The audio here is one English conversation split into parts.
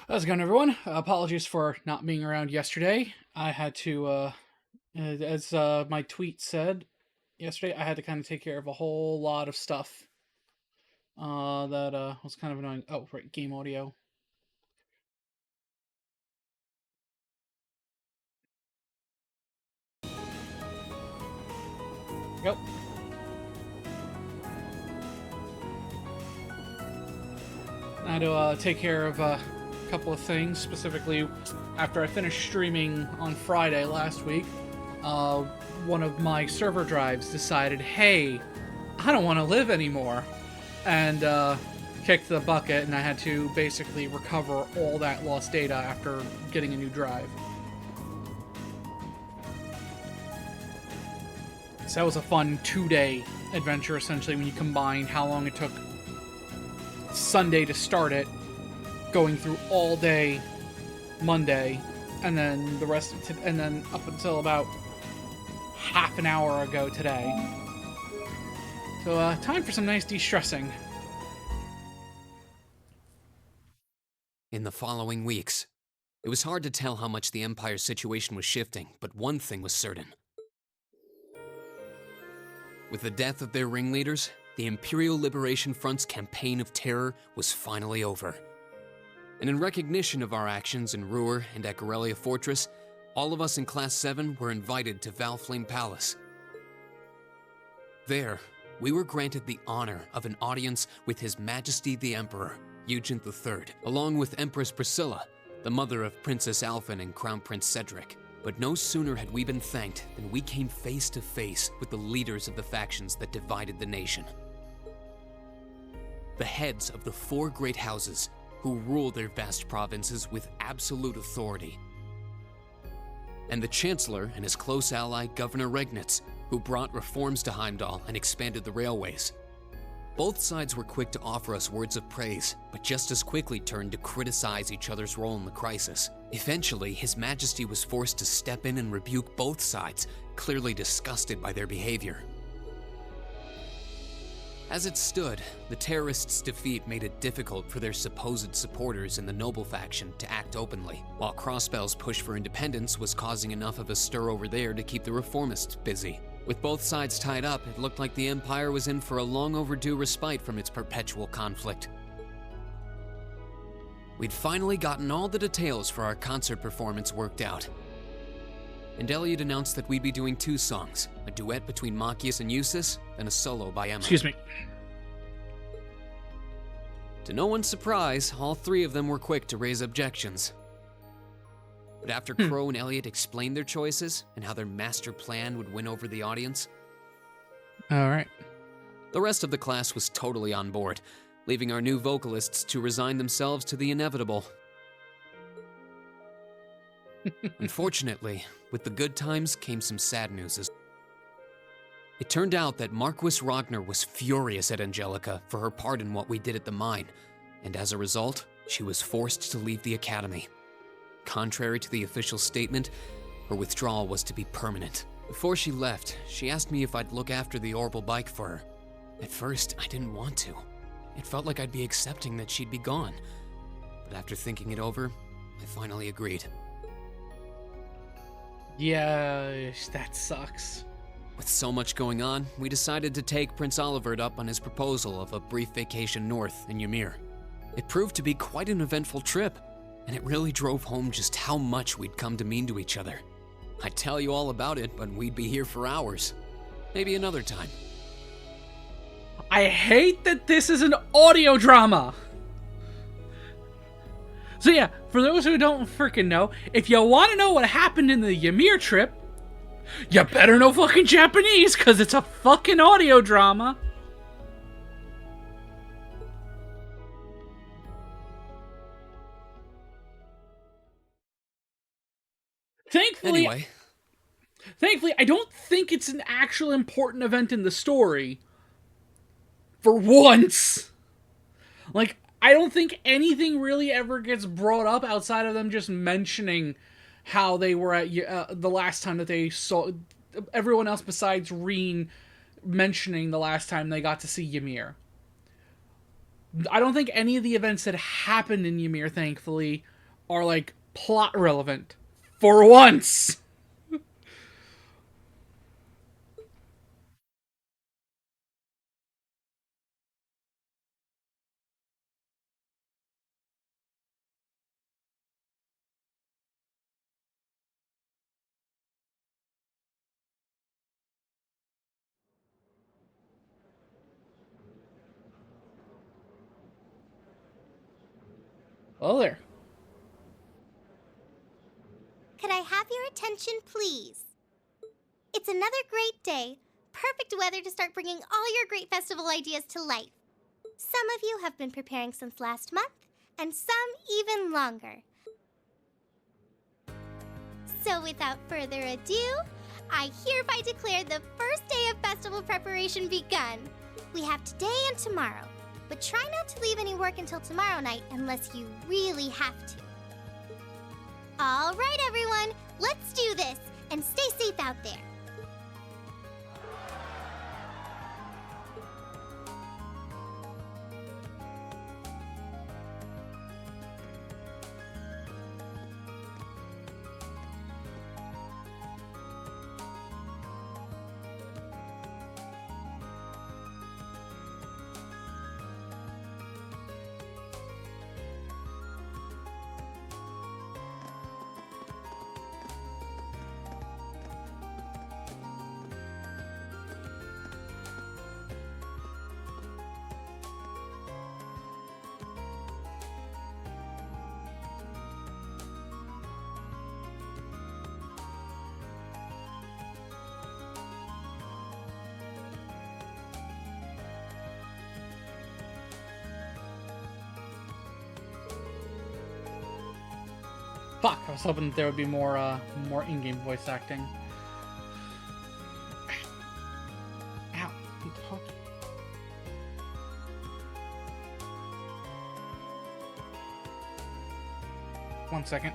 How's it going, everyone? Apologies for not being around yesterday. I had to, as my tweet said yesterday, I had to kind of take care of a whole lot of stuff that was kind of annoying. Oh, right, game audio. Yep. I had to take care of a couple of things, specifically after I finished streaming on Friday last week. Uh, One of my server drives decided, hey, I don't want to live anymore, and kicked the bucket, and I had to basically recover all that lost data after getting a new drive. So that was a fun 2-day adventure, essentially, when you combine how long it took Sunday to start it, going through all day Monday, and then the rest of and then up until about half an hour ago today. So time for some nice de-stressing. In the following weeks, it was hard to tell how much the Empire's situation was shifting, but one thing was certain. With the death of their ringleaders, the Imperial Liberation Front's campaign of terror was finally over. And in recognition of our actions in Ruhr and at Corellia Fortress, all of us in Class 7 were invited to Valflame Palace. There, we were granted the honor of an audience with His Majesty the Emperor, Eugent III, along with Empress Priscilla, the mother of Princess Alphen and Crown Prince Cedric. But no sooner had we been thanked than we came face to face with the leaders of the factions that divided the nation. The heads of the four great houses who rule their vast provinces with absolute authority. And the Chancellor and his close ally, Governor Regnitz, who brought reforms to Heimdall and expanded the railways. Both sides were quick to offer us words of praise, but just as quickly turned to criticize each other's role in the crisis. Eventually, His Majesty was forced to step in and rebuke both sides, clearly disgusted by their behavior. As it stood, the terrorists' defeat made it difficult for their supposed supporters in the noble faction to act openly, while Crossbell's push for independence was causing enough of a stir over there to keep the reformists busy. With both sides tied up, it looked like the Empire was in for a long overdue respite from its perpetual conflict. We'd finally gotten all the details for our concert performance worked out. And Elliot announced that we'd be doing 2 songs, a duet between Machias and Eustace, and a solo by Emma. Excuse me. To no one's surprise, all 3 of them were quick to raise objections. But after Crow and Elliot explained their choices and how their master plan would win over the audience, All right. the rest of the class was totally on board, leaving our new vocalists to resign themselves to the inevitable. Unfortunately, with the good times came some sad news. It turned out that Marquis Ragnar was furious at Angelica for her part in what we did at the mine, and as a result, she was forced to leave the academy. Contrary to the official statement, her withdrawal was to be permanent. Before she left, she asked me if I'd look after the orbital bike for her. At first, I didn't want to. It felt like I'd be accepting that she'd be gone. But after thinking it over, I finally agreed. Yeah, that sucks. With so much going on, we decided to take Prince Olivert up on his proposal of a brief vacation north in Ymir. It proved to be quite an eventful trip, and it really drove home just how much we'd come to mean to each other. I'd tell you all about it, but we'd be here for hours. Maybe another time. I hate that this is an audio drama. So yeah, for those who don't freaking know, if you want to know what happened in the Ymir trip, you better know fucking Japanese, because it's a fucking audio drama. Thankfully, I don't think it's an actual important event in the story. For once. Like, I don't think anything really ever gets brought up outside of them just mentioning how they were at the last time that they saw everyone else besides Reen mentioning the last time they got to see Ymir. I don't think any of the events that happened in Ymir, thankfully, are like plot relevant for once. Oh, there. Could I have your attention, please? It's another great day. Perfect weather to start bringing all your great festival ideas to life. Some of you have been preparing since last month, and some even longer. So without further ado, I hereby declare the first day of festival preparation begun. We have today and tomorrow, but try not to leave any work until tomorrow night unless you really have to. All right, everyone, let's do this, and stay safe out there. Fuck, I was hoping that there would be more in-game voice acting. Ow. One second.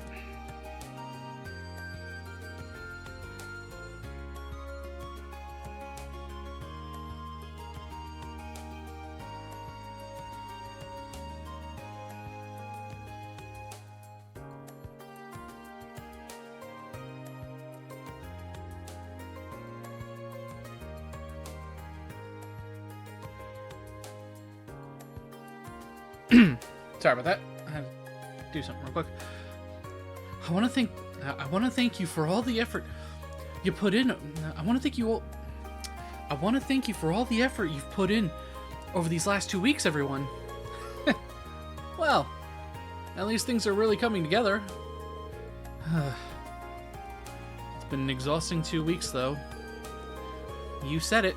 Sorry about that. I had to do something real quick. I want to thank you for all the effort you put in. I want to thank you for all the effort you've put in over these last 2 weeks, everyone. Well, at least things are really coming together. It's been an exhausting 2 weeks, though. You said it.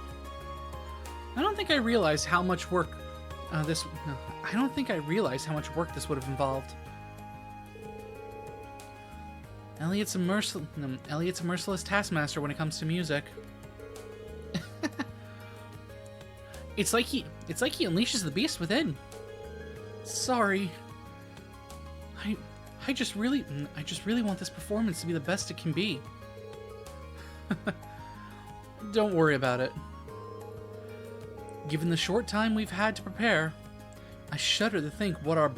I don't think I realized how much work this would have involved. Elliot's a merciless taskmaster when it comes to music. It's like he unleashes the beast within. Sorry. I just really want this performance to be the best it can be. Don't worry about it. Given the short time we've had to prepare, I shudder to think what our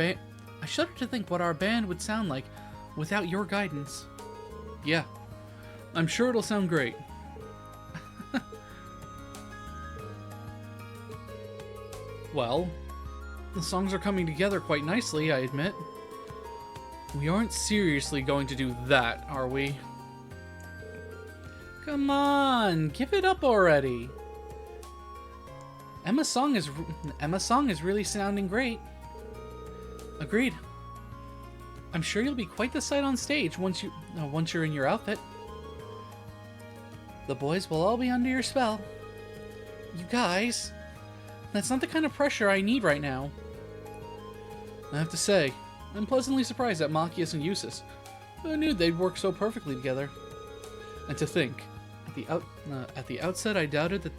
band would sound like without your guidance. Yeah, I'm sure it'll sound great. Well, the songs are coming together quite nicely, I admit. We aren't seriously going to do that, are we? Come on, give it up already. Emma's song is really sounding great. Agreed. I'm sure you'll be quite the sight on stage once you're in your outfit. The boys will all be under your spell. You guys, that's not the kind of pressure I need right now. I have to say, I'm pleasantly surprised at Machias and Eustace. I knew they'd work so perfectly together. And to think, at the outset I doubted that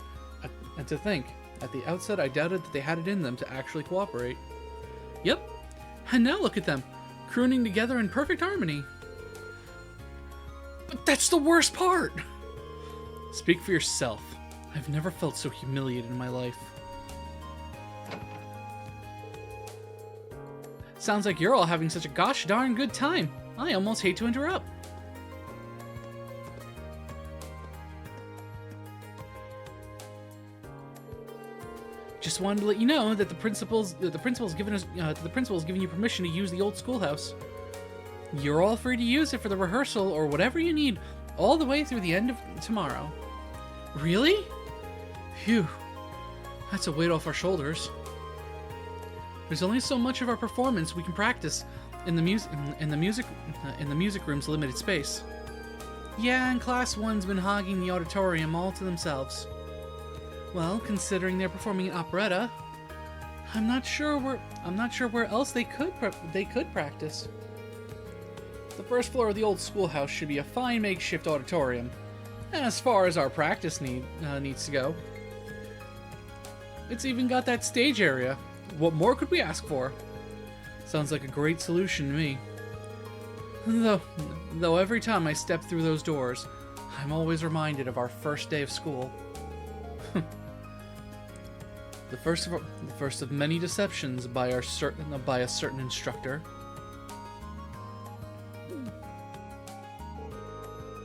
they had it in them to actually cooperate. Yep, and now look at them, crooning together in perfect harmony. But that's the worst part! Speak for yourself. I've never felt so humiliated in my life. Sounds like you're all having such a gosh darn good time. I almost hate to interrupt. Just wanted to let you know that the principal's given you permission to use the old schoolhouse. You're all free to use it for the rehearsal or whatever you need, all the way through the end of tomorrow. Really? Phew. That's a weight off our shoulders. There's only so much of our performance we can practice in the music room's limited space. Yeah, and Class 1's been hogging the auditorium all to themselves. Well, considering they're performing an operetta, I'm not sure where else they could practice. The first floor of the old schoolhouse should be a fine makeshift auditorium, as far as our practice needs to go. It's even got that stage area. What more could we ask for? Sounds like a great solution to me. Though every time I step through those doors, I'm always reminded of our first day of school. The first of many deceptions by a certain instructor.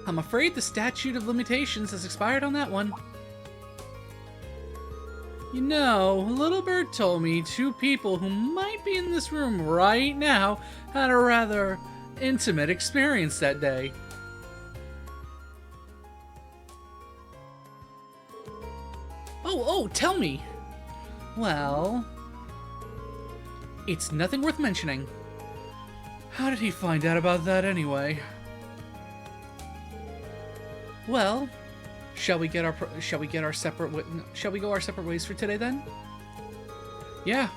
I'm afraid the statute of limitations has expired on that one. You know, Little Bird told me 2 people who might be in this room right now had a rather intimate experience that day. Oh, tell me! Well, it's nothing worth mentioning. How did he find out about that anyway? Well, shall we go our separate ways for today then? Yeah,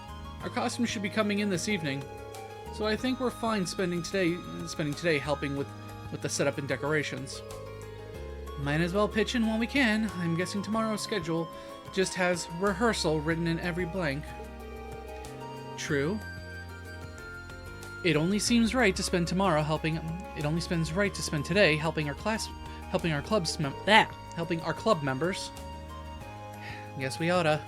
our costumes should be coming in this evening, so I think we're fine spending today helping with the setup and decorations. Might as well pitch in while we can. I'm guessing tomorrow's schedule just has rehearsal written in every blank. True. It only seems right to spend today helping our club members. Guess we oughta.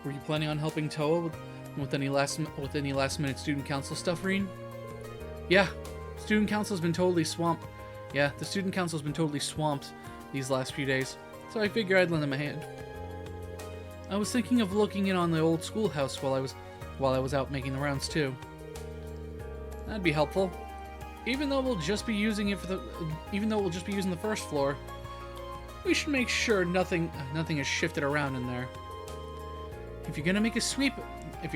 Were you planning on helping Toa with any last minute student council stuff, Reen? Yeah, student council's been totally swamped. Yeah, the student council's been totally swamped these last few days, so I figured I'd lend them a hand. I was thinking of looking in on the old schoolhouse while I was out making the rounds too. That'd be helpful. Even though we'll just be using the first floor, we should make sure nothing is shifted around in there. If you're gonna make a sweep at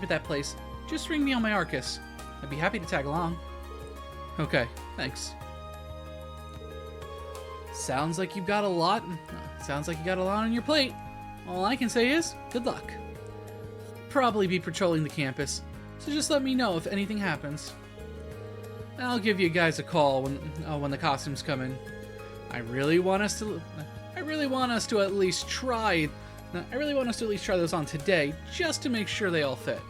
that place, just ring me on my Arcus. I'd be happy to tag along. Okay, thanks. Sounds like you got a lot on your plate. All I can say is, good luck. Probably be patrolling the campus, so just let me know if anything happens. I'll give you guys a call when the costumes come in. I really want us to at least try those on today, just to make sure they all fit.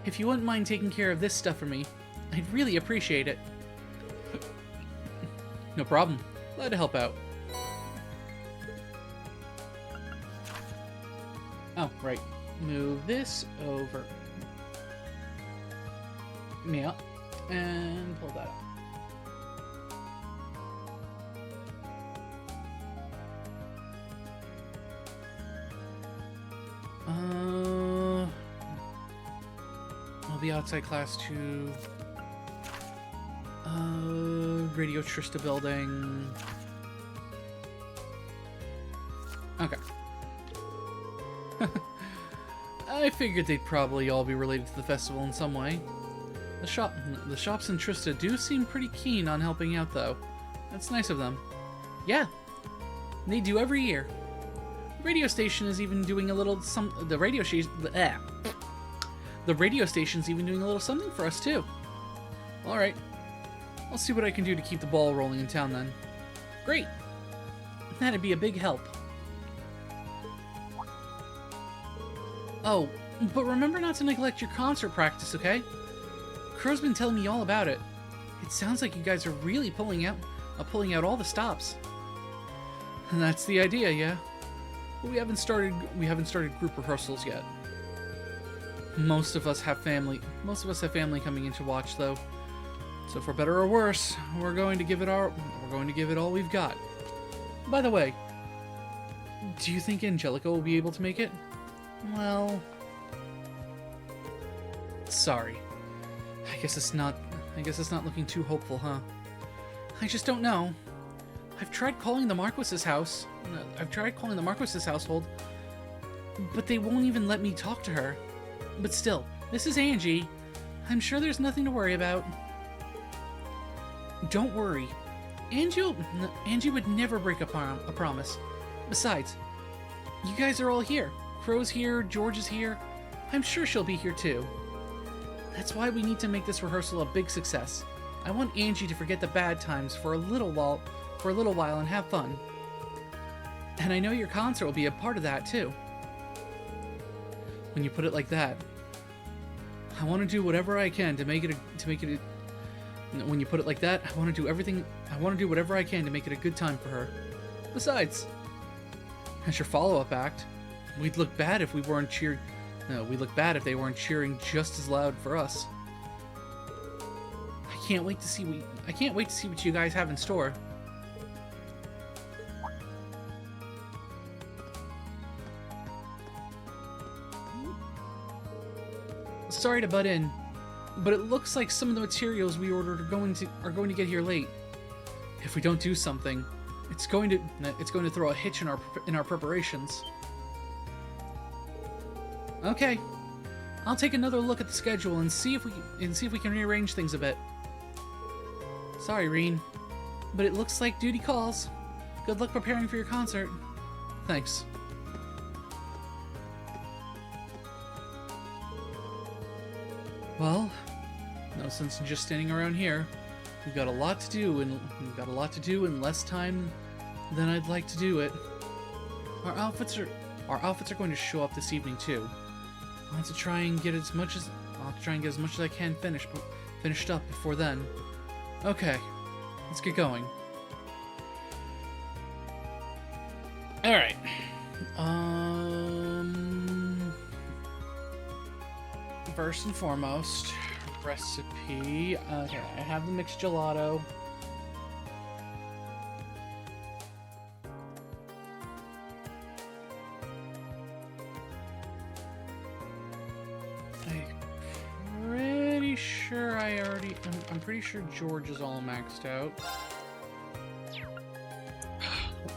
If you wouldn't mind taking care of this stuff for me, I'd really appreciate it. No problem. Glad to help out. Oh, right. Move this over. Yeah. And pull that up. I'll be outside class to Radio Trista building. Okay. I figured they'd probably all be related to the festival in some way. The shops in Trista do seem pretty keen on helping out, though. That's nice of them. Yeah, they do every year. The radio station is even doing a little The radio station's even doing a little something for us too. All right, I'll see what I can do to keep the ball rolling in town then. Great. That'd be a big help. Oh, but remember not to neglect your concert practice, okay? Crow's been telling me all about it. It sounds like you guys are really pulling out all the stops. And that's the idea, yeah. But we haven't started group rehearsals yet. Most of us have family coming in to watch, though. So for better or worse, we're going to give it all we've got. By the way, do you think Angelica will be able to make it? Well, sorry. I guess it's not looking too hopeful, huh? I just don't know. I've tried calling the Marquis's house. I've tried calling the Marquis's household, but they won't even let me talk to her. But still, this is Angie. I'm sure there's nothing to worry about. Don't worry. Angie would never break a promise. Besides, you guys are all here. Crow's here, George is here. I'm sure she'll be here too. That's why we need to make this rehearsal a big success. I want Angie to forget the bad times for a little while and have fun. And I know your concert will be a part of that too. When you put it like that, I want to do whatever I can to make it when you put it like that, I want to do whatever I can to make it a good time for her. Besides, as your follow-up act, we'd look bad if they weren't cheering just as loud for us. I can't wait to see what you guys have in store. Sorry to butt in, but it looks like some of the materials we ordered are going to get here late. If we don't do something, it's going to throw a hitch in our preparations. Okay, I'll take another look at the schedule and see if we can rearrange things a bit. Sorry, Reen, but it looks like duty calls. Good luck preparing for your concert. Thanks. Well, no sense in just standing around here. We've got a lot to do, in less time than I'd like to do it. Our outfits are going to show up this evening too. I'll have to try and get as much as I can finished up before then. Okay, let's get going. All right. First and foremost, recipe. Okay, I have the mixed gelato. I'm pretty sure George is all maxed out.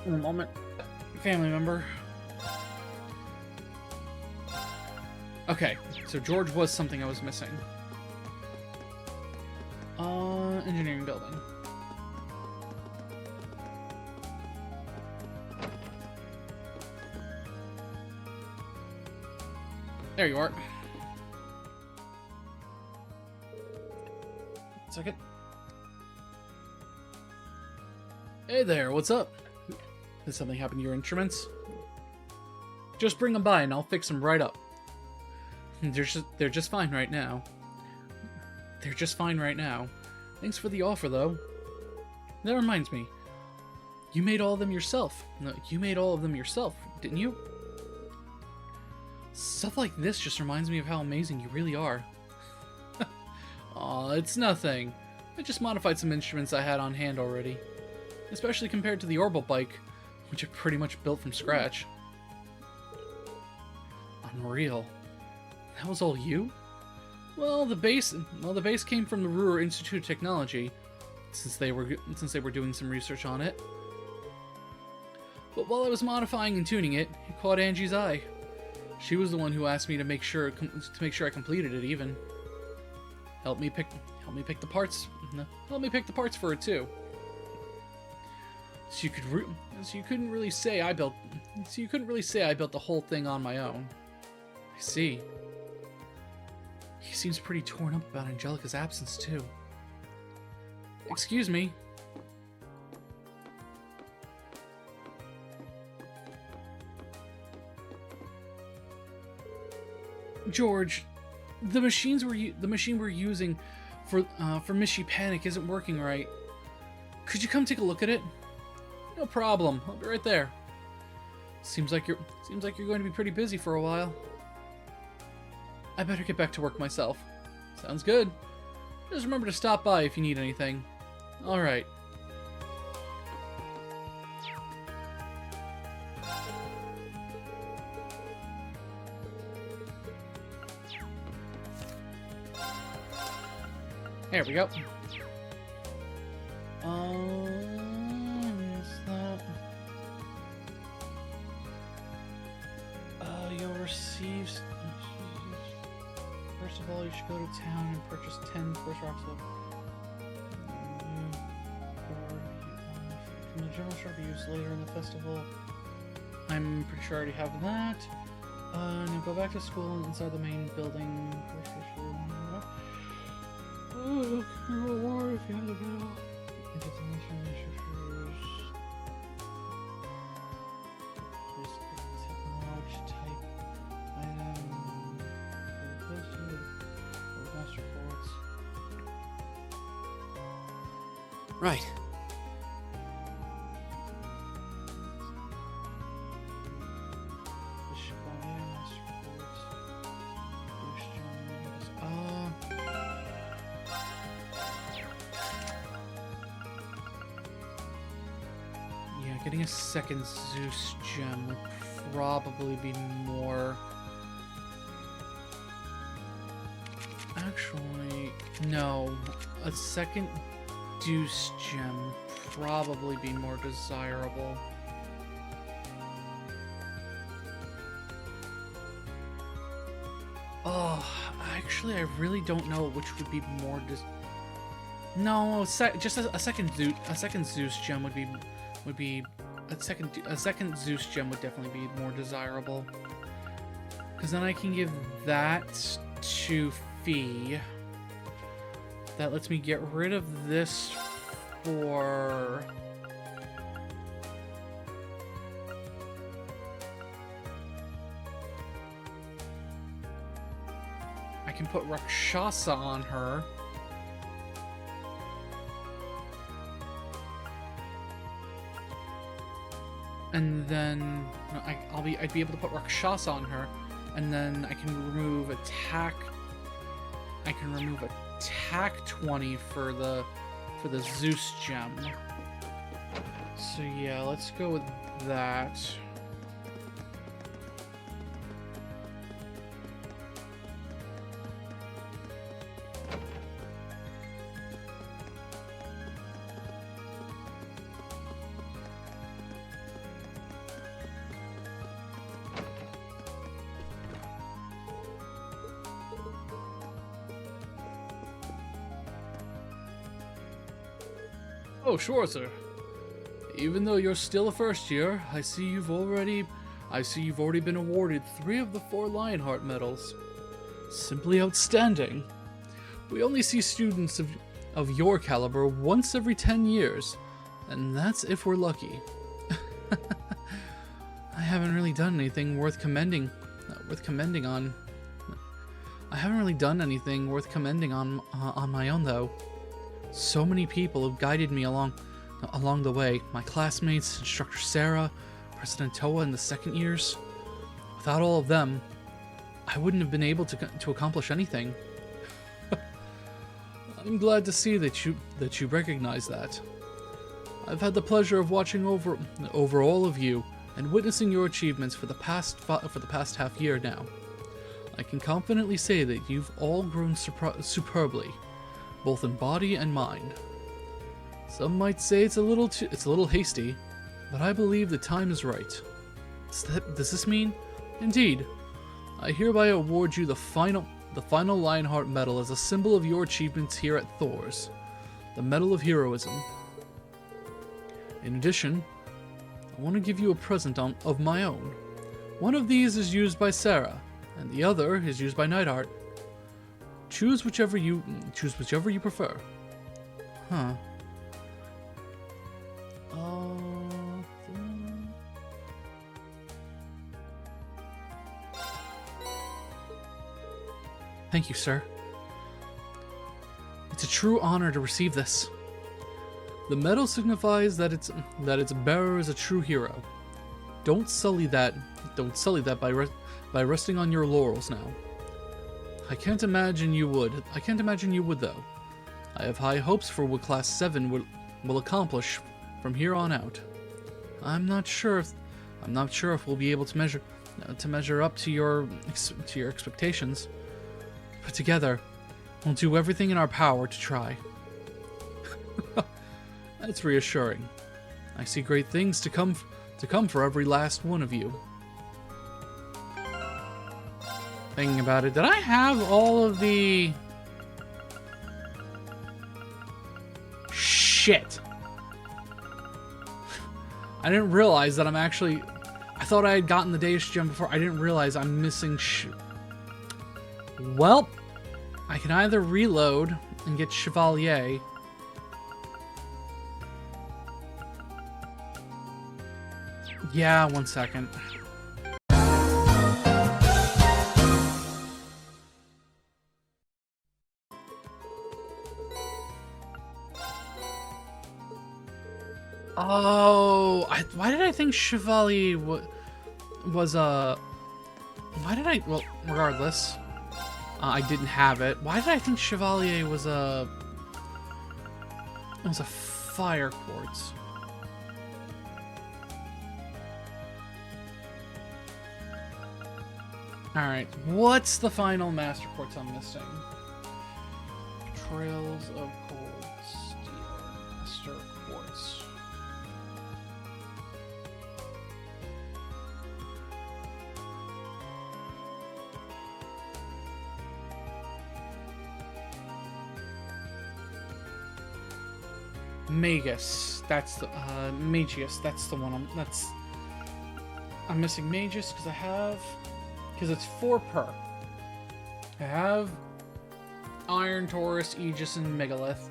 A moment. Family member. Okay, so George was something I was missing. Engineering building. There you are. Second. Hey there, what's up? Did something happen to your instruments? Just bring them by and I'll fix them right up. They're just fine right now. They're just fine right now. Thanks for the offer, though. That reminds me. You made all of them yourself. No, you made all of them yourself, didn't you? Stuff like this just reminds me of how amazing you really are. Aw, it's nothing. I just modified some instruments I had on hand already. Especially compared to the Orbital bike, which I pretty much built from scratch. Unreal. That was all you? Well, the base came from the Ruhr Institute of Technology, since they were doing some research on it. But while I was modifying and tuning it, it caught Angie's eye. She was the one who asked me to make sure I completed it. Even help me pick the parts. Help me pick the parts for it too. So you couldn't really say I built the whole thing on my own. I see. He seems pretty torn up about Angelica's absence, too. Excuse me. George, the machine we're using for Mishy Panic isn't working right. Could you come take a look at it? No problem. I'll be right there. Seems like you're going to be pretty busy for a while. I better get back to work myself. Sounds good. Just remember to stop by if you need anything. All right. There we go. Is that? You'll receive. First of all, you should go to town and purchase 10 First Rock Slip. From the general shop, used later in the festival. I'm pretty sure I already have that. Now go back to school inside the main building. Reward if you have the bill. Large type item. Master reports. Right. Getting a second Zeus gem would probably be more... Actually, no. A second Zeus gem would probably be more desirable. Oh, actually, I really don't know which would be more No, just a second Zeus gem would be a second Zeus gem would definitely be more desirable, because then I can give that to Fee. That lets me get rid of this for I can put Rakshasa on her. And then I'd be able to put Rakshasa on her, and then I can remove attack. I can remove attack 20 for the Zeus gem. So yeah, let's go with that. Oh, sure, sir. Even though you're still a first year, I see you've already been awarded 3 of the 4 Lionheart medals. Simply outstanding. We only see students of your caliber once every 10 years, and that's if we're lucky. I haven't really done anything worth commending on. I haven't really done anything worth commending on my own, though. So many people have guided me along the way. My classmates, Instructor Sarah, President Toa in the second years. Without all of them, I wouldn't have been able to accomplish anything. I'm glad to see that you recognize that. I've had the pleasure of watching over all of you and witnessing your achievements for the past half year now. I can confidently say that you've all grown superbly, both in body and mind. Some might say it's a little hasty, but I believe the time is right. Does this mean? Indeed. I hereby award you the final Lionheart Medal as a symbol of your achievements here at Thor's, the Medal of Heroism. In addition, I want to give you a present of my own. One of these is used by Sarah, and the other is used by Neidhart. Choose whichever you prefer. Huh. Thank you, sir. It's a true honor to receive this. The medal signifies that its bearer is a true hero. Don't sully that by resting on your laurels now. I can't imagine you would though. I have high hopes for what Class 7 will accomplish from here on out. I'm not sure if we'll be able to measure up to your expectations, but together we'll do everything in our power to try. That's reassuring. I see great things to come for every last one of you. Thinking about it, did I have all of the... Shit. I didn't realize that I'm actually... I thought I had gotten the Deus Gem before. I didn't realize I'm missing Well, I can either reload and get Chevalier. Yeah, 1 second. Oh, why did I think Chevalier was a... Why did I... Well, regardless. I didn't have it. Why did I think Chevalier was a... It was a fire quartz. Alright, what's the final master quartz I'm missing? Trails of Cold Steel. Master quartz. Magus. That's the Magius. That's the one I'm missing Magus because it's 4 per. I have Iron Taurus, Aegis, and Megalith.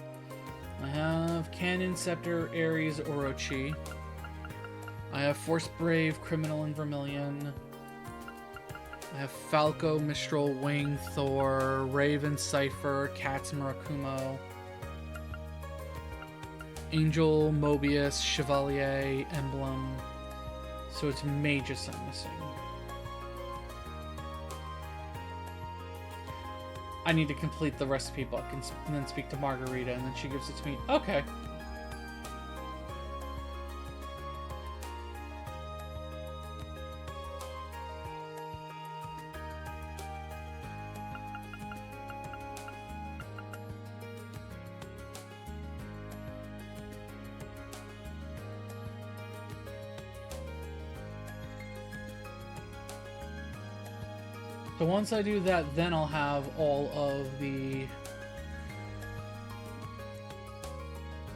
I have Cannon, Scepter, Ares, Orochi. I have Force Brave, Criminal, and Vermilion. I have Falco, Mistral, Wing, Thor, Raven, Cypher, Cats, Murakumo. Angel, Mobius, Chevalier, Emblem. So it's Magus I'm missing. I need to complete the recipe book and then speak to Margarita, and then she gives it to me. Okay. So once I do that, then I'll have all of the...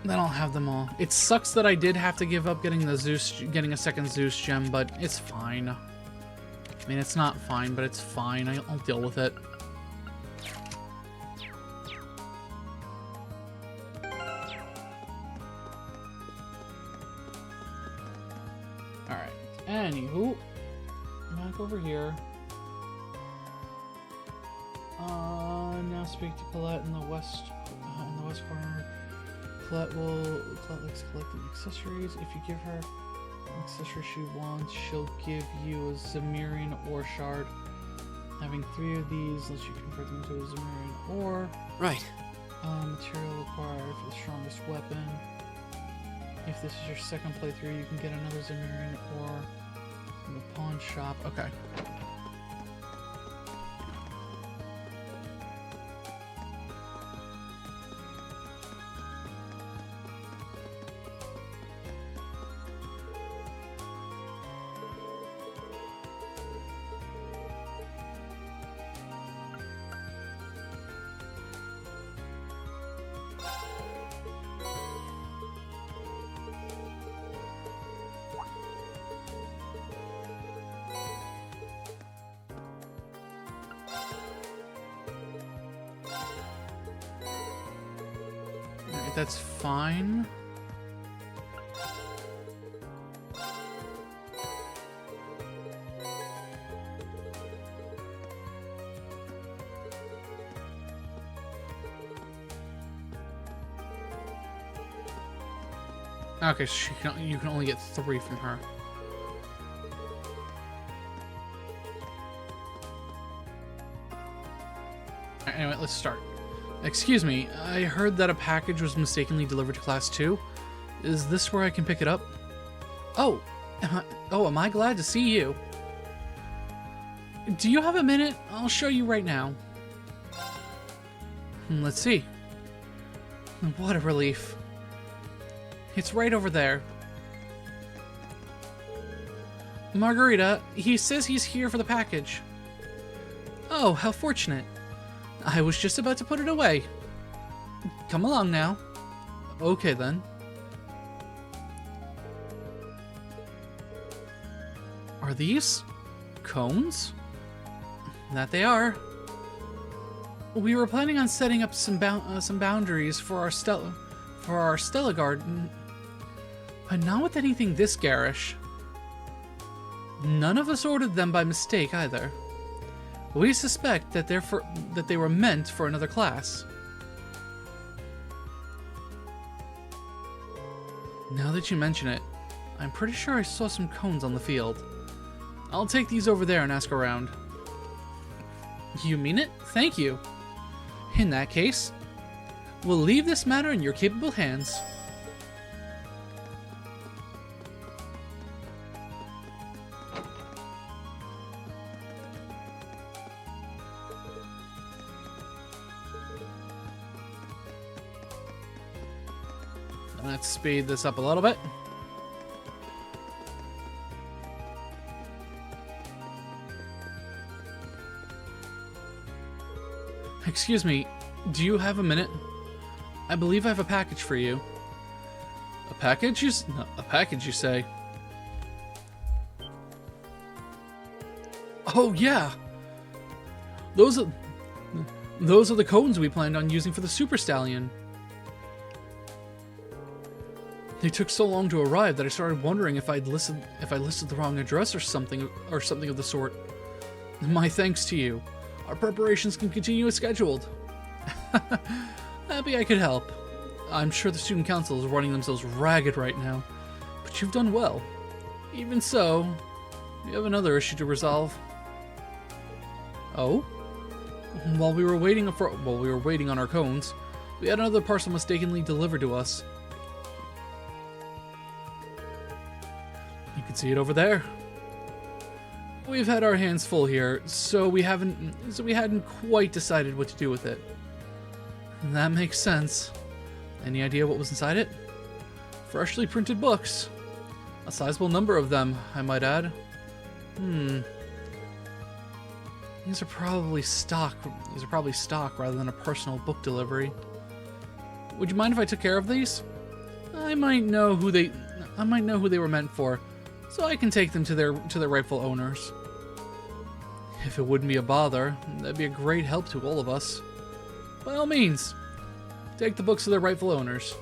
Then I'll have them all. It sucks that I did have to give up getting a second Zeus gem, but it's fine. I mean, it's not fine, but it's fine. I'll deal with it. Alright. Anywho, back over here. Now speak to Colette in the west corner. Colette likes collecting accessories. If you give her an accessory she wants, she'll give you a Zemirian ore shard. Having 3 of these lets you convert them into a Zemirian ore. Right. Material required for the strongest weapon. If this is your second playthrough, you can get another Zemirian ore from the pawn shop. Okay. That's fine. Okay, so you can only get 3 from her. Alright, anyway, let's start. Excuse me, I heard that a package was mistakenly delivered to Class 2. Is this where I can pick it up? Oh, am I glad to see you? Do you have a minute? I'll show you right now. Let's see. What a relief. It's right over there. Margarita, he says he's here for the package. Oh, how fortunate. I was just about to put it away. Come along now. Okay then. Are these cones? That they are. We were planning on setting up some boundaries for our Stella Garden, but not with anything this garish. None of us ordered them by mistake either. We suspect that they were meant for another class. Now that you mention it, I'm pretty sure I saw some cones on the field. I'll take these over there and ask around. You mean it? Thank you. In that case, we'll leave this matter in your capable hands. Let's speed this up a little bit. Excuse me, do you have a minute? I believe I have a package for you. A package? A package, you say? Oh, yeah! Those are the cones we planned on using for the Super Stallion. They took so long to arrive that I started wondering if I listed the wrong address or something of the sort. My thanks to you. Our preparations can continue as scheduled. Happy I could help. I'm sure the student council is running themselves ragged right now, but you've done well. Even so, we have another issue to resolve. Oh? While we were waiting on our cones, we had another parcel mistakenly delivered to us. You can see it over there. We've had our hands full here, so we hadn't quite decided what to do with it. That makes sense. Any idea what was inside it? Freshly printed books. A sizable number of them, I might add. These are probably stock rather than a personal book delivery. Would you mind if I took care of these? I might know who they were meant for, so I can take them to their rightful owners. If it wouldn't be a bother, that'd be a great help to all of us. By all means, take the books to their rightful owners.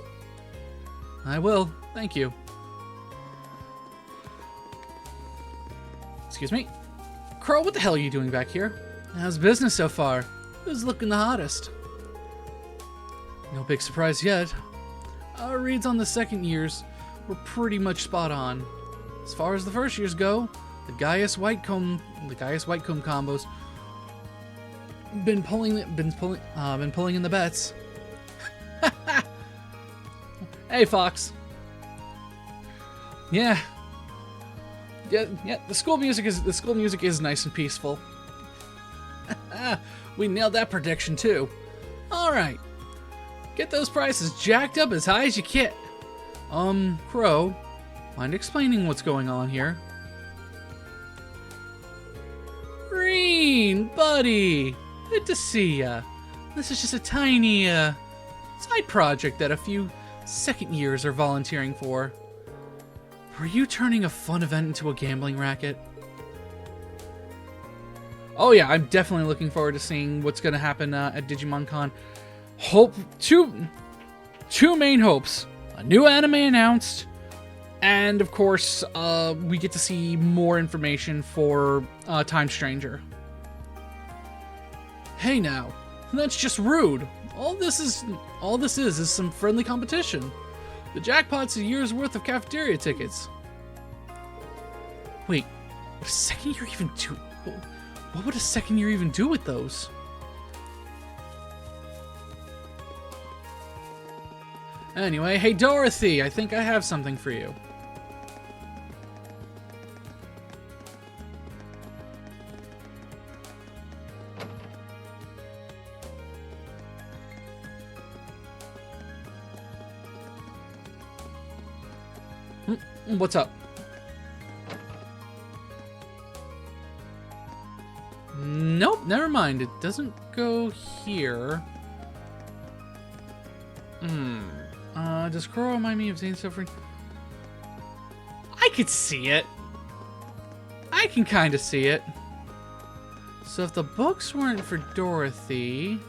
I will, thank you. Excuse me? Crow, what the hell are you doing back here? How's business so far? Who's looking the hottest? No big surprise yet. Our reads on the second years were pretty much spot on. As far as the first years go, the Gaius Whitecomb combos been pulling in the bets. Hey, Fox. Yeah. The school music is nice and peaceful. We nailed that prediction too. All right, get those prices jacked up as high as you can. Crow, mind explaining what's going on here? Green, buddy, good to see ya. This is just a tiny side project that a few second years are volunteering for. Were you turning a fun event into a gambling racket? Oh yeah, I'm definitely looking forward to seeing what's going to happen at Digimon Con. Two main hopes. A new anime announced, and of course, we get to see more information for Time Stranger. Hey now, that's just rude. All this is some friendly competition. The jackpot's a year's worth of cafeteria tickets. Wait, what a second year even do? What would a second year even do with those? Anyway, hey Dorothy, I think I have something for you. What's up? Nope, never mind. It doesn't go here. Does Crow remind me of Zane suffering? I could see it. I can kind of see it. So if the books weren't for Dorothy...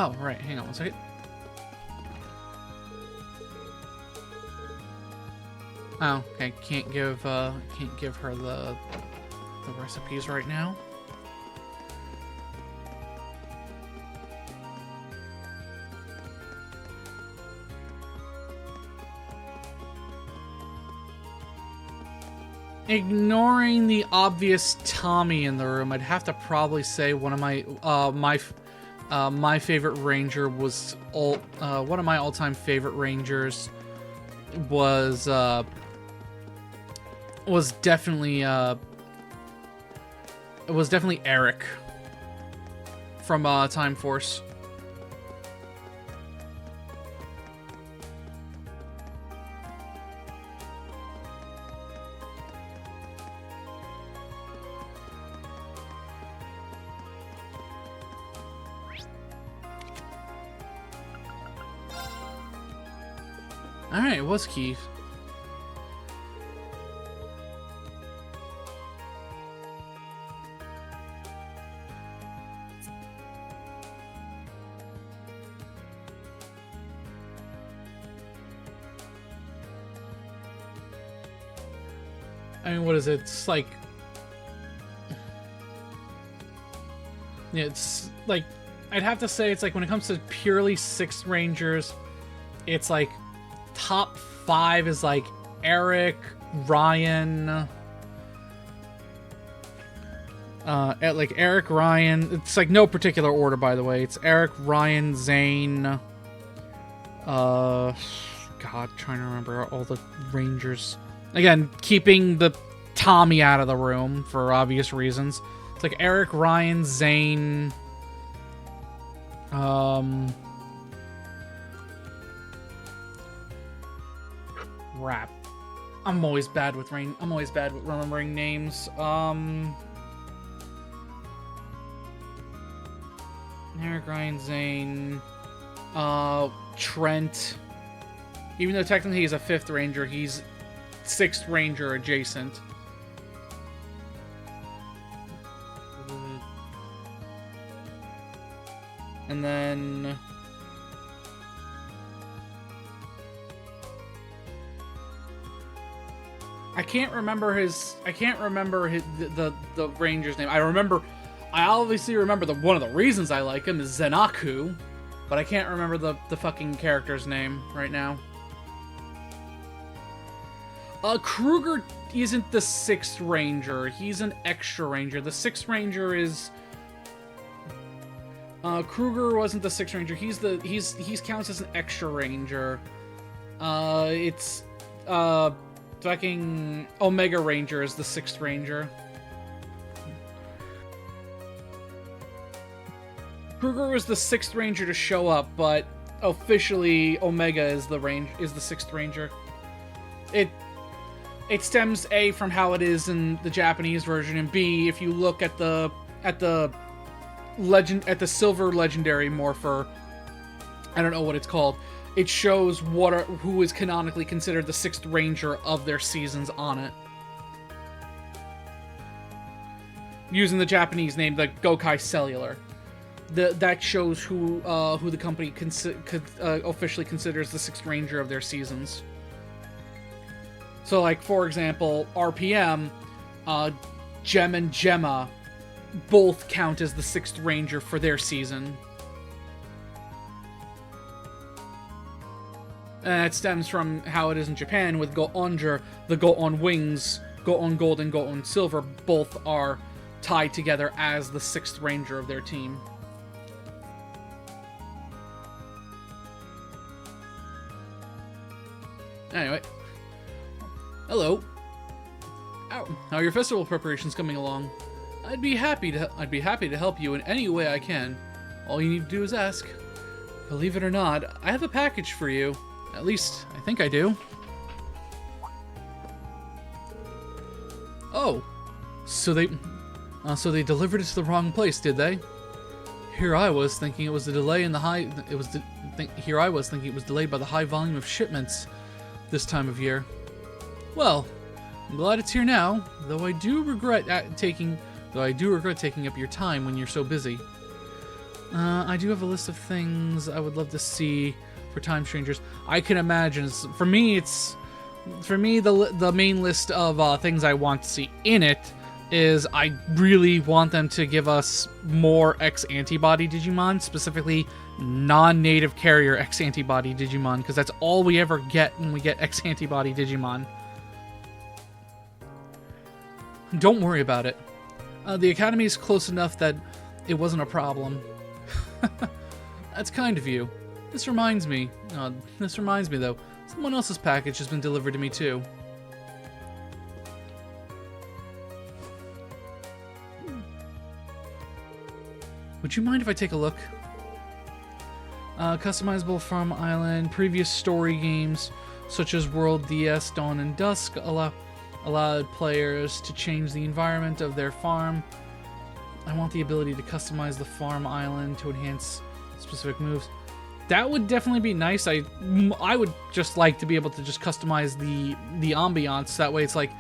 Oh, right. Hang on one second. Oh, okay. Can't give her the recipes right now. Ignoring the obvious Tommy in the room, I'd have to probably say one of my my favorite ranger was one of my all-time favorite rangers was definitely Eric from Time Force. Alright, it was Keith. I mean, what is it? It's like... Yeah, it's like... I'd have to say it's like when it comes to purely 6th Rangers, it's like... Top 5 is like Eric, Ryan, like Eric, Ryan. It's like no particular order, by the way. It's Eric, Ryan, Zane. God, trying to remember all the Rangers. Again, keeping the Tommy out of the room for obvious reasons. It's like Eric, Ryan, Zane. Crap. I'm always bad with remembering names. Eric, Ryan, Zane, Trent. Even though technically he's a 5th Ranger, he's 6th Ranger adjacent. And then... I can't remember the Ranger's name. I obviously remember one of the reasons I like him is Zenaku, but I can't remember the fucking character's name right now. Kruger isn't the 6th Ranger. He's an extra Ranger. The 6th Ranger is... Kruger wasn't the 6th Ranger. He's counts as an extra Ranger. It's... Fucking Omega Ranger is the 6th Ranger. Kruger was the 6th Ranger to show up, but officially Omega is the 6th Ranger. It stems A from how it is in the Japanese version, and B, if you look at the at the Silver Legendary Morpher. I don't know what it's called. It shows who is canonically considered the 6th Ranger of their seasons on it. Using the Japanese name, the Gokai Cellular. That shows who the company officially considers the 6th Ranger of their seasons. So, like, for example, RPM, Gem and Gemma both count as the 6th Ranger for their season. And it stems from how it is in Japan with Go-Onger. The Go-On Wings, Go-On Gold and Go-On Silver, both are tied together as the 6th Ranger of their team. Anyway. Hello. How are your festival preparations coming along? I'd be happy to help you in any way I can. All you need to do is ask. Believe it or not, I have a package for you. At least, I think I do. Oh, so they delivered it to the wrong place, did they? Here I was thinking it was a delay in the high. Here I was thinking it was delayed by the high volume of shipments this time of year. Well, I'm glad it's here now, though I do regret taking up your time when you're so busy. I do have a list of things I would love to see for Time Strangers. I can imagine. For me, the main list of things I want to see in it is I really want them to give us more X-Antibody Digimon, specifically non-native carrier X-Antibody Digimon, because that's all we ever get when we get X-Antibody Digimon. Don't worry about it. The Academy is close enough that it wasn't a problem. That's kind of you. This reminds me though, someone else's package has been delivered to me too. Would you mind if I take a look? Customizable Farm Island, previous story games such as World DS, Dawn and Dusk allowed players to change the environment of their farm. I want the ability to customize the farm island to enhance specific moves. That would definitely be nice. I would just like to be able to just customize the ambiance. That way it's like,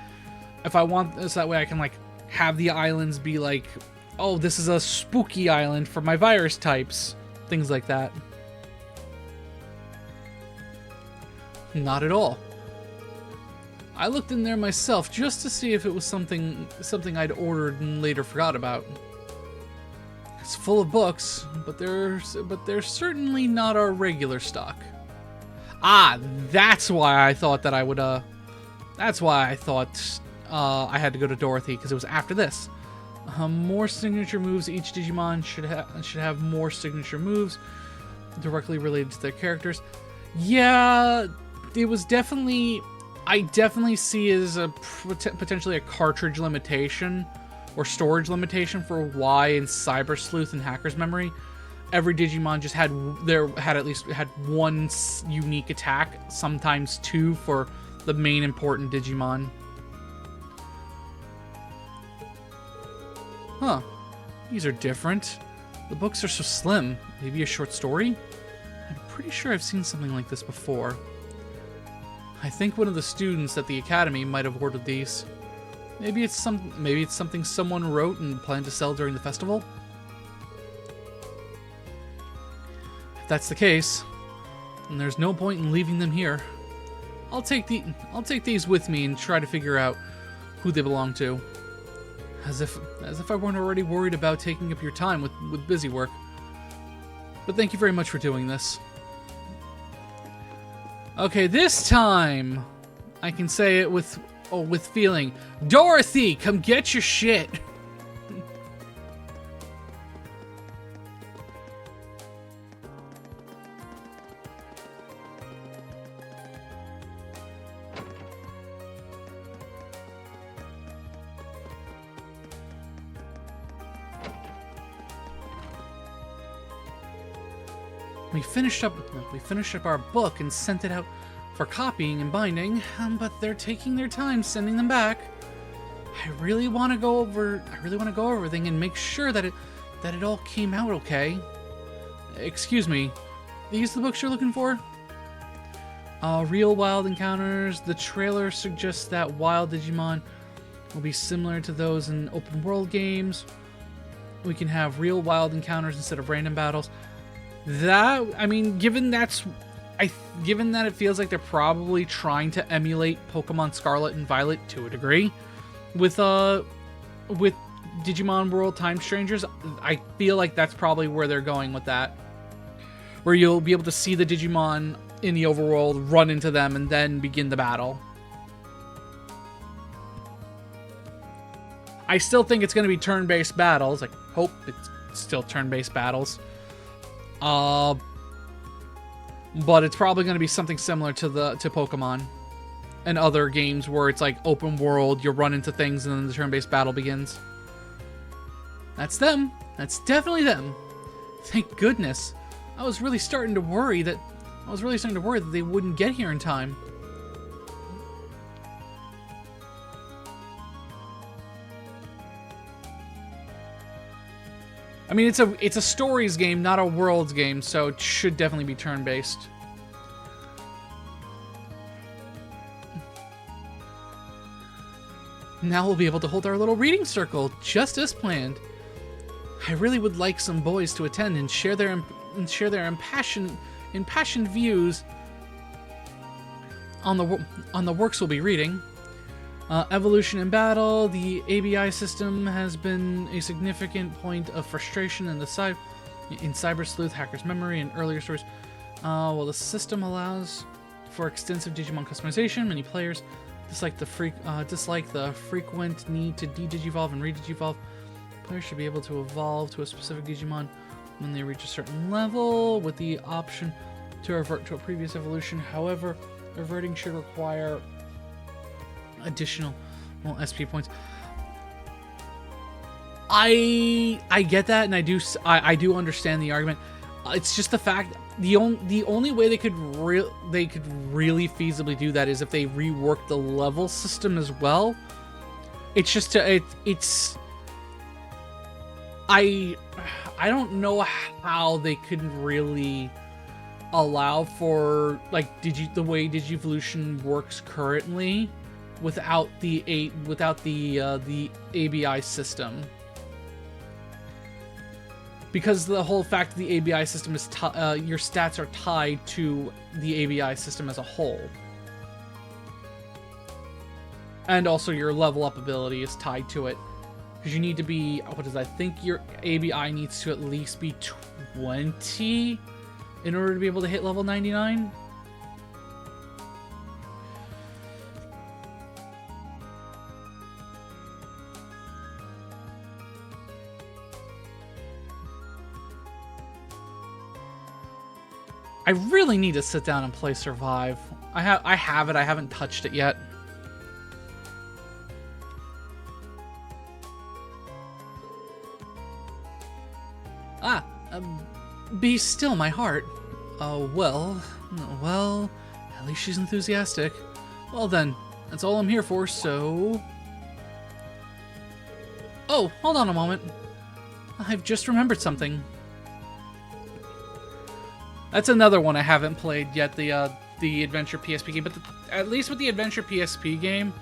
if I want this, that way I can like have the islands be like, oh, this is a spooky island for my virus types. Things like that. Not at all. I looked in there myself just to see if it was something I'd ordered and later forgot about. It's full of books, but they're certainly not our regular stock. Ah, that's why I thought that I would. That's why I thought I had to go to Dorothy, because it was after this. More signature moves. Each Digimon should have more signature moves directly related to their characters. Yeah, it was definitely. I definitely see it as a potentially a cartridge limitation or storage limitation for why in Cyber Sleuth and Hacker's Memory every Digimon just had at least one unique attack, sometimes two for the main important Digimon. Huh. These are different. The books are so slim. Maybe a short story? I'm pretty sure I've seen something like this before. I think one of the students at the academy might have ordered these. Maybe it's something someone wrote and planned to sell during the festival. If that's the case, then there's no point in leaving them here. I'll take these with me and try to figure out who they belong to. As if I weren't already worried about taking up your time with busy work. But thank you very much for doing this. Okay, this time I can say it with feeling. Dorothy, come get your shit. We finished up our book and sent it out for copying and binding, but they're taking their time sending them back. I really want to go over everything and make sure that that it all came out okay. Excuse me, these the books you're looking for? Real wild encounters. The trailer suggests that wild Digimon will be similar to those in open world games. We can have real wild encounters instead of random battles. That, I mean, given that it feels like they're probably trying to emulate Pokemon Scarlet and Violet to a degree with Digimon World Time Strangers, I feel like that's probably where they're going with that. Where you'll be able to see the Digimon in the overworld, run into them, and then begin the battle. I still think it's going to be turn-based battles. I hope it's still turn-based battles. But it's probably going to be something similar to Pokemon and other games where it's like open world, you run into things, and then the turn-based battle begins. That's them. That's definitely them. Thank goodness. I was really starting to worry that they wouldn't get here in time. I mean, it's a stories game, not a worlds game, so it should definitely be turn-based. Now we'll be able to hold our little reading circle, just as planned. I really would like some boys to attend and share their impassioned views on the works we'll be reading. Evolution and battle. The ABI system has been a significant point of frustration in Cyber Sleuth, Hacker's Memory, and earlier stories. While the system allows for extensive Digimon customization, many players dislike the frequent need to de-digivolve and re-digivolve. Players should be able to evolve to a specific Digimon when they reach a certain level, with the option to revert to a previous evolution. However, reverting should require additional SP points. I get that, and I do understand the argument. It's just the fact the only way they could really feasibly do that is if they rework the level system as well. It's just I don't know how they could really allow for like the way Digivolution works currently without the ABI system, because the whole fact that the ABI system is your stats are tied to the ABI system as a whole, and also your level up ability is tied to it. Because you need to be, I think your ABI needs to at least be 20 in order to be able to hit level 99. I really need to sit down and play Survive. I have it, I haven't touched it yet. Be still, my heart. Well, at least she's enthusiastic. Well then, that's all I'm here for, so... Oh, hold on a moment. I've just remembered something. That's another one I haven't played yet, the Adventure PSP game, but at least with the Adventure PSP game,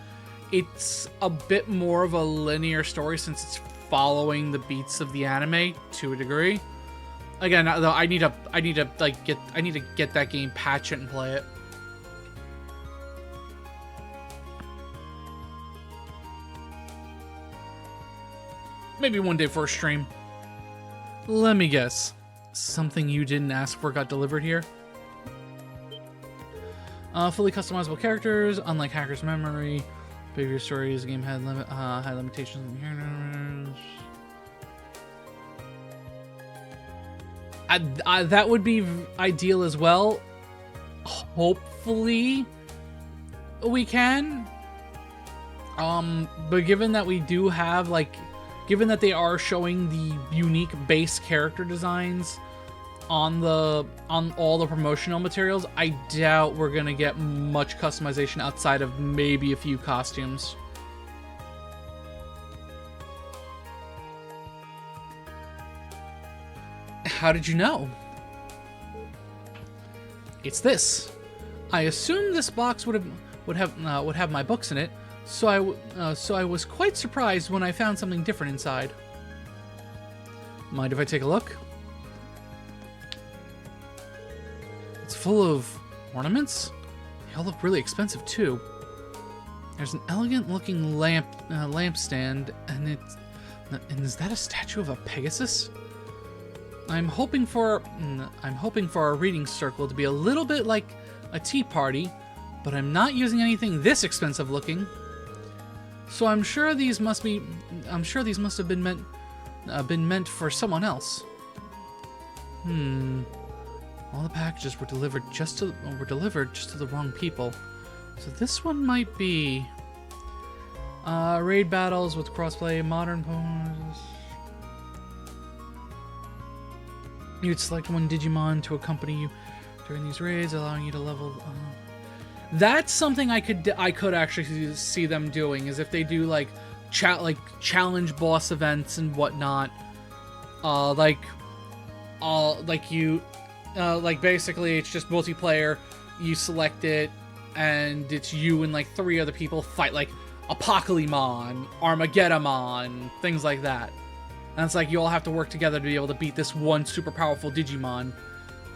it's a bit more of a linear story since it's following the beats of the anime to a degree. Again, though, I need to get that game, patch it, and play it. Maybe one day for a stream. Let me guess. Something you didn't ask for got delivered here? Fully customizable characters, unlike Hacker's Memory. Previous stories, the game had limitations. That would be ideal as well. Hopefully we can. But given that we do have, given that they are showing the unique base character designs on all the promotional materials, I doubt we're gonna get much customization outside of maybe a few costumes. How did you know? It's this. I assumed this box would have my books in it, so I was quite surprised when I found something different inside. Mind if I take a look? It's full of ornaments. They all look really expensive too. There's an elegant-looking lampstand, and is that a statue of a Pegasus? I'm hoping for our reading circle to be a little bit like a tea party, but I'm not using anything this expensive looking. So I'm sure these must have been meant for someone else. All the packages were delivered just to the wrong people. So this one might be raid battles with crossplay, modern poses. You'd select one Digimon to accompany you during these raids, allowing you to level. That's something I could actually see them doing, is if they do like challenge boss events and whatnot. Basically it's just multiplayer. You select it, and it's you and like 3 other people fight like Apocalypse-mon, Armageddon-mon, things like that. And it's like you all have to work together to be able to beat this one super powerful Digimon,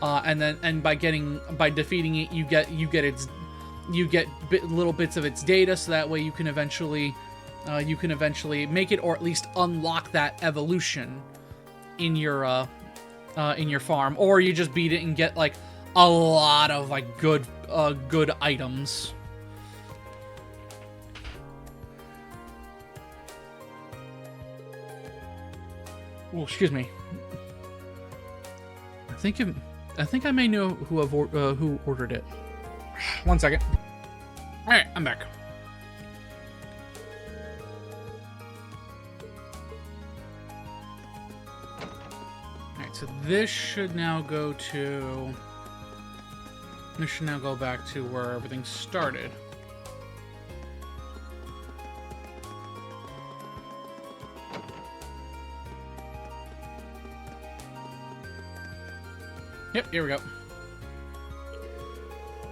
and by defeating it, you get little bits of its data, so that way you can eventually make it, or at least unlock that evolution in your farm, or you just beat it and get like a lot of like good items. Oh, excuse me. I think I may know who ordered it. 1 second. All right, I'm back. All right, so this should now go back to where everything started. Yep, here we go.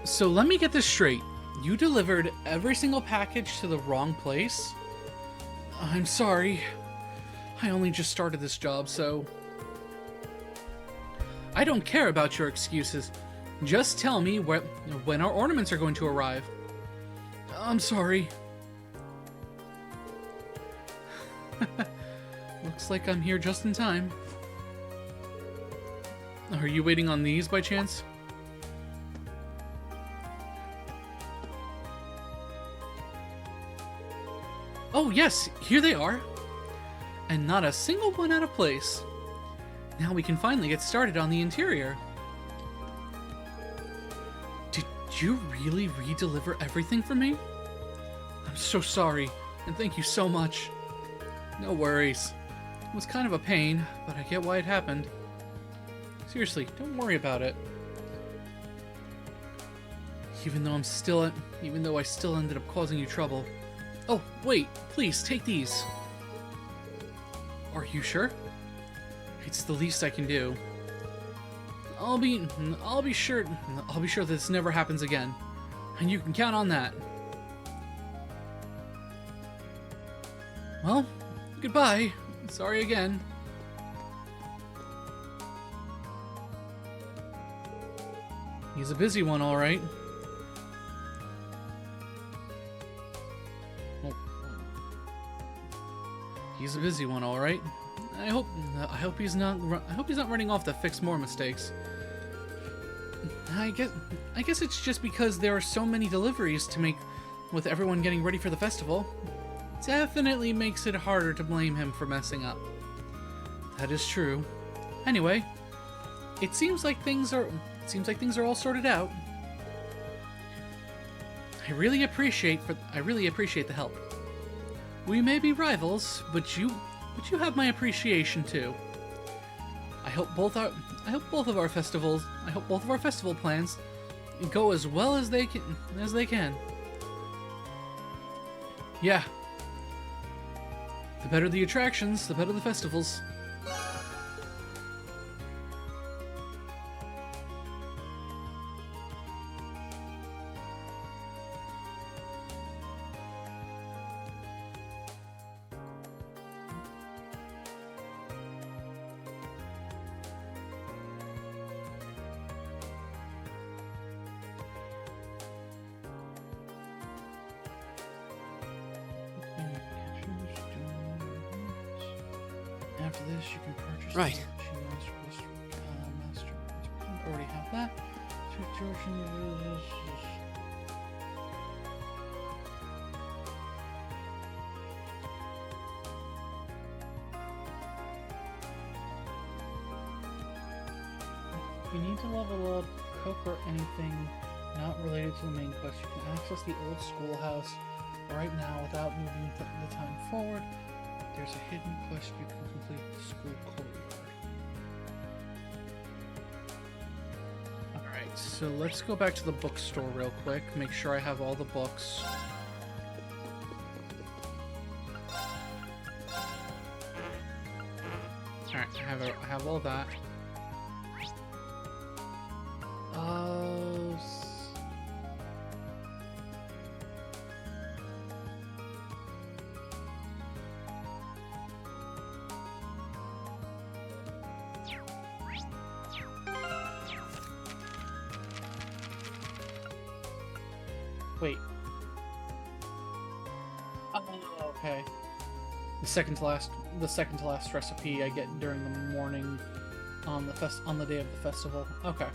So let me get this straight. You delivered every single package to the wrong place? I'm sorry. I only just started this job, so... I don't care about your excuses. Just tell me when our ornaments are going to arrive. I'm sorry. Looks like I'm here just in time. Are you waiting on these by chance? Oh yes, here they are. And not a single one out of place. Now we can finally get started on the interior. Did you really re-deliver everything for me? I'm so sorry, and thank you so much. No worries. It was kind of a pain, but I get why it happened. Seriously, don't worry about it. Even though I still ended up causing you trouble. Oh, wait, please take these. Are you sure? It's the least I can do. I'll be sure that this never happens again. And you can count on that. Well, goodbye. Sorry again. He's a busy one, all right. Oh. He's a busy one, all right. I hope he's not running off to fix more mistakes. I guess it's just because there are so many deliveries to make, with everyone getting ready for the festival. Definitely makes it harder to blame him for messing up. That is true. Anyway, it seems like things are all sorted out. I really appreciate the help. We may be rivals, but you have my appreciation too. I hope both of our festival plans go as well as they can. Yeah. The better the attractions, the better the festivals. after this, you can purchase. Right. Master. Already have that. If you need to level up, cook, or anything not related to the main quest, you can access the old schoolhouse right now without moving the time forward. There's a hidden quest you can complete at the school courtyard. Alright, so let's go back to the bookstore real quick, make sure I have all the books. Alright, I have all that. Wait. Oh, okay. The second to last recipe I get during the morning on the day of the festival. Okay.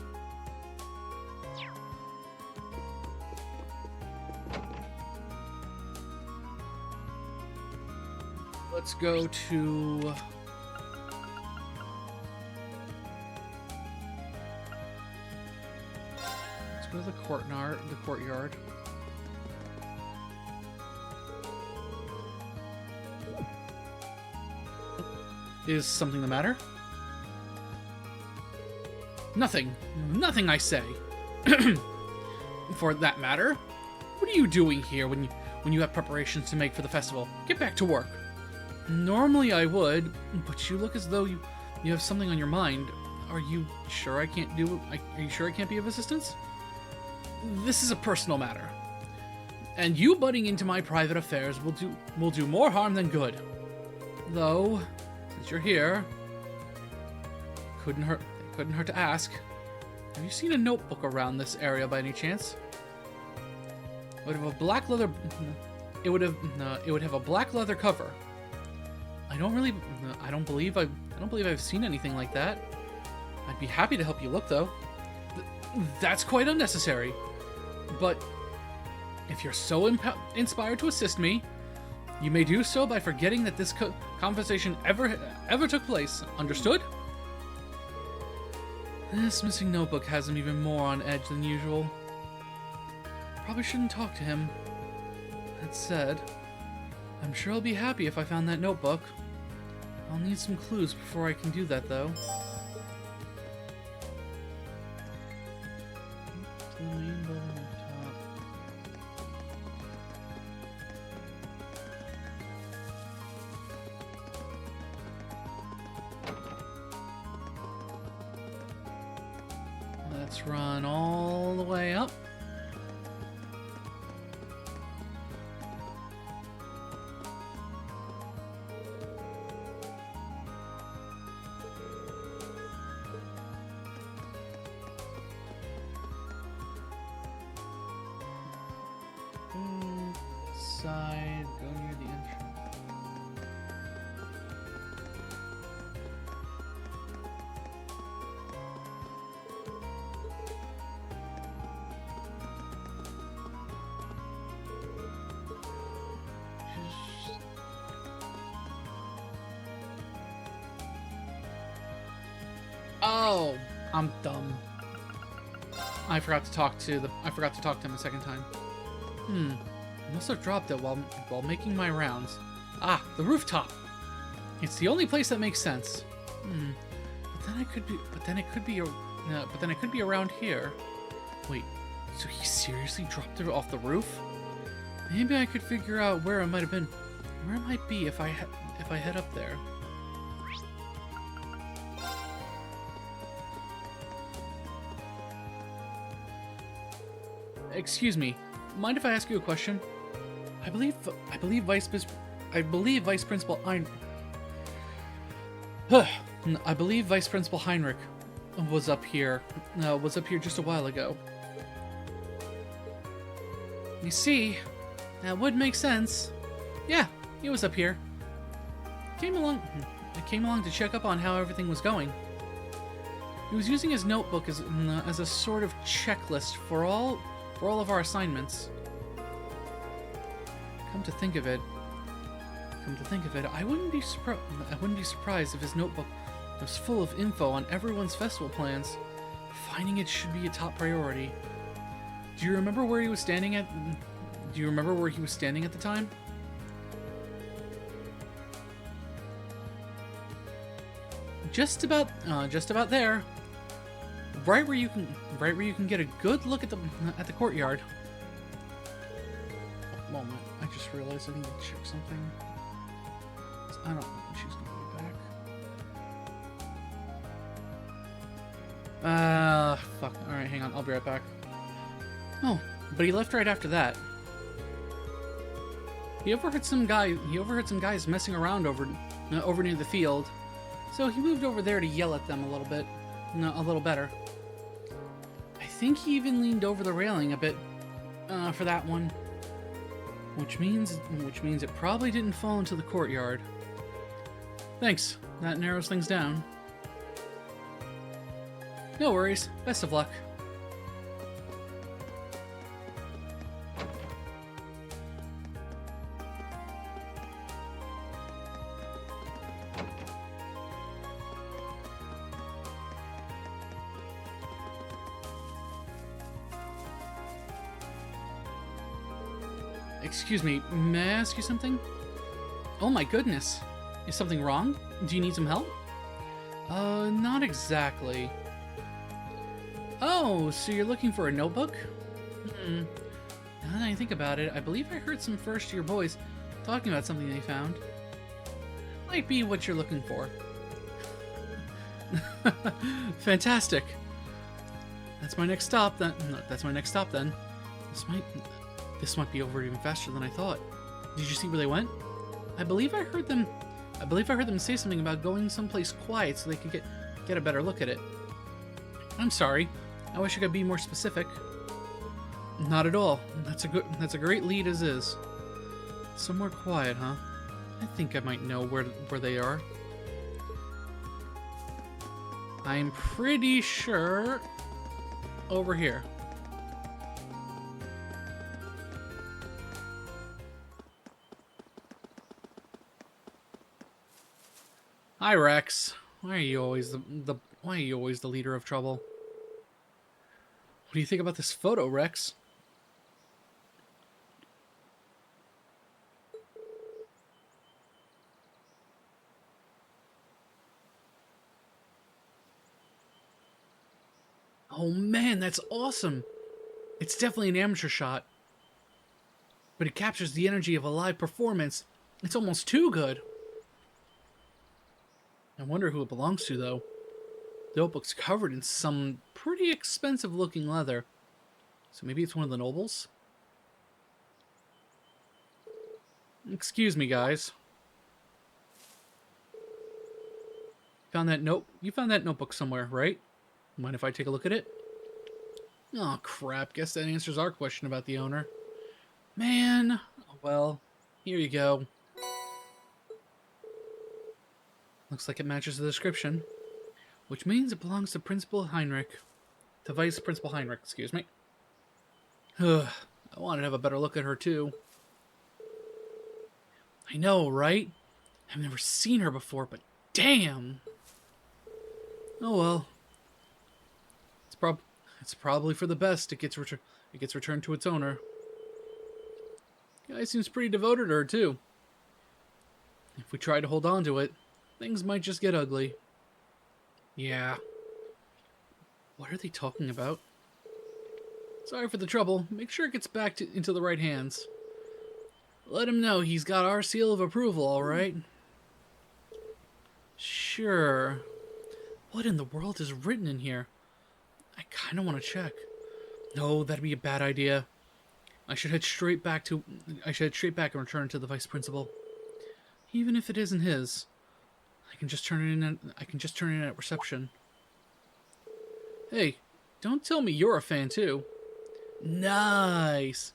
Let's go to the courtyard. Is something the matter? Nothing. Nothing, I say. For that matter, what are you doing here when you have preparations to make for the festival? Get back to work. Normally I would, but you look as though you have something on your mind. Are you sure I can't are you sure I can't be of assistance? This is a personal matter, and you butting into my private affairs will do more harm than good. Though, since you're here, couldn't hurt to ask. Have you seen a notebook around this area by any chance? It would have a black leather. It would have a black leather cover. I don't believe I've seen anything like that. I'd be happy to help you look, though. That's quite unnecessary. But if you're so inspired to assist me, you may do so by forgetting that this conversation ever took place. Understood? This missing notebook has him even more on edge than usual. Probably shouldn't talk to him. That said, I'm sure I'll be happy if I found that notebook. I'll need some clues before I can do that, though. The main building up top. Let's run all the way up. Side, go near the entrance. Oh, I'm dumb. I forgot to talk to him a second time. I must have dropped it while making my rounds. Ah, the rooftop. It's the only place that makes sense. But then it could be around here. Wait, so he seriously dropped it off the roof? Maybe I could figure out where it might be if I head up there. Excuse me. Mind if I ask you a question? I believe Vice Principal Heinrich was up here just a while ago. You see, that would make sense. Yeah, he was up here. came along to check up on how everything was going. He was using his notebook as a sort of checklist for all of our assignments. Come to think of it, I wouldn't be surprised if his notebook was full of info on everyone's festival plans. Finding it should be a top priority. Do you remember where he was standing at? Do you remember where he was standing at the time? Just about there. Right where you can get a good look at the courtyard. Oh, moment, I just realized I need to check something. I don't know when she's gonna be back. Fuck. All right, hang on. I'll be right back. Oh, but he left right after that. He overheard some guys messing around over near the field, so he moved over there to yell at them a little better. I think he even leaned over the railing a bit for that one, which means it probably didn't fall into the courtyard. Thanks. That narrows things down. No worries. Best of luck. Excuse me, may I ask you something? Oh my goodness. Is something wrong? Do you need some help? Not exactly. Oh, so you're looking for a notebook? Now that I think about it, I believe I heard some first-year boys talking about something they found. Might be what you're looking for. Fantastic. That's my next stop then. This might be over even faster than I thought. Did you see where they went? I believe I heard them say something about going someplace quiet so they could get a better look at it. I'm sorry. I wish I could be more specific. Not at all. That's a great lead as is. Somewhere quiet, huh? I think I might know where they are. I'm pretty sure over here. Hi, Rex. Why are you always the leader of trouble? What do you think about this photo, Rex? Oh man, that's awesome! It's definitely an amateur shot. But it captures the energy of a live performance. It's almost too good. I wonder who it belongs to, though. The notebook's covered in some pretty expensive-looking leather. So maybe it's one of the nobles? Excuse me, guys. You found that notebook somewhere, right? Mind if I take a look at it? Oh, crap. Guess that answers our question about the owner. Man. Well, here you go. Looks like it matches the description. Which means it belongs to Principal Heinrich. To Vice Principal Heinrich, excuse me. I wanted to have a better look at her, too. I know, right? I've never seen her before, but damn! Oh well. It's probably for the best. It gets returned to its owner. Guy seems pretty devoted to her, too. If we try to hold on to it, things might just get ugly. Yeah. What are they talking about? Sorry for the trouble. Make sure it gets back into the right hands. Let him know he's got our seal of approval, alright? Sure. What in the world is written in here? I kinda want to check. No, that'd be a bad idea. I should head straight back and return to the vice principal. Even if it isn't his, I can just turn it in at reception. Hey, don't tell me you're a fan too. Nice.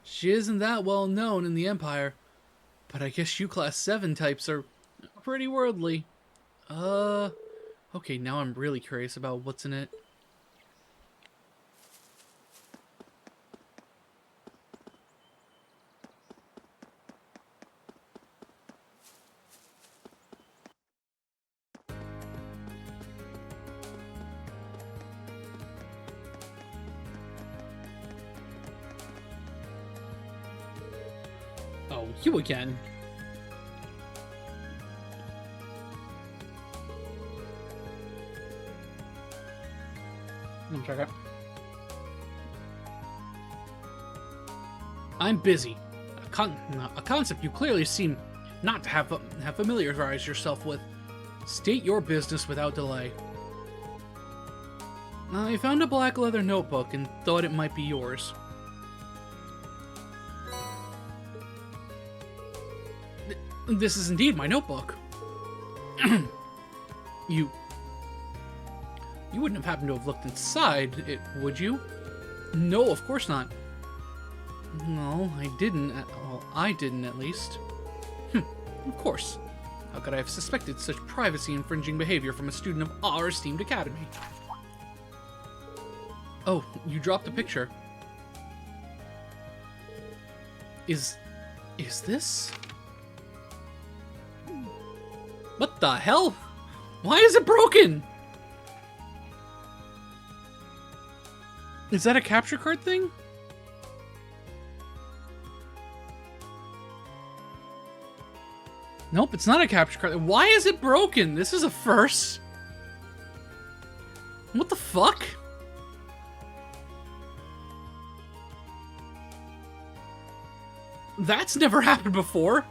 She isn't that well known in the Empire, but I guess you Class 7 types are pretty worldly. Okay, now I'm really curious about what's in it. Oh, you again. Let me check it. I'm busy. A concept you clearly seem not to have familiarized yourself with. State your business without delay. I found a black leather notebook and thought it might be yours. This is indeed my notebook. You wouldn't have happened to have looked inside it, would you? No, of course not. No, I didn't. Well, I didn't, at least. Of course. How could I have suspected such privacy-infringing behavior from a student of our esteemed academy? Oh, you dropped a picture. Is this? What the hell? Why is it broken? Is that a capture card thing? Nope, it's not a capture card. Why is it broken? This is a first. What the fuck? That's never happened before.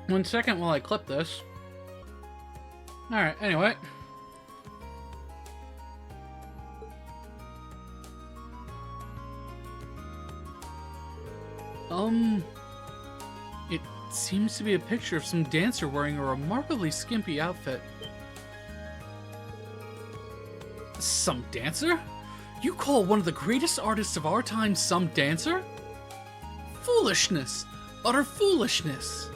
One second while I clip this. Alright, anyway. It seems to be a picture of some dancer wearing a remarkably skimpy outfit. Some dancer? You call one of the greatest artists of our time some dancer? Foolishness! Utter foolishness!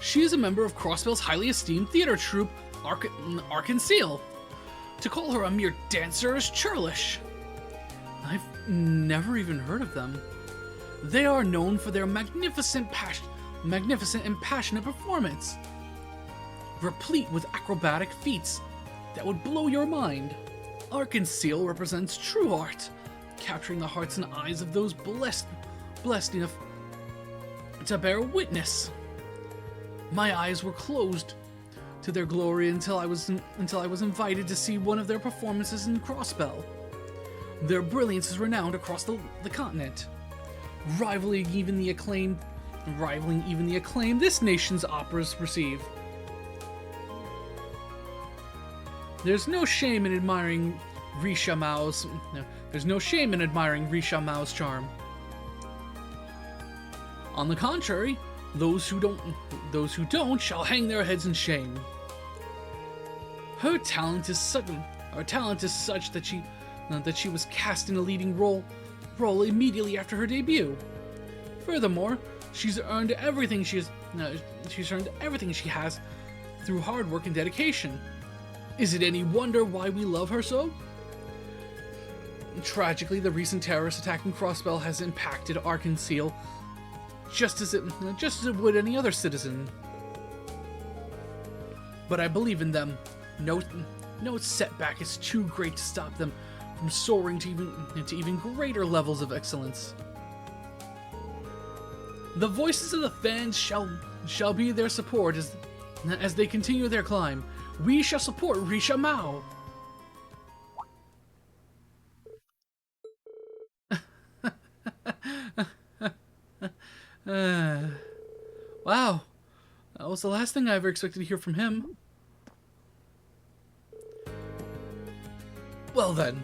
She is a member of Crossbell's highly esteemed theater troupe, Arkansas. To call her a mere dancer is churlish. I've never even heard of them. They are known for their magnificent and passionate performance, replete with acrobatic feats that would blow your mind. Arkansas represents true art, capturing the hearts and eyes of those blessed enough to bear witness. My eyes were closed to their glory until I was invited to see one of their performances in Crossbell. Their brilliance is renowned across the continent, rivaling even the acclaim this nation's operas receive. There's no shame in admiring Risha Mao's charm. On the contrary, those who don't shall hang their heads in shame. Her talent is such that she was cast in a leading role immediately after her debut. Furthermore, she's earned everything she has through hard work and dedication. Is it any wonder why we love her so? Tragically, the recent terrorist attack in Crossbell has impacted Arkansas just as it would any other citizen. But I believe in them. No setback is too great to stop them from soaring to even greater levels of excellence. The voices of the fans shall be their support as they continue their climb. We shall support Risha Mao. Wow, that was the last thing I ever expected to hear from him. Well then,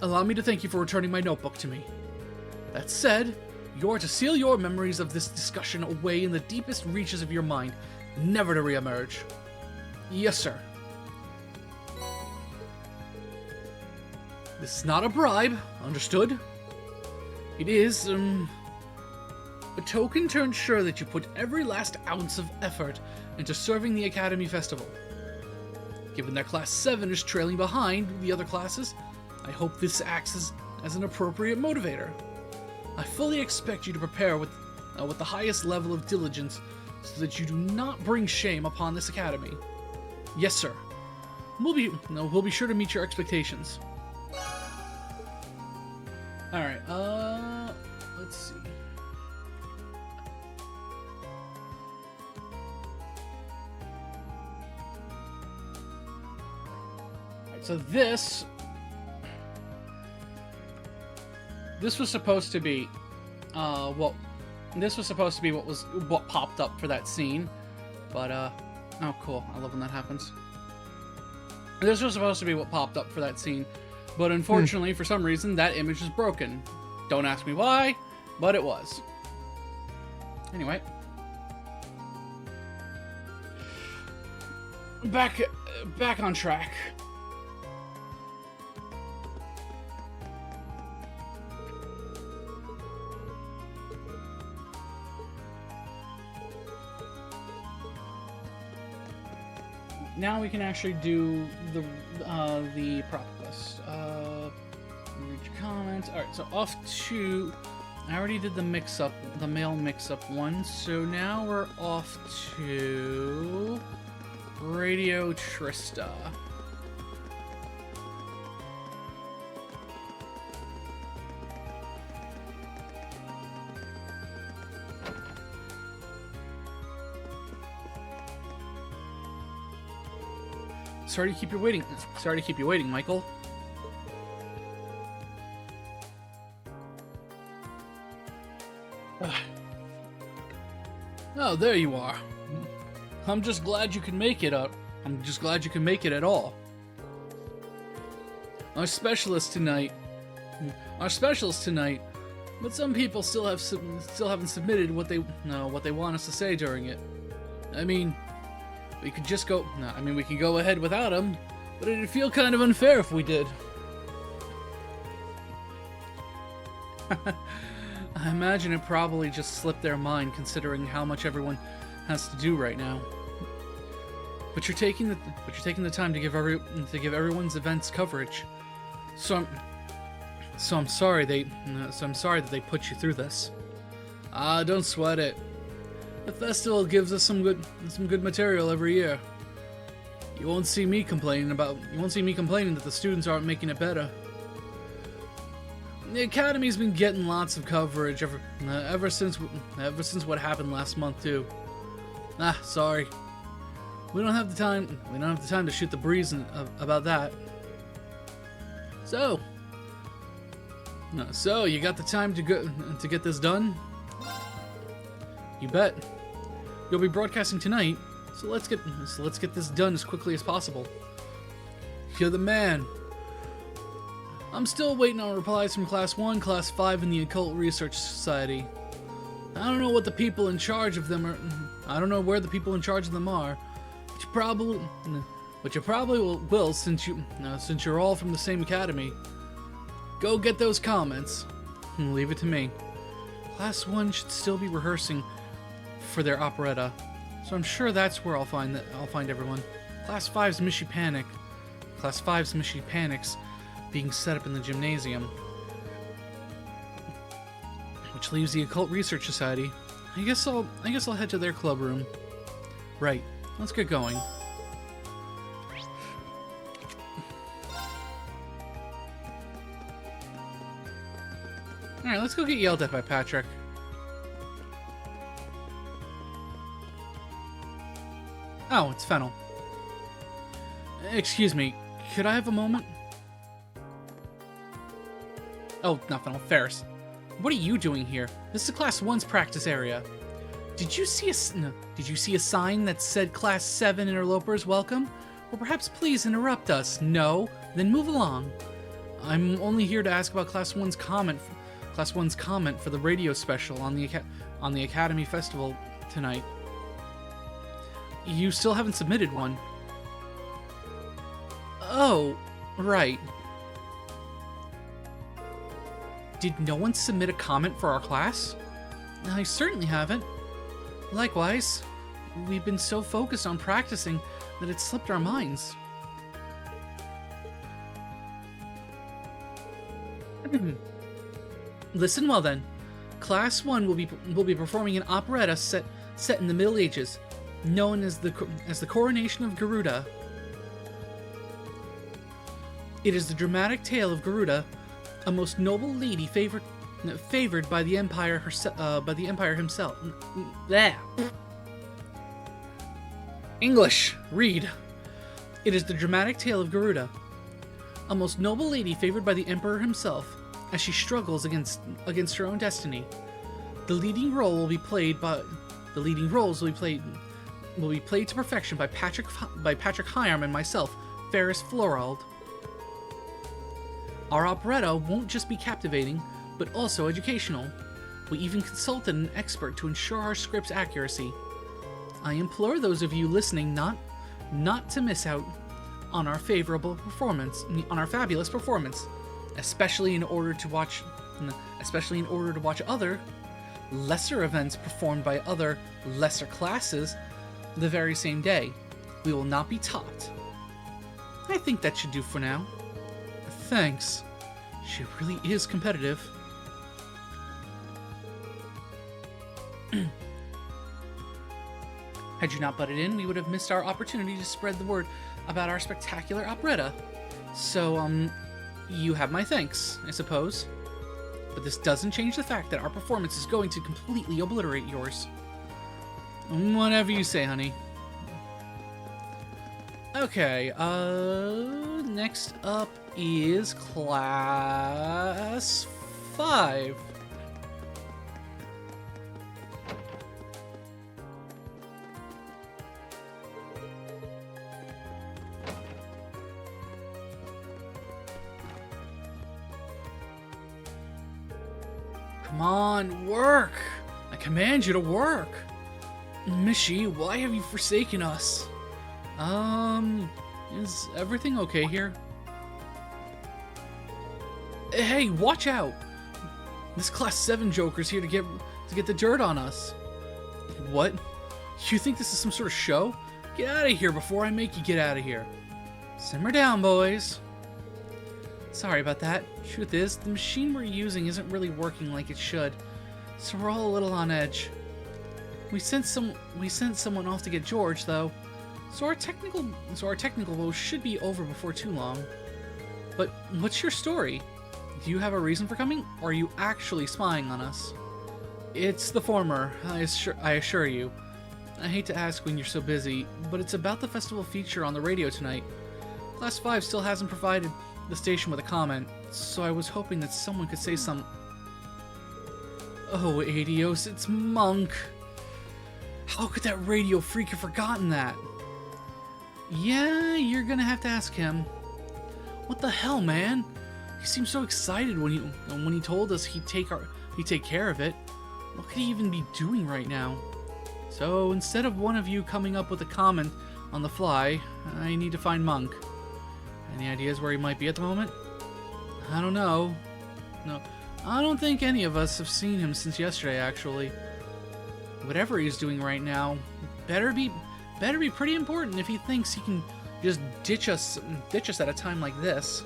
allow me to thank you for returning my notebook to me. That said, you are to seal your memories of this discussion away in the deepest reaches of your mind, never to reemerge. Yes, sir. This is not a bribe, understood? It is, a token to ensure that you put every last ounce of effort into serving the Academy Festival. Given that Class 7 is trailing behind the other classes, I hope this acts as an appropriate motivator. I fully expect you to prepare with the highest level of diligence so that you do not bring shame upon this Academy. Yes, sir. We'll be sure to meet your expectations. Alright, let's see. Alright, so this was supposed to be, this was supposed to be what popped up for that scene, but, oh cool, I love when that happens. This was supposed to be what popped up for that scene, but unfortunately, for some reason, that image is broken. Don't ask me why, but it was. Anyway. Back on track. Now we can actually do the prop quest. Read your comments. Alright, so off to... I already did the mix-up, the male mix-up one, so now we're off to... Radio Trista. Sorry to keep you waiting. Sorry to keep you waiting, Michael. Oh, there you are. I'm just glad you can make it up. I'm just glad you can make it at all. Our specialist tonight, but some people still haven't submitted what they want us to say during it. I mean, we could just go. No, I mean we can go ahead without them, but it'd feel kind of unfair if we did. I imagine it probably just slipped their mind, considering how much everyone has to do right now. But you're taking the time to give everyone's events coverage. So I'm sorry that they put you through this. Don't sweat it. The festival gives us some good material every year. You won't see me complaining that the students aren't making it better. The Academy's been getting lots of coverage ever since what happened last month too. Sorry. We don't have the time to shoot the breeze about that. So you got the time to get this done? You bet. You'll be broadcasting tonight, so let's get this done as quickly as possible. You're the man. I'm still waiting on replies from Class 1, Class 5, and the Occult Research Society. I don't know what the people in charge of them are. I don't know where the people in charge of them are, but you probably will since you're all from the same academy. Go get those comments and leave it to me. Class 1 should still be rehearsing for their operetta, so I'm sure that's where I'll find everyone. Class 5's Mishy Panic's being set up in the gymnasium, which leaves the Occult Research Society. I guess I'll head to their club room. Right, let's get going. Alright, let's go get yelled at by Patrick. Oh, it's Fennel. Excuse me, could I have a moment? Oh, not Fennel, Ferris. What are you doing here? This is Class 1's practice area. Did you see a sign that said Class 7 interlopers welcome? Or perhaps please interrupt us? No? Then move along. I'm only here to ask about Class 1's comment for the radio special on the Academy Festival tonight. You still haven't submitted one. Oh, right. Did no one submit a comment for our class? I certainly haven't. Likewise, we've been so focused on practicing that it slipped our minds. Listen well then. Class 1 will be performing an operetta set in the Middle Ages, known as the Coronation of Garuda. It is the dramatic tale of Garuda, a most noble lady favored by the Empire himself. There. English. Read. It is the dramatic tale of Garuda, a most noble lady favored by the Emperor himself, as she struggles against her own destiny. The leading roles will be played to perfection by Patrick Hyam and myself, Ferris Florald. Our operetta won't just be captivating, but also educational. We even consulted an expert to ensure our script's accuracy. I implore those of you listening not to miss out on our fabulous performance, especially in order to watch other lesser events performed by other lesser classes the very same day. We will not be topped. I think that should do for now. Thanks. She really is competitive. Had you not butted in, we would have missed our opportunity to spread the word about our spectacular operetta. So, you have my thanks, I suppose. But this doesn't change the fact that our performance is going to completely obliterate yours. Whatever you say, honey. Okay, next up is Class 5. Come on, work! I command you to work! Mishi, why have you forsaken us? Is everything okay here? Hey, watch out! This Class 7 Joker's here to get the dirt on us. What? You think this is some sort of show? Get out of here before I make you get out of here. Simmer down, boys. Sorry about that. Truth is, the machine we're using isn't really working like it should, so we're all a little on edge. We sent someone off to get George, though, so our technical woes should be over before too long. But what's your story? Do you have a reason for coming, or are you actually spying on us? It's the former, I assure you. I hate to ask when you're so busy, but it's about the festival feature on the radio tonight. Class 5 still hasn't provided the station with a comment, so I was hoping that someone could say some... Oh, Adios, it's Monk. How could that radio freak have forgotten that? Yeah, you're gonna have to ask him. What the hell, man? He seemed so excited when he told us he'd take care of it. What could he even be doing right now? So instead of one of you coming up with a comment on the fly, I need to find Monk. Any ideas where he might be at the moment? I don't know. No, I don't think any of us have seen him since yesterday, actually. Whatever he's doing right now, better be pretty important if he thinks he can just ditch us at a time like this.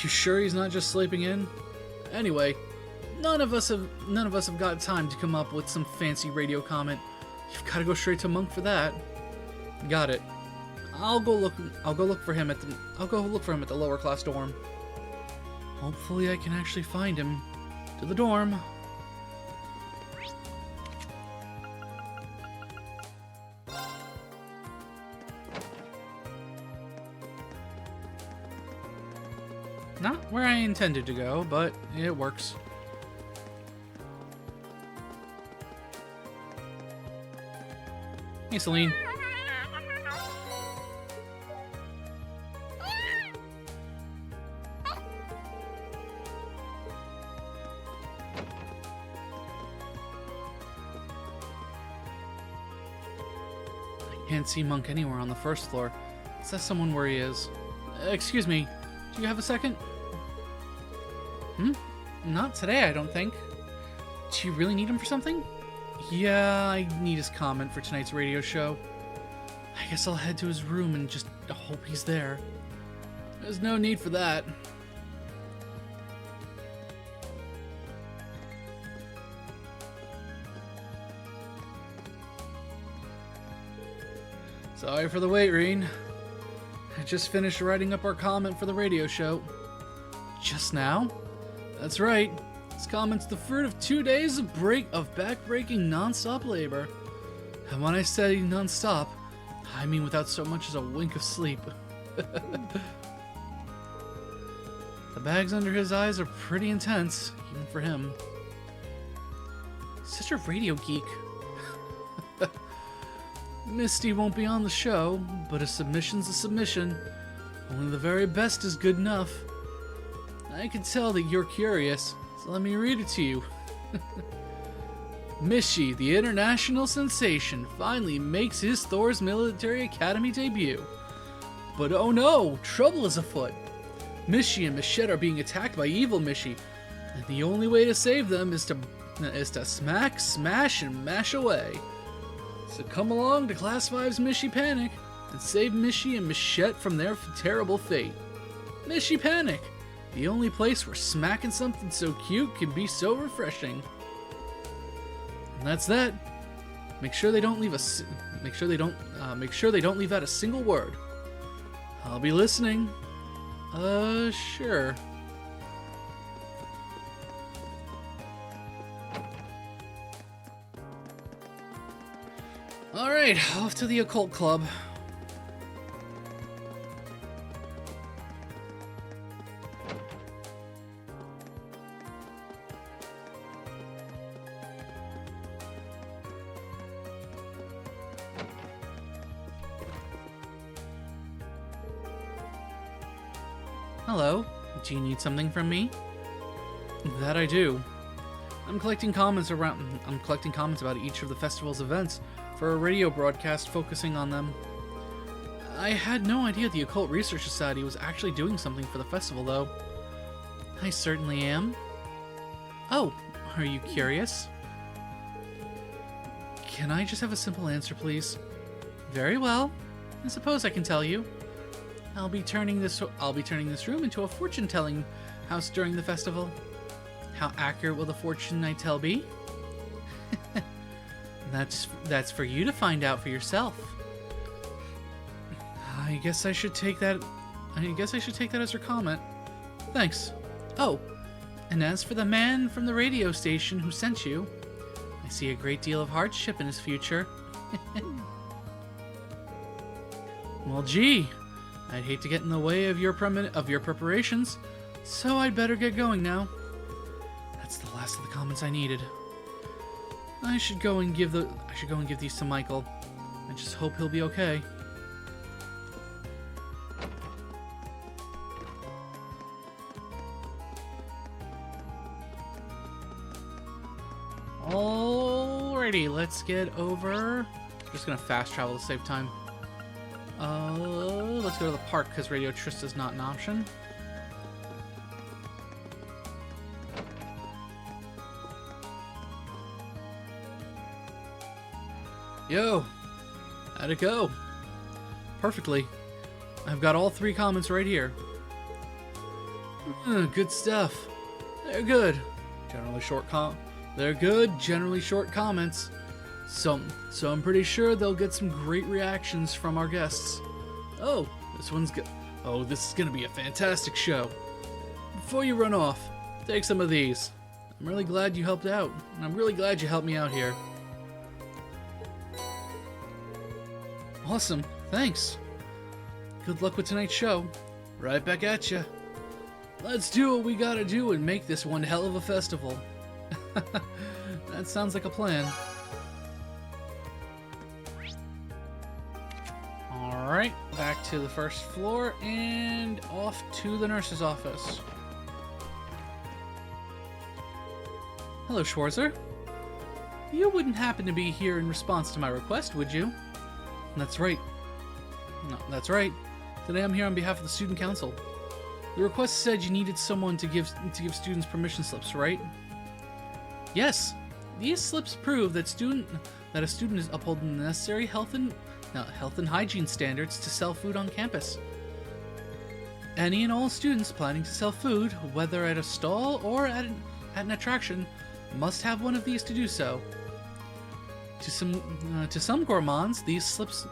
You sure he's not just sleeping in? Anyway, none of us have got time to come up with some fancy radio comment. You've got to go straight to Monk for that. Got it. I'll go look for him at the lower class dorm. Hopefully I can actually find him to the dorm. Not where I intended to go, but it works. Hey, Celine. can't see Monk anywhere on the first floor. Is that someone where he is? Excuse me, do you have a second? Not today, I don't think. Do you really need him for something? Yeah, I need his comment for tonight's radio show. I guess I'll head to his room and just hope he's there. There's no need for that. Sorry for the wait, Reen. I just finished writing up our comment for the radio show. Just now? That's right. This comment's the fruit of 2 days of back-breaking non-stop labor. And when I say non-stop, I mean without so much as a wink of sleep. The bags under his eyes are pretty intense, even for him. He's such a radio geek. Misty won't be on the show, but a submission's a submission. Only the very best is good enough. I can tell that you're curious, so let me read it to you. Mishy, the international sensation, finally makes his Thor's Military Academy debut. But oh no, trouble is afoot. Mishy and Michette are being attacked by evil Mishy, and the only way to save them is to smack, smash, and mash away. So come along to Class 5's Mishy Panic and save Mishy and Michette from their terrible fate. Mishy Panic, the only place where smacking something so cute can be so refreshing. And that's that. Make sure they don't leave out a single word. I'll be listening. Sure. Alright, off to the Occult Club. Hello, do you need something from me? That I do. I'm collecting comments about each of the festival's events for a radio broadcast focusing on them. I had no idea the Occult Research Society was actually doing something for the festival, though. I certainly am. Oh, are you curious? Can I just have a simple answer, please? Very well. I suppose I can tell you. I'll be turning this room into a fortune-telling house during the festival. How accurate will the fortune I tell be? That's for you to find out for yourself. I guess I should take that as your comment. Thanks. Oh, and as for the man from the radio station who sent you, I see a great deal of hardship in his future. Well, gee, I'd hate to get in the way of your preparations, so I'd better get going now. That's the last of the comments I needed. I should go and give these to Michael. I just hope he'll be okay. Alrighty, let's get over. Just gonna fast travel to save time. Let's go to the park because Radio Trista's not an option. Yo, how'd it go? Perfectly. I've got all 3 comments right here. Good stuff. They're good. Generally short comments. So I'm pretty sure they'll get some great reactions from our guests. Oh, this is gonna be a fantastic show. Before you run off, take some of these. I'm really glad you helped out, and I'm really glad you helped me out here. Awesome, thanks. Good luck with tonight's show. Right back at ya. Let's do what we gotta do and make this one hell of a festival. That sounds like a plan. Alright, back to the first floor and off to the nurse's office. Hello, Schwarzer. You wouldn't happen to be here in response to my request, would you? That's right. No, that's right. Today I'm here on behalf of the student council. The request said you needed someone to give students permission slips, right? Yes. These slips prove that a student is upholding the necessary health and hygiene standards to sell food on campus. Any and all students planning to sell food, whether at a stall or at an attraction, must have one of these to do so. To some gourmands, these slips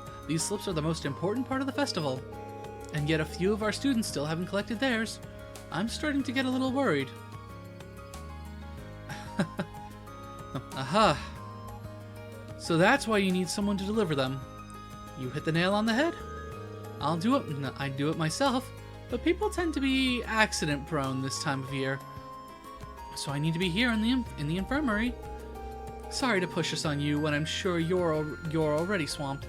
are the most important part of the festival, and yet a few of our students still haven't collected theirs. I'm starting to get a little worried. Aha! So that's why you need someone to deliver them. You hit the nail on the head. I'll do it. I'd do it myself, but people tend to be accident prone this time of year. So I need to be here in the infirmary. Sorry to push this on you when I'm sure you're already swamped.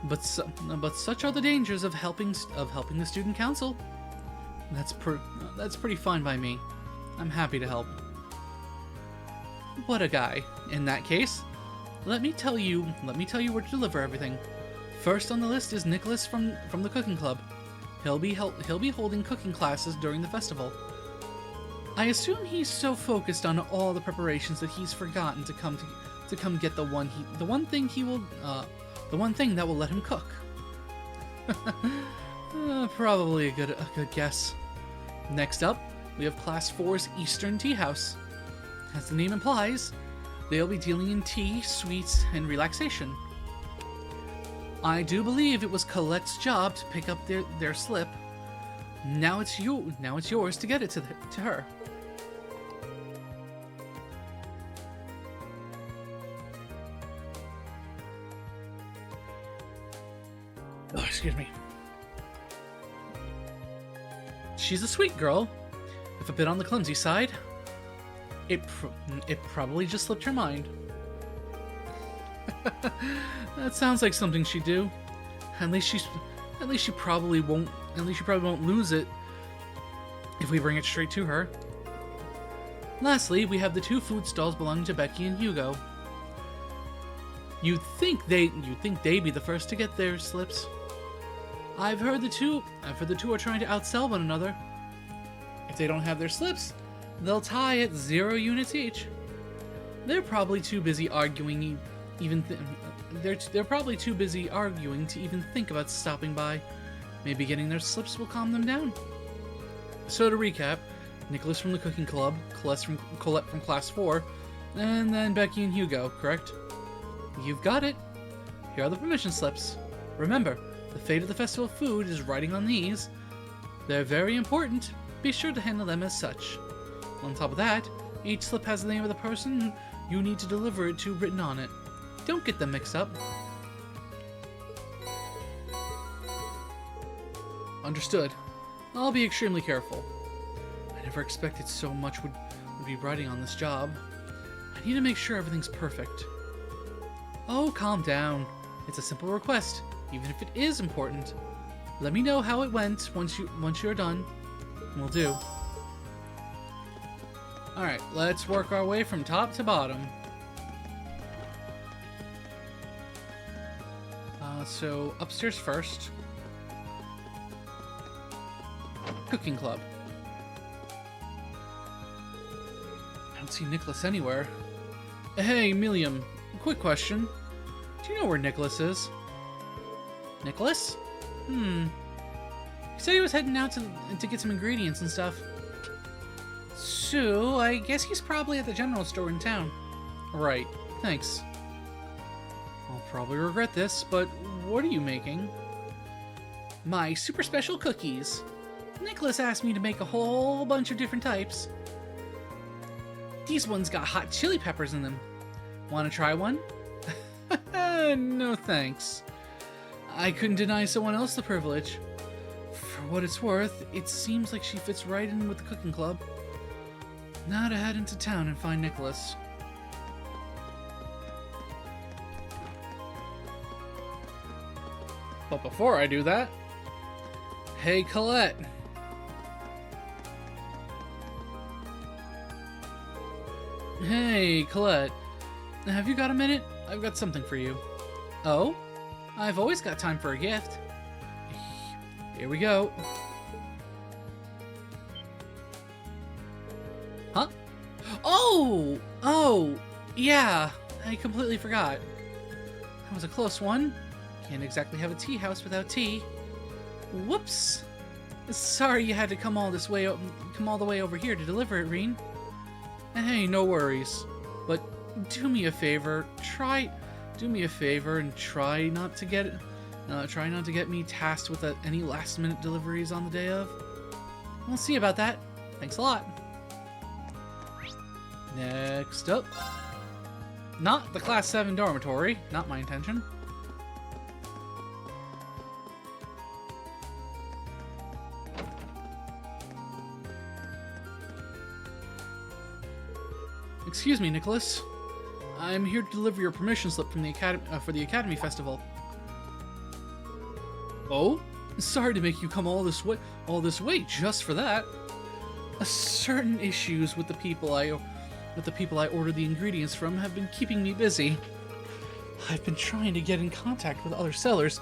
But such are the dangers of helping the student council. That's pretty fine by me. I'm happy to help. What a guy. In that case, let me tell you where to deliver everything. First on the list is Nicholas from the cooking club. He'll be holding cooking classes during the festival. I assume he's so focused on all the preparations that he's forgotten to come get the one thing that will let him cook. Probably a good guess. Next up, we have Class 4's Eastern Tea House. As the name implies, they'll be dealing in tea, sweets, and relaxation. I do believe it was Colette's job to pick up their slip. Now it's yours to get it to her. Oh, excuse me. She's a sweet girl, if a bit on the clumsy side. It probably just slipped her mind. That sounds like something she'd do. At least she probably won't lose it if we bring it straight to her. Lastly, we have the two food stalls belonging to Becky and Hugo. You'd think they'd be the first to get their slips. I've heard the two are trying to outsell one another. If they don't have their slips, they'll tie at 0 units each. They're probably too busy arguing they're probably too busy arguing to even think about stopping by. Maybe getting their slips will calm them down. So to recap, Nicholas from the cooking club, Colette from class 4, and then Becky and Hugo, correct? You've got it. Here are the permission slips. Remember, the fate of the festival food is writing on these. They're very important. Be sure to handle them as such. On top of that, each slip has the name of the person you need to deliver it to written on it. Don't get them mixed up. Understood. I'll be extremely careful. I never expected so much would be writing on this job. I need to make sure everything's perfect. Oh, calm down. It's a simple request, even if it is important. Let me know how it went once you're done. Will do. Alright, let's work our way from top to bottom. So, upstairs first. Cooking club. I don't see Nicholas anywhere. Hey, Milliam. Quick question. Do you know where Nicholas is? Nicholas? He said he was heading out to get some ingredients and stuff. So, I guess he's probably at the general store in town. Right. Thanks. I'll probably regret this, but what are you making? My super special cookies. Nicholas asked me to make a whole bunch of different types. These ones got hot chili peppers in them. Want to try one? No thanks. I couldn't deny someone else the privilege. For what it's worth, it seems like she fits right in with the cooking club. Now to head into town and find Nicholas. But before I do that... Hey, Colette. Hey, Colette. Have you got a minute? I've got something for you. Oh? I've always got time for a gift. Here we go. Huh? Oh, yeah, I completely forgot. That was a close one. Can't exactly have a tea house without tea. Whoops. Sorry you had to come all the way over here to deliver it, Reen. Hey, no worries. But do me a favor, and try not to get me tasked with any last-minute deliveries on the day of. We'll see about that. Thanks a lot. Next up. Not the Class 7 dormitory. Not my intention. Excuse me, Nicholas. I'm here to deliver your permission slip from the academy for the Academy Festival. Oh, sorry to make you come all this way just for that. Certain issues with the people I ordered the ingredients from have been keeping me busy. I've been trying to get in contact with other sellers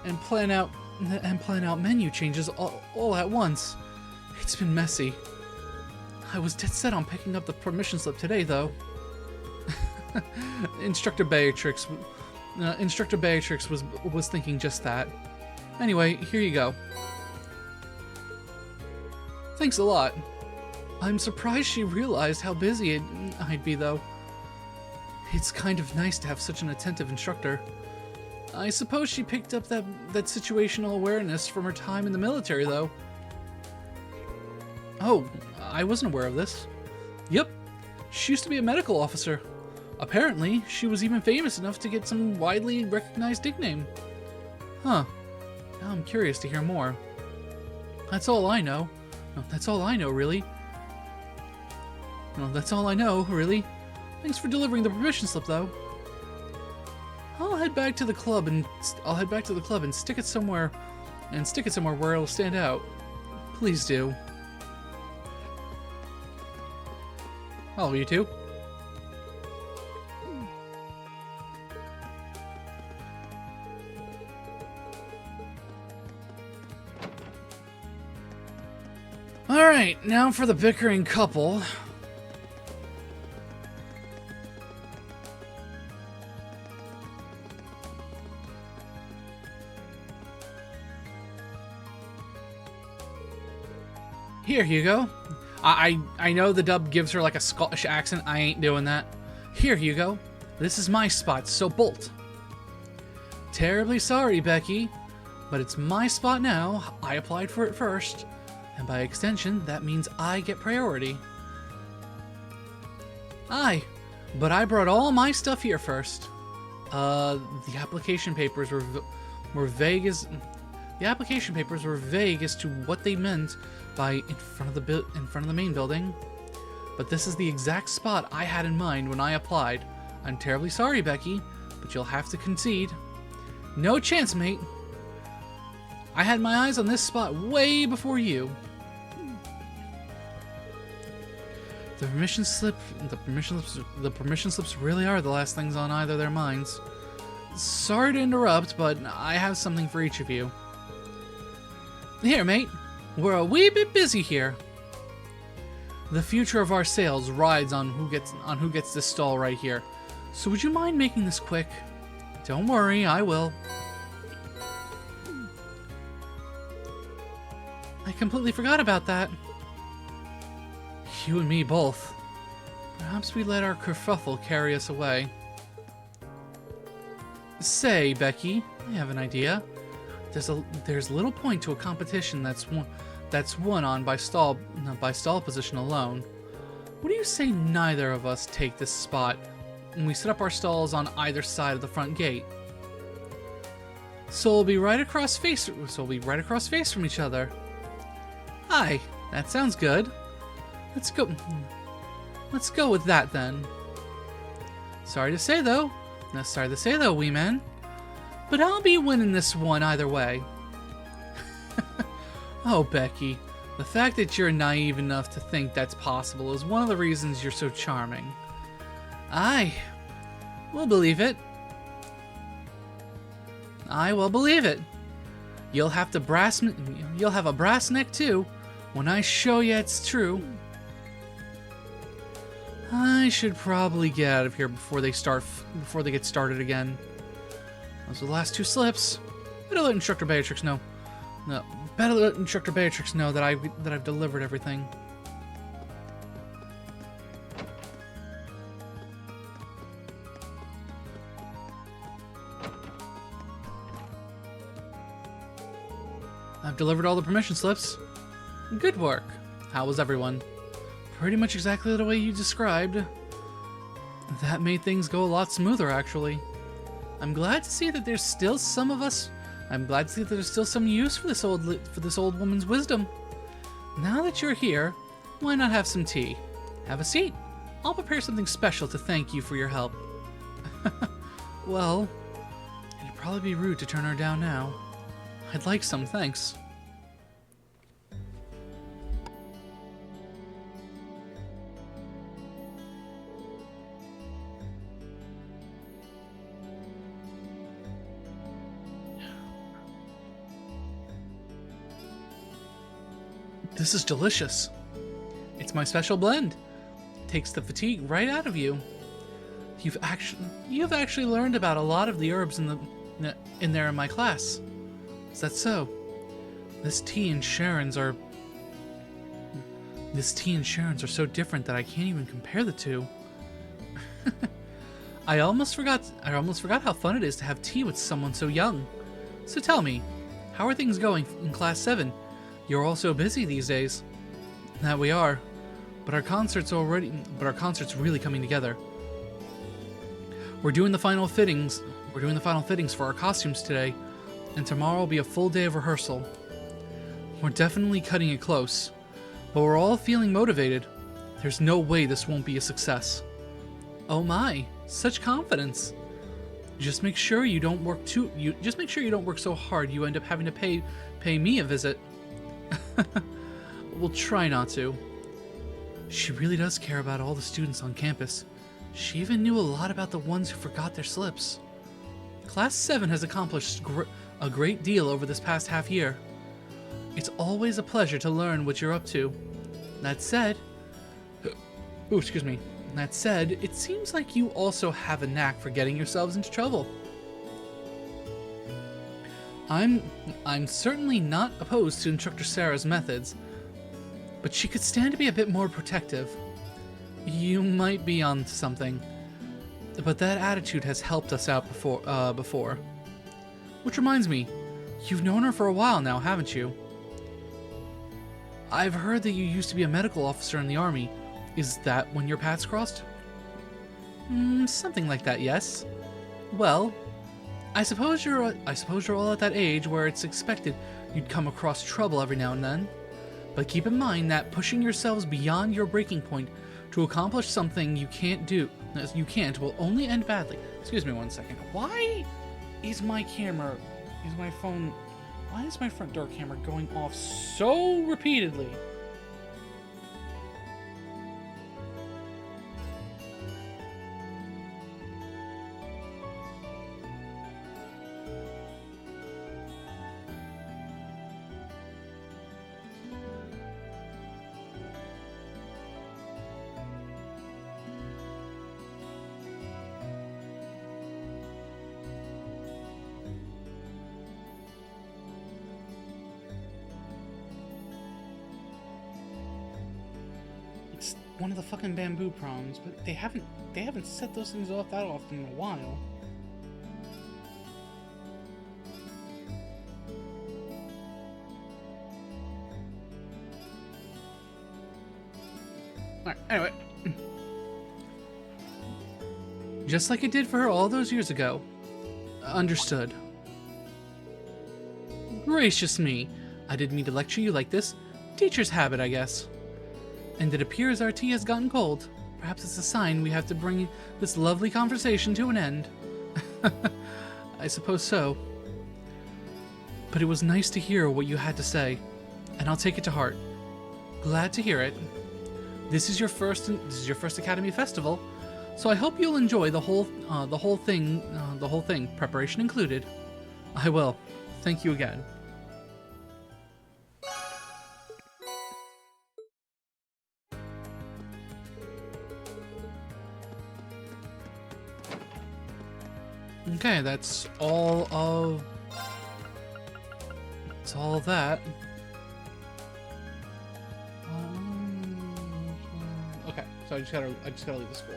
and plan out menu changes all at once. It's been messy. I was dead set on picking up the permission slip today, though. Instructor Beatrix was thinking just that. Anyway, here you go. Thanks a lot. I'm surprised she realized how busy I'd be, though. It's kind of nice to have such an attentive instructor. I suppose she picked up that situational awareness from her time in the military, though. Oh, I wasn't aware of this. Yep, she used to be a medical officer. Apparently, she was even famous enough to get some widely recognized nickname. Huh. Now I'm curious to hear more. That's all I know. No, that's all I know, really. No, that's all I know, really. Thanks for delivering the permission slip, though. I'll head back to the club and stick it somewhere where it'll stand out. Please do. Oh, you too? Alright, now for the bickering couple. Here, Hugo. I know the dub gives her like a Scottish accent. I ain't doing that. Here, Hugo. This is my spot, so bolt. Terribly sorry, Becky, but it's my spot now. I applied for it first, and by extension, that means I get priority. Aye, but I brought all my stuff here first. The application papers were vague as to what they meant by in front of the main building. But this is the exact spot I had in mind when I applied. I'm terribly sorry, Becky, but you'll have to concede. No chance, mate. I had my eyes on this spot way before you. The permission slips really are the last things on either of their minds. Sorry to interrupt, but I have something for each of you. Here, mate. We're a wee bit busy here. The future of our sales rides on who gets this stall right here. So would you mind making this quick? Don't worry, I will. I completely forgot about that. You and me both. Perhaps we let our kerfuffle carry us away. Say, Becky, I have an idea. There's little point to a competition that's won on by stall position alone. What do you say neither of us take this spot and we set up our stalls on either side of the front gate? So we'll be right across face from each other. Aye, that sounds good. Let's go with that then. Sorry to say though, wee man, but I'll be winning this one either way. Oh, Becky, the fact that you're naive enough to think that's possible is one of the reasons you're so charming. Aye, we'll believe it. I will believe it. You'll have a brass neck too, when I show you it's true. I should probably get out of here before they get started again. Those are the last 2 slips. Better let Instructor Beatrix know. No, better let Instructor Beatrix know that I've delivered everything. I've delivered all the permission slips. Good work. How was everyone? Pretty much exactly the way you described. That made things go a lot smoother, actually. I'm glad to see that there's still some use for this old woman's wisdom. Now that you're here, why not have some tea? Have a seat. I'll prepare something special to thank you for your help. Well, it'd probably be rude to turn her down now. I'd like some, thanks. This is delicious. It's my special blend. It takes the fatigue right out of you. You've actually learned about a lot of the herbs in there in my class. Is that so? This tea and Sharon's are so different that I can't even compare the two. I almost forgot how fun it is to have tea with someone so young. So tell me, how are things going in Class 7? You're all so busy these days. That we are. But our concert's really coming together. We're doing the final fittings for our costumes today, and tomorrow will be a full day of rehearsal. We're definitely cutting it close, but we're all feeling motivated. There's no way this won't be a success. Oh my, such confidence. Just make sure you don't work so hard you end up having to pay me a visit. We'll try not to. She really does care about all the students on campus. She even knew a lot about the ones who forgot their slips. Class 7 has accomplished a great deal over this past half year. It's always a pleasure to learn what you're up to. That said, it seems like you also have a knack for getting yourselves into trouble. I'm certainly not opposed to Instructor Sarah's methods, but she could stand to be a bit more protective. You might be onto something, but that attitude has helped us out before. Which reminds me, you've known her for a while now, haven't you? I've heard that you used to be a medical officer in the army. Is that when your paths crossed? Something like that, yes. Well, I suppose you're all at that age where it's expected you'd come across trouble every now and then. But keep in mind that pushing yourselves beyond your breaking point to accomplish something you can't will only end badly. Excuse me 1 second. Why is my front door camera going off so repeatedly? It's one of the fucking bamboo problems, but they haven't set those things off that often in a while. Alright, anyway. Just like it did for her all those years ago. Understood. Gracious me. I didn't mean to lecture you like this. Teacher's habit, I guess. And it appears our tea has gotten cold. Perhaps it's a sign we have to bring this lovely conversation to an end. I suppose so. But it was nice to hear what you had to say, and I'll take it to heart. Glad to hear it. This is your first Academy Festival, so I hope you'll enjoy the whole thing, preparation included. I will. Thank you again. Okay, that's all of that. Okay, so I just gotta leave the school.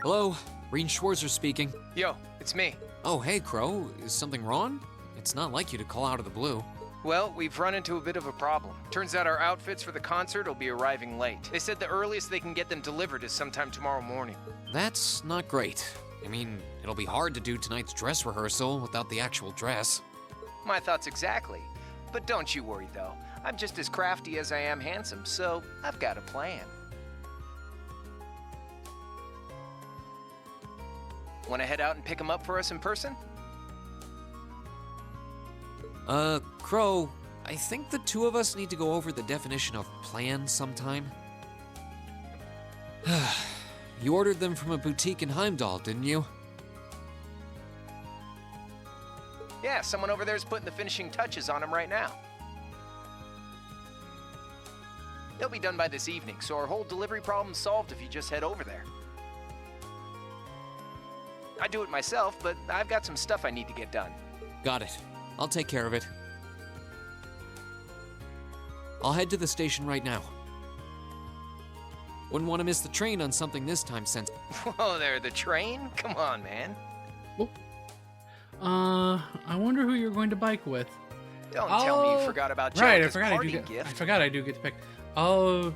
Hello, Rean Schwarzer speaking. Yo, it's me. Oh, hey, Crow. Is something wrong? It's not like you to call out of the blue. Well, we've run into a bit of a problem. Turns out our outfits for the concert will be arriving late. They said the earliest they can get them delivered is sometime tomorrow morning. That's not great. I mean, it'll be hard to do tonight's dress rehearsal without the actual dress. My thoughts exactly. But don't you worry, though. I'm just as crafty as I am handsome, so I've got a plan. Want to head out and pick them up for us in person? Crow, I think the two of us need to go over the definition of plan sometime. You ordered them from a boutique in Heimdall, didn't you? Yeah, someone over there's putting the finishing touches on them right now. They'll be done by this evening, so our whole delivery problem's solved if you just head over there. I do it myself, but I've got some stuff I need to get done. Got it. I'll take care of it. I'll head to the station right now. Wouldn't want to miss the train on something this time since... Whoa there, the train? Come on, man. I wonder who you're going to bike with. Don't tell me you forgot about Jellica's Right, I forgot I do get to pick. Oh.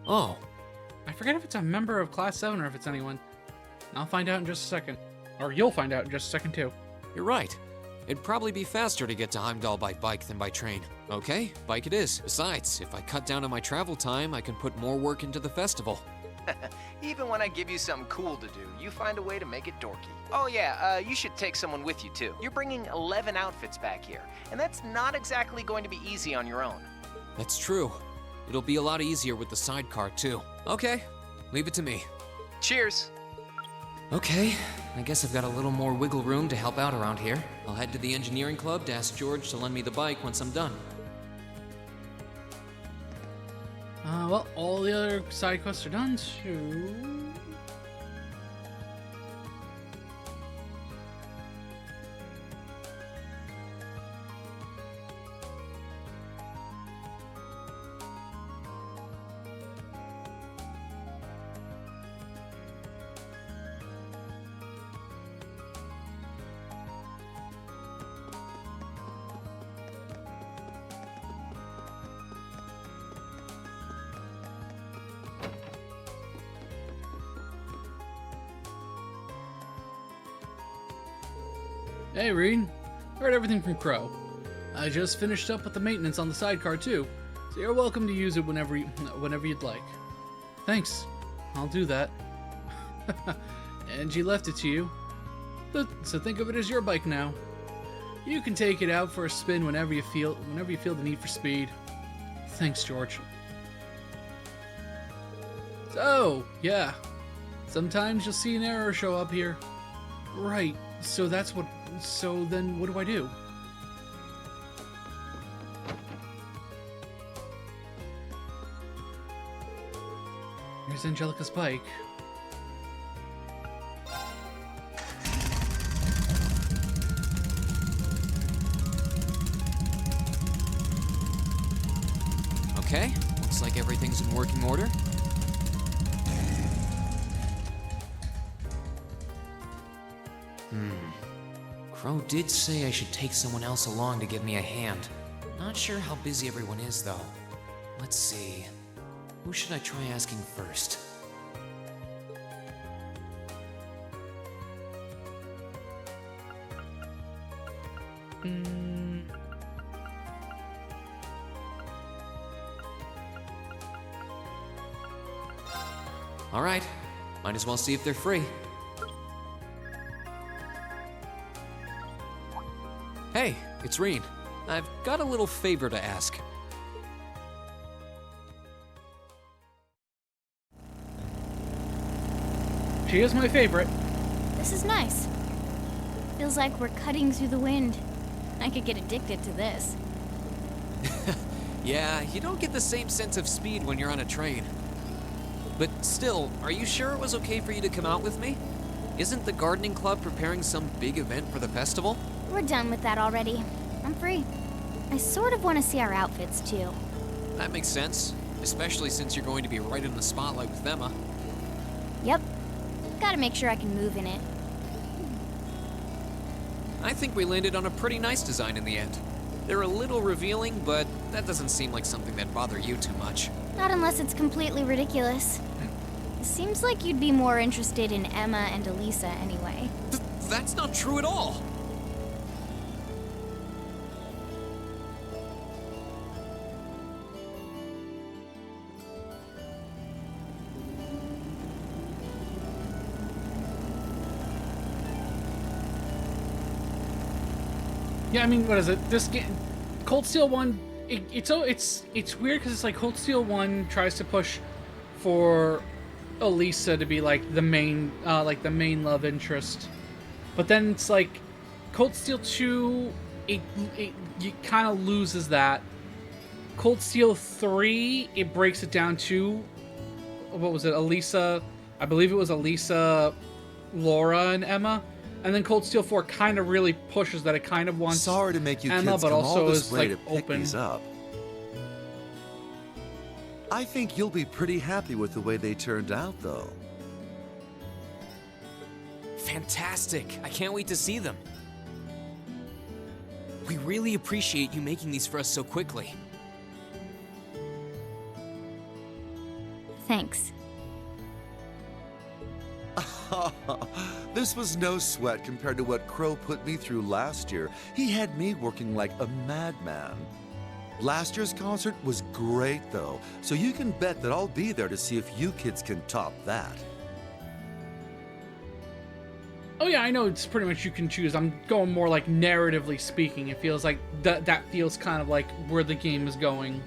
I forget if it's a member of Class 7 or if it's anyone. I'll find out in just a second. Or you'll find out in just a second, too. You're right. It'd probably be faster to get to Heimdall by bike than by train. Okay, bike it is. Besides, if I cut down on my travel time, I can put more work into the festival. Even when I give you something cool to do, you find a way to make it dorky. Oh yeah, you should take someone with you too. You're bringing 11 outfits back here, and that's not exactly going to be easy on your own. That's true. It'll be a lot easier with the sidecar too. Okay, leave it to me. Cheers! Okay, I guess I've got a little more wiggle room to help out around here. I'll head to the engineering club to ask George to lend me the bike once I'm done. Well, all the other side quests are done, so... Hey, Reed. Heard everything from Crow. I just finished up with the maintenance on the sidecar too, so you're welcome to use it whenever you'd like. Thanks. I'll do that. And she left it to you. So think of it as your bike now. You can take it out for a spin whenever you feel the need for speed. Thanks, George. So, yeah. Sometimes you'll see an error show up here. Right. So then what do I do? Here's Angelica's bike. Okay, looks like everything's in working order. Crow did say I should take someone else along to give me a hand. Not sure how busy everyone is, though. Let's see. Who should I try asking first? All right. Might as well see if they're free. Hey, it's Rean. I've got a little favor to ask. She is my favorite. This is nice. Feels like we're cutting through the wind. I could get addicted to this. Yeah, you don't get the same sense of speed when you're on a train. But still, are you sure it was okay for you to come out with me? Isn't the gardening club preparing some big event for the festival? We're done with that already. I'm free. I sort of want to see our outfits, too. That makes sense, especially since you're going to be right in the spotlight with Emma. Yep. Gotta make sure I can move in it. I think we landed on a pretty nice design in the end. They're a little revealing, but that doesn't seem like something that'd bother you too much. Not unless it's completely ridiculous. Seems like you'd be more interested in Emma and Elisa anyway. That's not true at all! Yeah, I mean, what is it? This game, Cold Steel 1, it's weird because it's like Cold Steel 1 tries to push for Elisa to be like the main love interest, but then it's like Cold Steel 2, it kind of loses that. Cold Steel 3, it breaks it down to, what was it? Elisa, I believe it was Elisa, Laura, and Emma. And then Cold Steel 4 kind of really pushes that. It kind of wants Sorry to make you Emma, kids but come also all this is way like to pick open. these up. I think you'll be pretty happy with the way they turned out, though. Fantastic! I can't wait to see them. We really appreciate you making these for us so quickly. Thanks. This was no sweat compared to what Crow put me through last year. He had me working like a madman. Last year's concert was great, though, so you can bet that I'll be there to see if you kids can top that. Oh yeah, I know it's pretty much you can choose. I'm going more like narratively speaking. It feels like that feels kind of like where the game is going.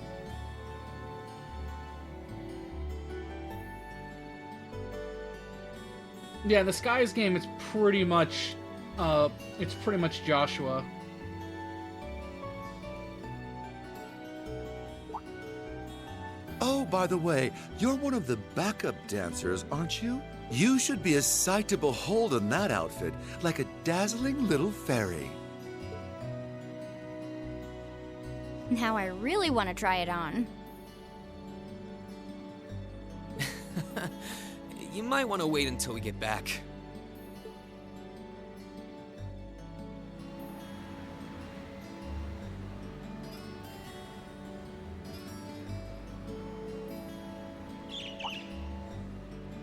Yeah, the Skies game, it's pretty much Joshua. Oh, by the way, you're one of the backup dancers, aren't you? You should be a sight to behold in that outfit, like a dazzling little fairy. Now I really want to try it on. You might want to wait until we get back.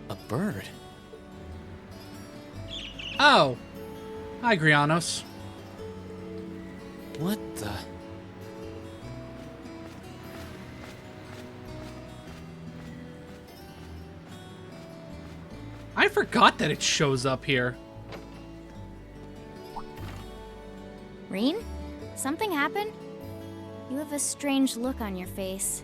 A bird? Oh. Hi, Grianos. What the... I forgot that it shows up here. Reen? Something happened? You have a strange look on your face.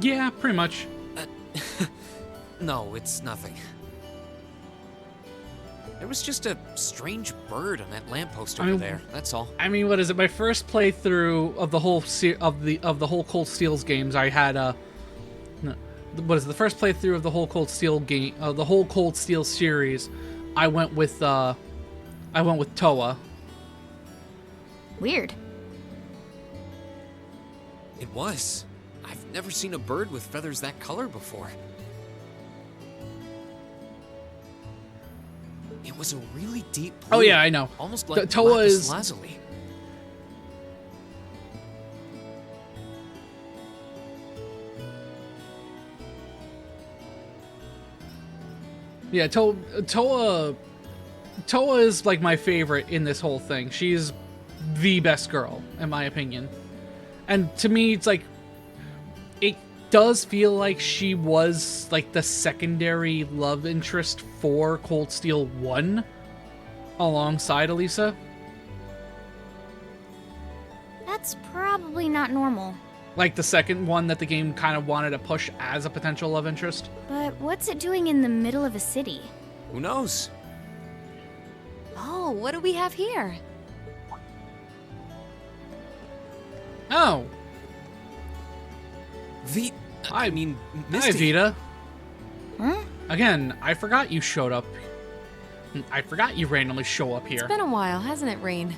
Yeah, pretty much. No, it's nothing. There was just a strange bird on that lamppost over there. That's all. I mean, what is it? My first playthrough of the whole of the whole Cold Steel's games, I had what is it? The first playthrough of the whole Cold Steel game, the whole Cold Steel series, I went with Toa. Weird. It was. I've never seen a bird with feathers that color before. It was a really deep blue. Oh yeah, I know. Almost like Toa lapis is lazuli. Yeah, Toa is like my favorite in this whole thing. She's the best girl, in my opinion. And to me, it's like, it does feel like she was like the secondary love interest for Cold Steel 1 alongside Elisa. That's probably not normal. Like the second one that the game kind of wanted to push as a potential love interest. But what's it doing in the middle of a city? Who knows? Oh, what do we have here? Oh, I mean, Misty. hi Vita. Huh? Again, I forgot you showed up. I forgot you randomly show up here. It's been a while, hasn't it, Rain?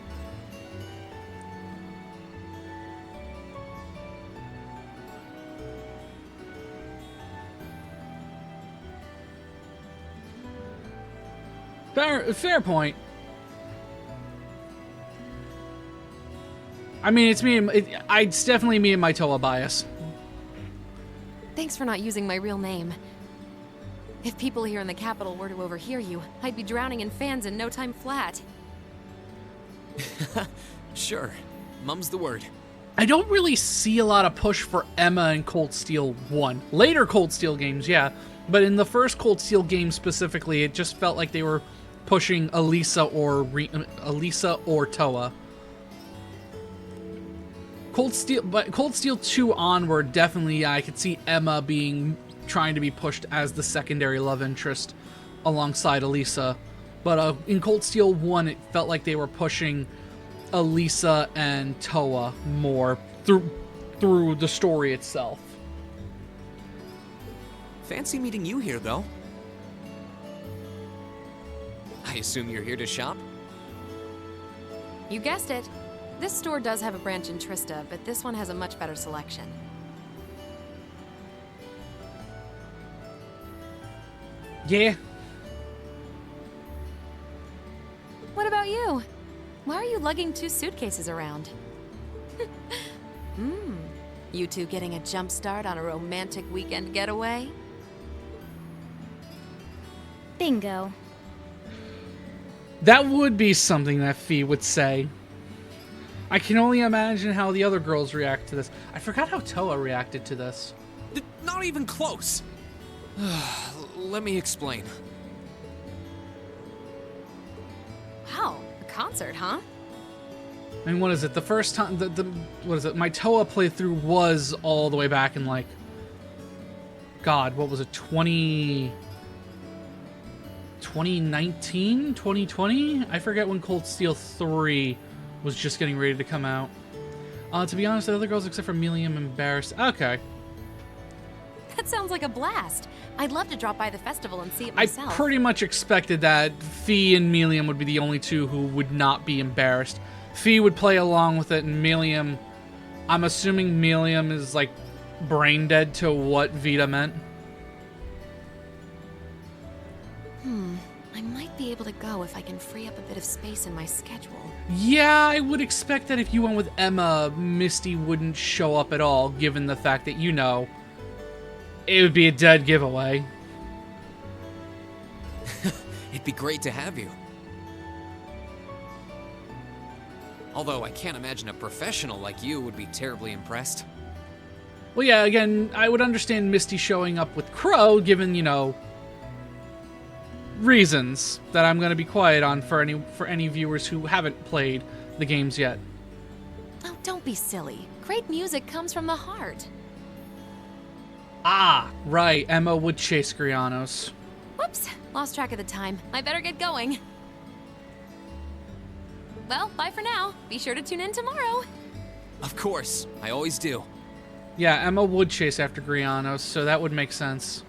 Fair point. I mean, it's me. It's definitely me and my Toa bias. Thanks for not using my real name. If people here in the capital were to overhear you, I'd be drowning in fans in no time flat. Sure. Mum's the word. I don't really see a lot of push for Emma in Cold Steel 1. Later Cold Steel games, yeah. But in the first Cold Steel game specifically, it just felt like they were pushing Elisa or Toa. Cold Steel 2 onward, definitely I could see Emma trying to be pushed as the secondary love interest alongside Elisa. But in Cold Steel 1, it felt like they were pushing Elisa and Toa more through the story itself. Fancy meeting you here, though. I assume you're here to shop? You guessed it. This store does have a branch in Trista, but this one has a much better selection. Yeah. What about you? Why are you lugging 2 suitcases around? You two getting a jump start on a romantic weekend getaway? Bingo. That would be something that Fee would say. I can only imagine how the other girls react to this. I forgot how Toa reacted to this. Not even close. Let me explain. Wow, a concert, huh? I mean, what is it? The first time, what is it? My Toa playthrough was all the way back in, like, God, what was it? 2019? 2020? I forget when Cold Steel 3 was just getting ready to come out. To be honest, the other girls except for Milium embarrassed. Okay. That sounds like a blast. I'd love to drop by the festival and see it I myself. pretty much expected that Fee and Milium would be the only two who would not be embarrassed. Fee would play along with it, and Milium, I'm assuming Milium is like brain dead to what Vita meant. I might be able to go if I can free up a bit of space in my schedule. Yeah, I would expect that if you went with Emma, Misty wouldn't show up at all, given the fact that, you know, it would be a dead giveaway. It'd be great to have you. Although I can't imagine a professional like you would be terribly impressed. Well, yeah, again, I would understand Misty showing up with Crow, given, you know, reasons that I'm going to be quiet on for any viewers who haven't played the games yet. Oh, don't be silly. Great music comes from the heart. Ah, right, Emma would chase Grianos. Whoops, lost track of the time. I better get going. Well, bye for now. Be sure to tune in tomorrow. Of course, I always do. Yeah, Emma would chase after Grianos, so that would make sense.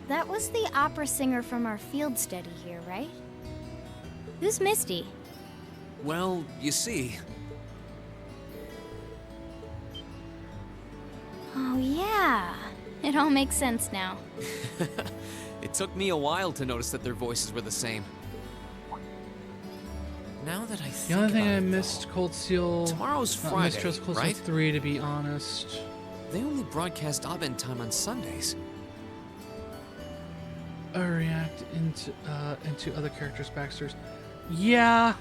That was the opera singer from our field study here, right? Who's Misty? Well, you see, Oh, yeah. It all makes sense now. it took me a while to notice that their voices were the same. Now that I think The only thing about I it, missed though, Cold Steel... tomorrow's not Friday, Mistress Cold right? Steel 3, to be honest. They only broadcast Abend time on Sundays. React into other characters' backstories. Yeah.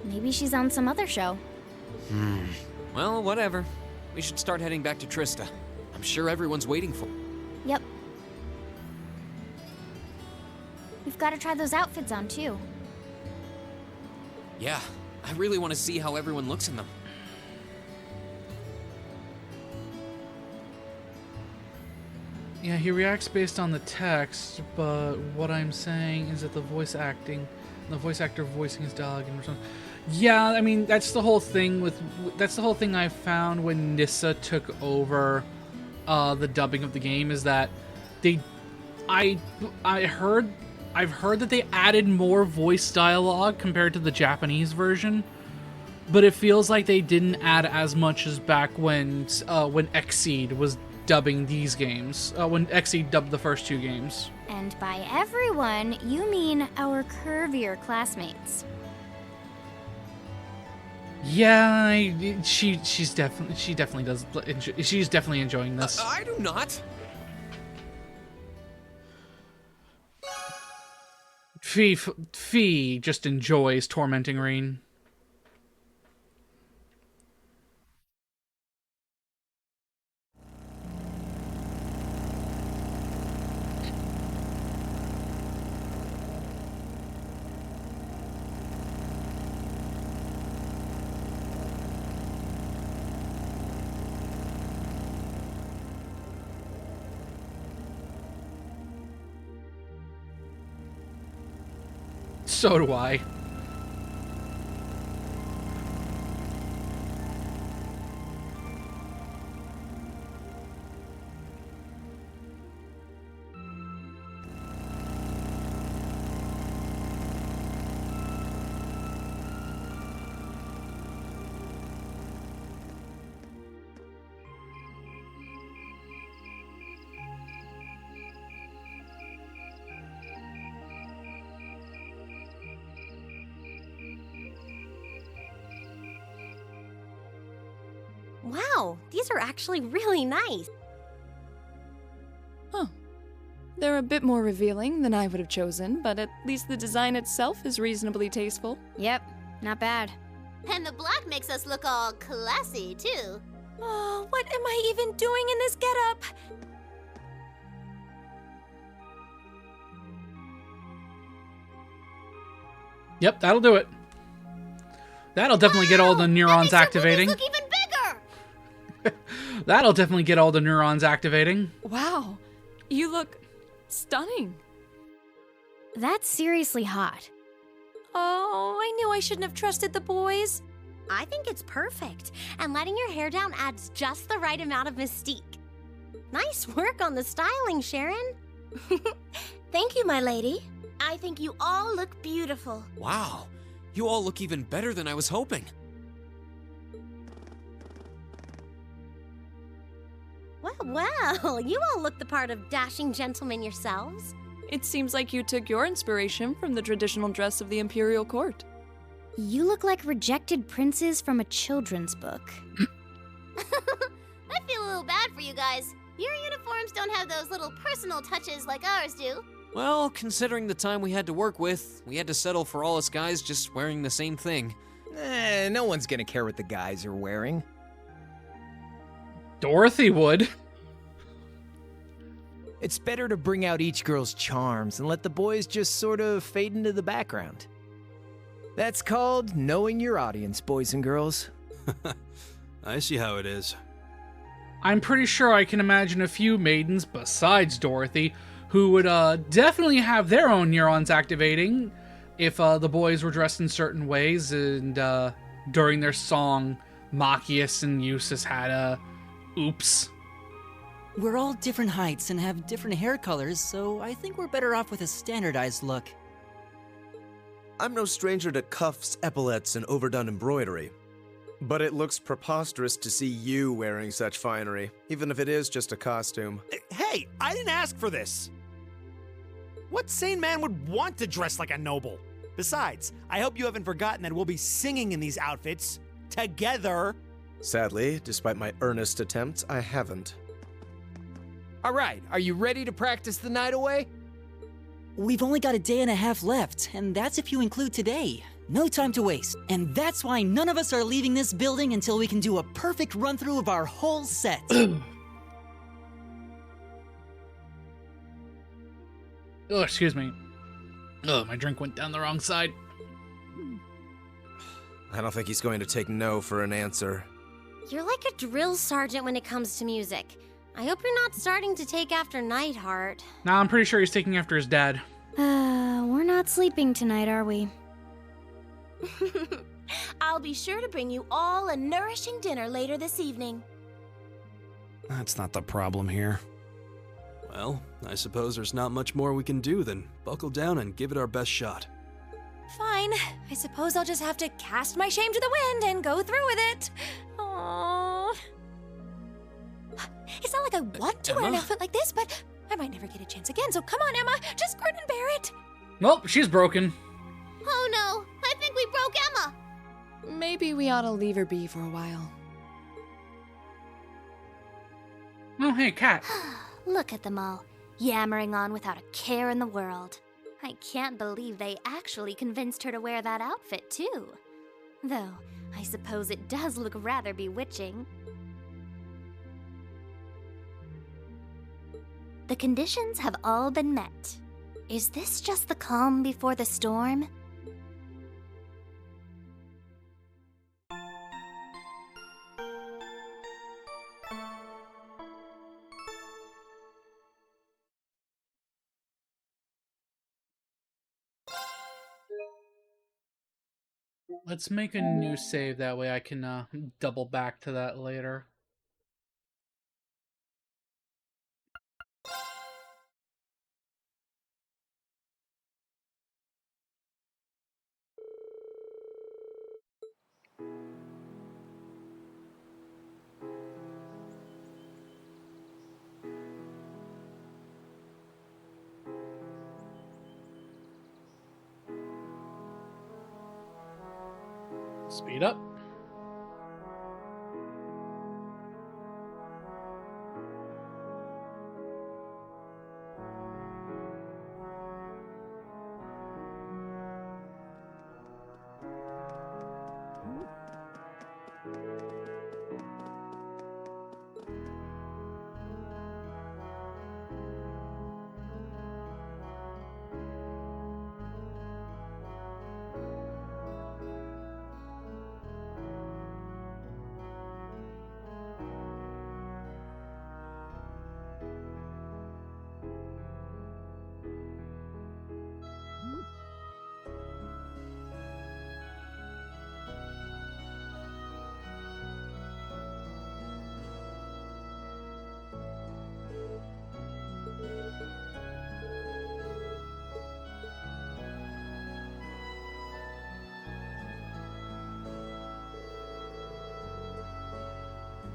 Maybe she's on some other show. Well, whatever. We should start heading back to Trista. I'm sure everyone's waiting for. Yep. We've got to try those outfits on, too. Yeah, I really want to see how everyone looks in them. Yeah, he reacts based on the text, but what I'm saying is that the voice actor voicing his dog and something. Yeah, I mean that's the whole thing I found when Nissa took over the dubbing of the game is that I've heard that they added more voice dialogue compared to the Japanese version, but it feels like they didn't add as much as back when Xseed was dubbing these games, when Xseed dubbed the first 2 games. And by everyone, you mean our curvier classmates. Yeah, she's definitely enjoying this. I do not. Fee just enjoys tormenting Reen. So do I. Wow, these are actually really nice. Huh. They're a bit more revealing than I would have chosen, but at least the design itself is reasonably tasteful. Yep, not bad. And the black makes us look all classy, too. Oh, what am I even doing in this getup? Yep, that'll do it. That'll definitely get all the neurons activating. Look even bigger. That'll definitely get all the neurons activating. Wow, you look stunning. That's seriously hot. Oh, I knew I shouldn't have trusted the boys. I think it's perfect, and letting your hair down adds just the right amount of mystique. Nice work on the styling, Sharon. Thank you, my lady. I think you all look beautiful. Wow, you all look even better than I was hoping. Well, you all look the part of dashing gentlemen yourselves. It seems like you took your inspiration from the traditional dress of the Imperial Court. You look like rejected princes from a children's book. I feel a little bad for you guys. Your uniforms don't have those little personal touches like ours do. Well, considering the time we had to work with, we had to settle for all us guys just wearing the same thing. No one's gonna care what the guys are wearing. Dorothy would. It's better to bring out each girl's charms and let the boys just sort of fade into the background. That's called knowing your audience, boys and girls. I see how it is. I'm pretty sure I can imagine a few maidens besides Dorothy who would definitely have their own neurons activating if the boys were dressed in certain ways and during their song, Machias and Eustace had a oops. We're all different heights and have different hair colors, so I think we're better off with a standardized look. I'm no stranger to cuffs, epaulets, and overdone embroidery. But it looks preposterous to see you wearing such finery, even if it is just a costume. Hey, I didn't ask for this! What sane man would want to dress like a noble? Besides, I hope you haven't forgotten that we'll be singing in these outfits, together. Sadly, despite my earnest attempts, I haven't. Alright, are you ready to practice the night away? We've only got a day and a half left, and that's if you include today. No time to waste. And that's why none of us are leaving this building until we can do a perfect run-through of our whole set. Oh, excuse me. Oh, my drink went down the wrong side. I don't think he's going to take no for an answer. You're like a drill sergeant when it comes to music. I hope you're not starting to take after Nightheart. Nah, I'm pretty sure he's taking after his dad. We're not sleeping tonight, are we? I'll be sure to bring you all a nourishing dinner later this evening. That's not the problem here. Well, I suppose there's not much more we can do than buckle down and give it our best shot. Fine. I suppose I'll just have to cast my shame to the wind and go through with it. Aww. It's not like I want to wear an outfit like this, but I might never get a chance again, so come on, Emma. Just grin and bear it. Well, she's broken. Oh no, I think we broke Emma. Maybe we ought to leave her be for a while. Oh, hey, Cat. Look at them all, yammering on without a care in the world. I can't believe they actually convinced her to wear that outfit, too. Though, I suppose it does look rather bewitching. The conditions have all been met. Is this just the calm before the storm? Let's make a new save, that way I can double back to that later. Speed up.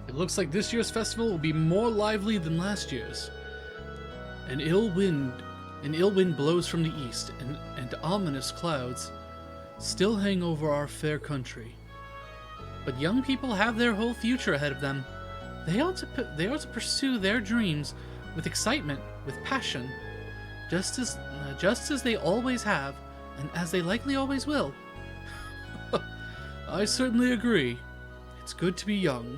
It looks like this year's festival will be more lively than last year's. An ill wind blows from the east, and ominous clouds still hang over our fair country. But young people have their whole future ahead of them. They ought to pursue their dreams with excitement, with passion, just as they always have, and as they likely always will. I certainly agree. It's good to be young.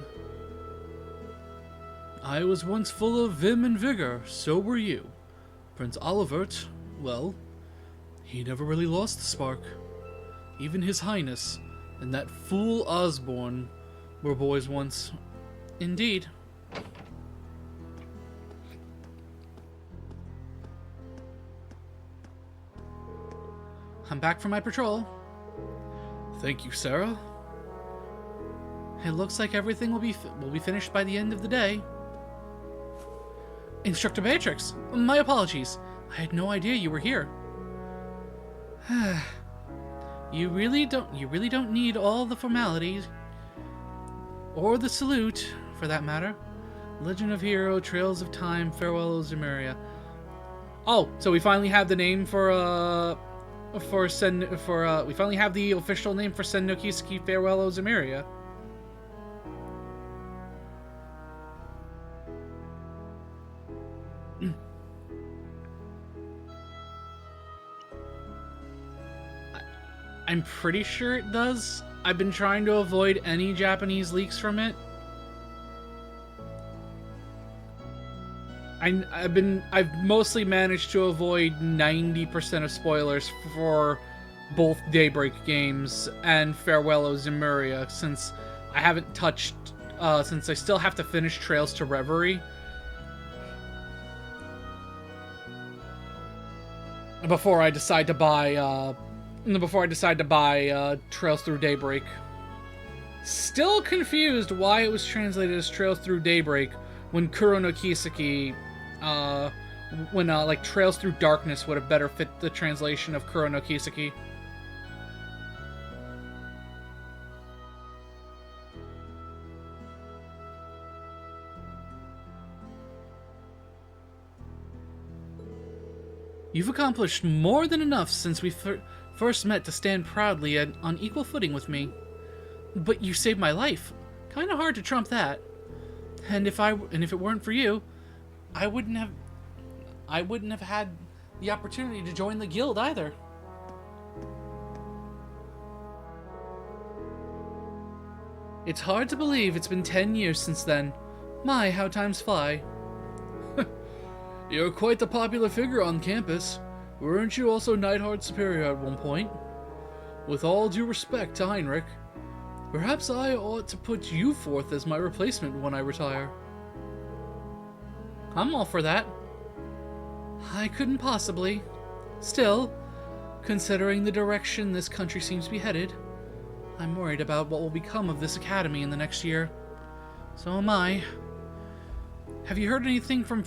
I was once full of vim and vigor, so were you. Prince Olivert, well, he never really lost the spark. Even His Highness and that fool Osborne were boys once. Indeed. I'm back from my patrol. Thank you, Sarah. It looks like everything will be finished by the end of the day. Instructor Beatrix, my apologies. I had no idea you were here. You really don't need all the formalities, or the salute, for that matter. Legend of Hero, Trails of Time, Farewell Zemeria. Oh, so we finally have the name we finally have the official name for Sen no Kiseki Farewell Zemeria. I'm pretty sure it does. I've been trying to avoid any Japanese leaks from it. I've mostly managed to avoid 90% of spoilers for both Daybreak games and Farewell O Zemuria, since I haven't touched, since I still have to finish Trails to Reverie before I decide to buy Trails Through Daybreak. Still confused why it was translated as Trails Through Daybreak when Kuro no Kiseki, like Trails Through Darkness would have better fit the translation of Kuro no Kiseki. You've accomplished more than enough since we first met to stand proudly on equal footing with me. But you saved my life. Kinda hard to trump that. And if it weren't for you, I wouldn't have had the opportunity to join the guild either. It's hard to believe it's been 10 years since then. My, how times fly. You're quite the popular figure on campus. Weren't you also Neidhart Superior at one point? With all due respect to Heinrich, perhaps I ought to put you forth as my replacement when I retire. I'm all for that. I couldn't possibly. Still, considering the direction this country seems to be headed, I'm worried about what will become of this academy in the next year. So am I. Have you heard anything from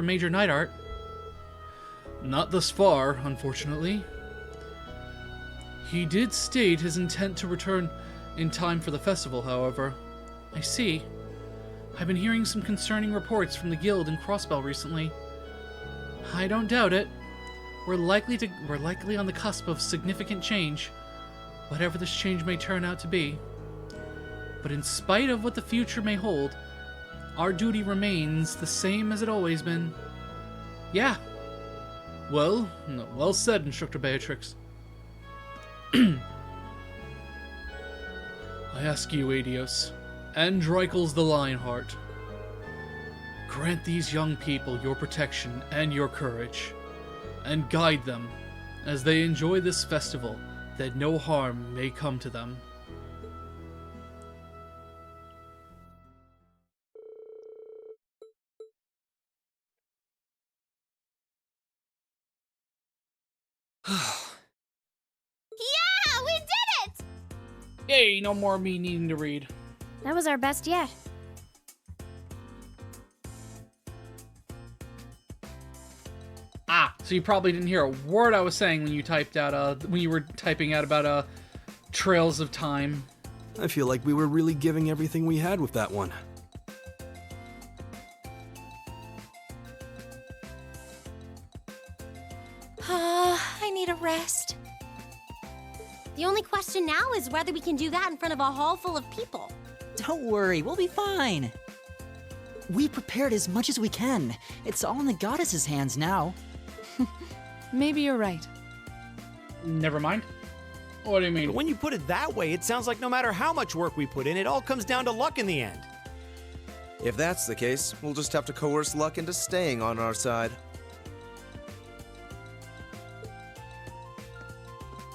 Major Neidhart? Not thus far, unfortunately. He did state his intent to return in time for the festival, however. I see. I've been hearing some concerning reports from the guild and Crossbell recently. I don't doubt it. We're likely on the cusp of significant change, whatever this change may turn out to be. But in spite of what the future may hold, our duty remains the same as it always been. Yeah. Well said, Instructor Beatrix. I ask you, Adios, and Dreikel's the Lionheart. Grant these young people your protection and your courage, and guide them as they enjoy this festival, that no harm may come to them. Yeah, we did it! Yay, no more me needing to read. That was our best yet. So you probably didn't hear a word I was saying when you were typing out about Trails of Time. I feel like we were really giving everything we had with that one. I need a rest. The only question now is whether we can do that in front of a hall full of people. Don't worry, we'll be fine. We prepared as much as we can. It's all in the goddess's hands now. Maybe you're right. Never mind. What do you mean? But when you put it that way, it sounds like no matter how much work we put in, it all comes down to luck in the end. If that's the case, we'll just have to coerce luck into staying on our side.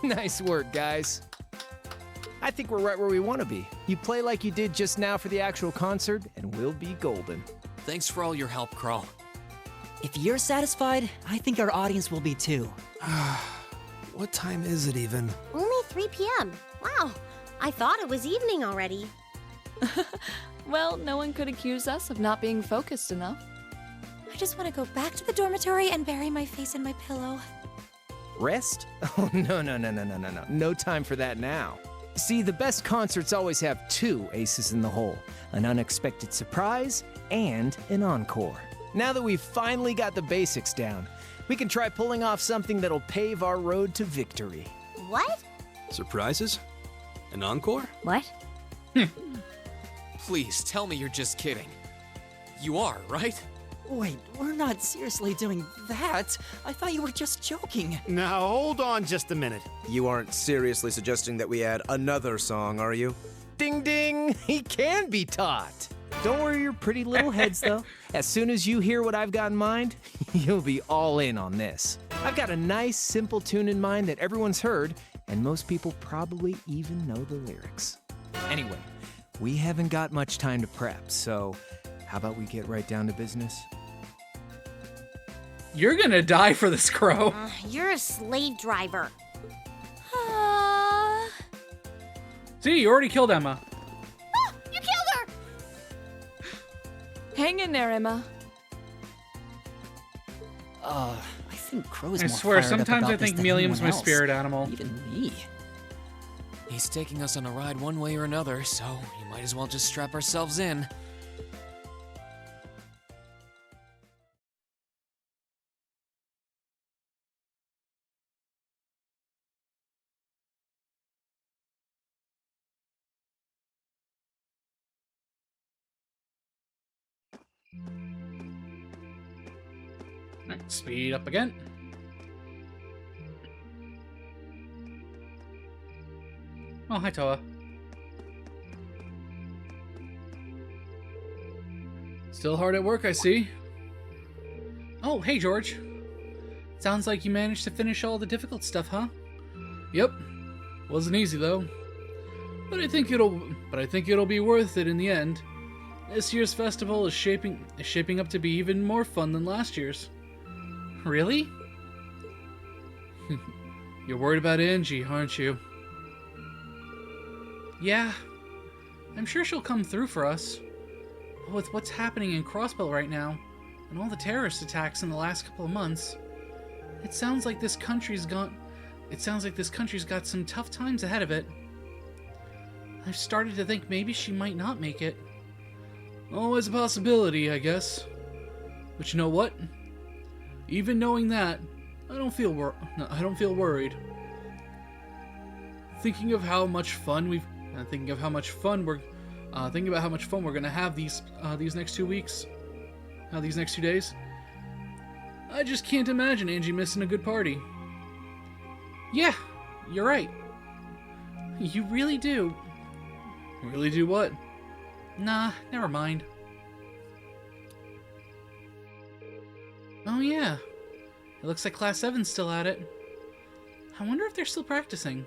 Nice work, guys. I think we're right where we want to be. You play like you did just now for the actual concert, and we'll be golden. Thanks for all your help, Kral. If you're satisfied, I think our audience will be too. What time is it even? Only 3 p.m. Wow, I thought it was evening already. Well, no one could accuse us of not being focused enough. I just want to go back to the dormitory and bury my face in my pillow. Rest? Oh, no. No time for that now. See, the best concerts always have 2 aces in the hole. An unexpected surprise and an encore. Now that we've finally got the basics down, we can try pulling off something that'll pave our road to victory. What? Surprises? An encore? What? Please, tell me you're just kidding. You are, right? Wait, we're not seriously doing that. I thought you were just joking. Now, hold on just a minute. You aren't seriously suggesting that we add another song, are you? Ding ding! He can be taught! Don't worry your pretty little heads, though. As soon as you hear what I've got in mind, you'll be all in on this. I've got a nice, simple tune in mind that everyone's heard, and most people probably even know the lyrics. Anyway, we haven't got much time to prep, so how about we get right down to business? You're gonna die for this, Crow. You're a slave driver. See, you already killed Emma. You killed her! Hang in there, Emma. I think Crow's I more swear, fired up sometimes about I this think than Melium's anyone my else. spirit animal. Even me. He's taking us on a ride one way or another, so you might as well just strap ourselves in. Alright, speed up again. Oh, hi, Toa. Still hard at work, I see. Oh, hey, George. Sounds like you managed to finish all the difficult stuff, huh? Yep. Wasn't easy, though. But I think it'll be worth it in the end. This year's festival is shaping up to be even more fun than last year's. Really? You're worried about Angie, aren't you? Yeah. I'm sure she'll come through for us. But with what's happening in Crossbelt right now, and all the terrorist attacks in the last couple of months, it sounds like this country's got some tough times ahead of it. I've started to think maybe she might not make it. Always a possibility, I guess. But you know what? Even knowing that, I don't feel worried. Thinking about how much fun we're gonna have these next 2 weeks, these next 2 days. I just can't imagine Angie missing a good party. Yeah, you're right. You really do. Really do what? Nah, never mind. Oh yeah, it looks like Class 7's still at it. I wonder if they're still practicing.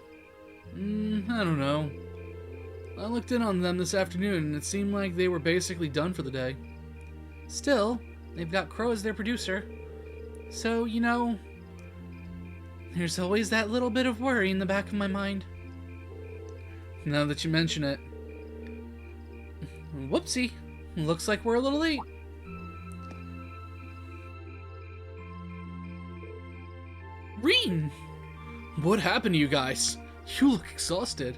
I don't know. I looked in on them this afternoon and it seemed like they were basically done for the day. Still, they've got Crow as their producer. So, you know, there's always that little bit of worry in the back of my mind. Now that you mention it. Whoopsie. Looks like we're a little late. Reen! What happened to you guys? You look exhausted.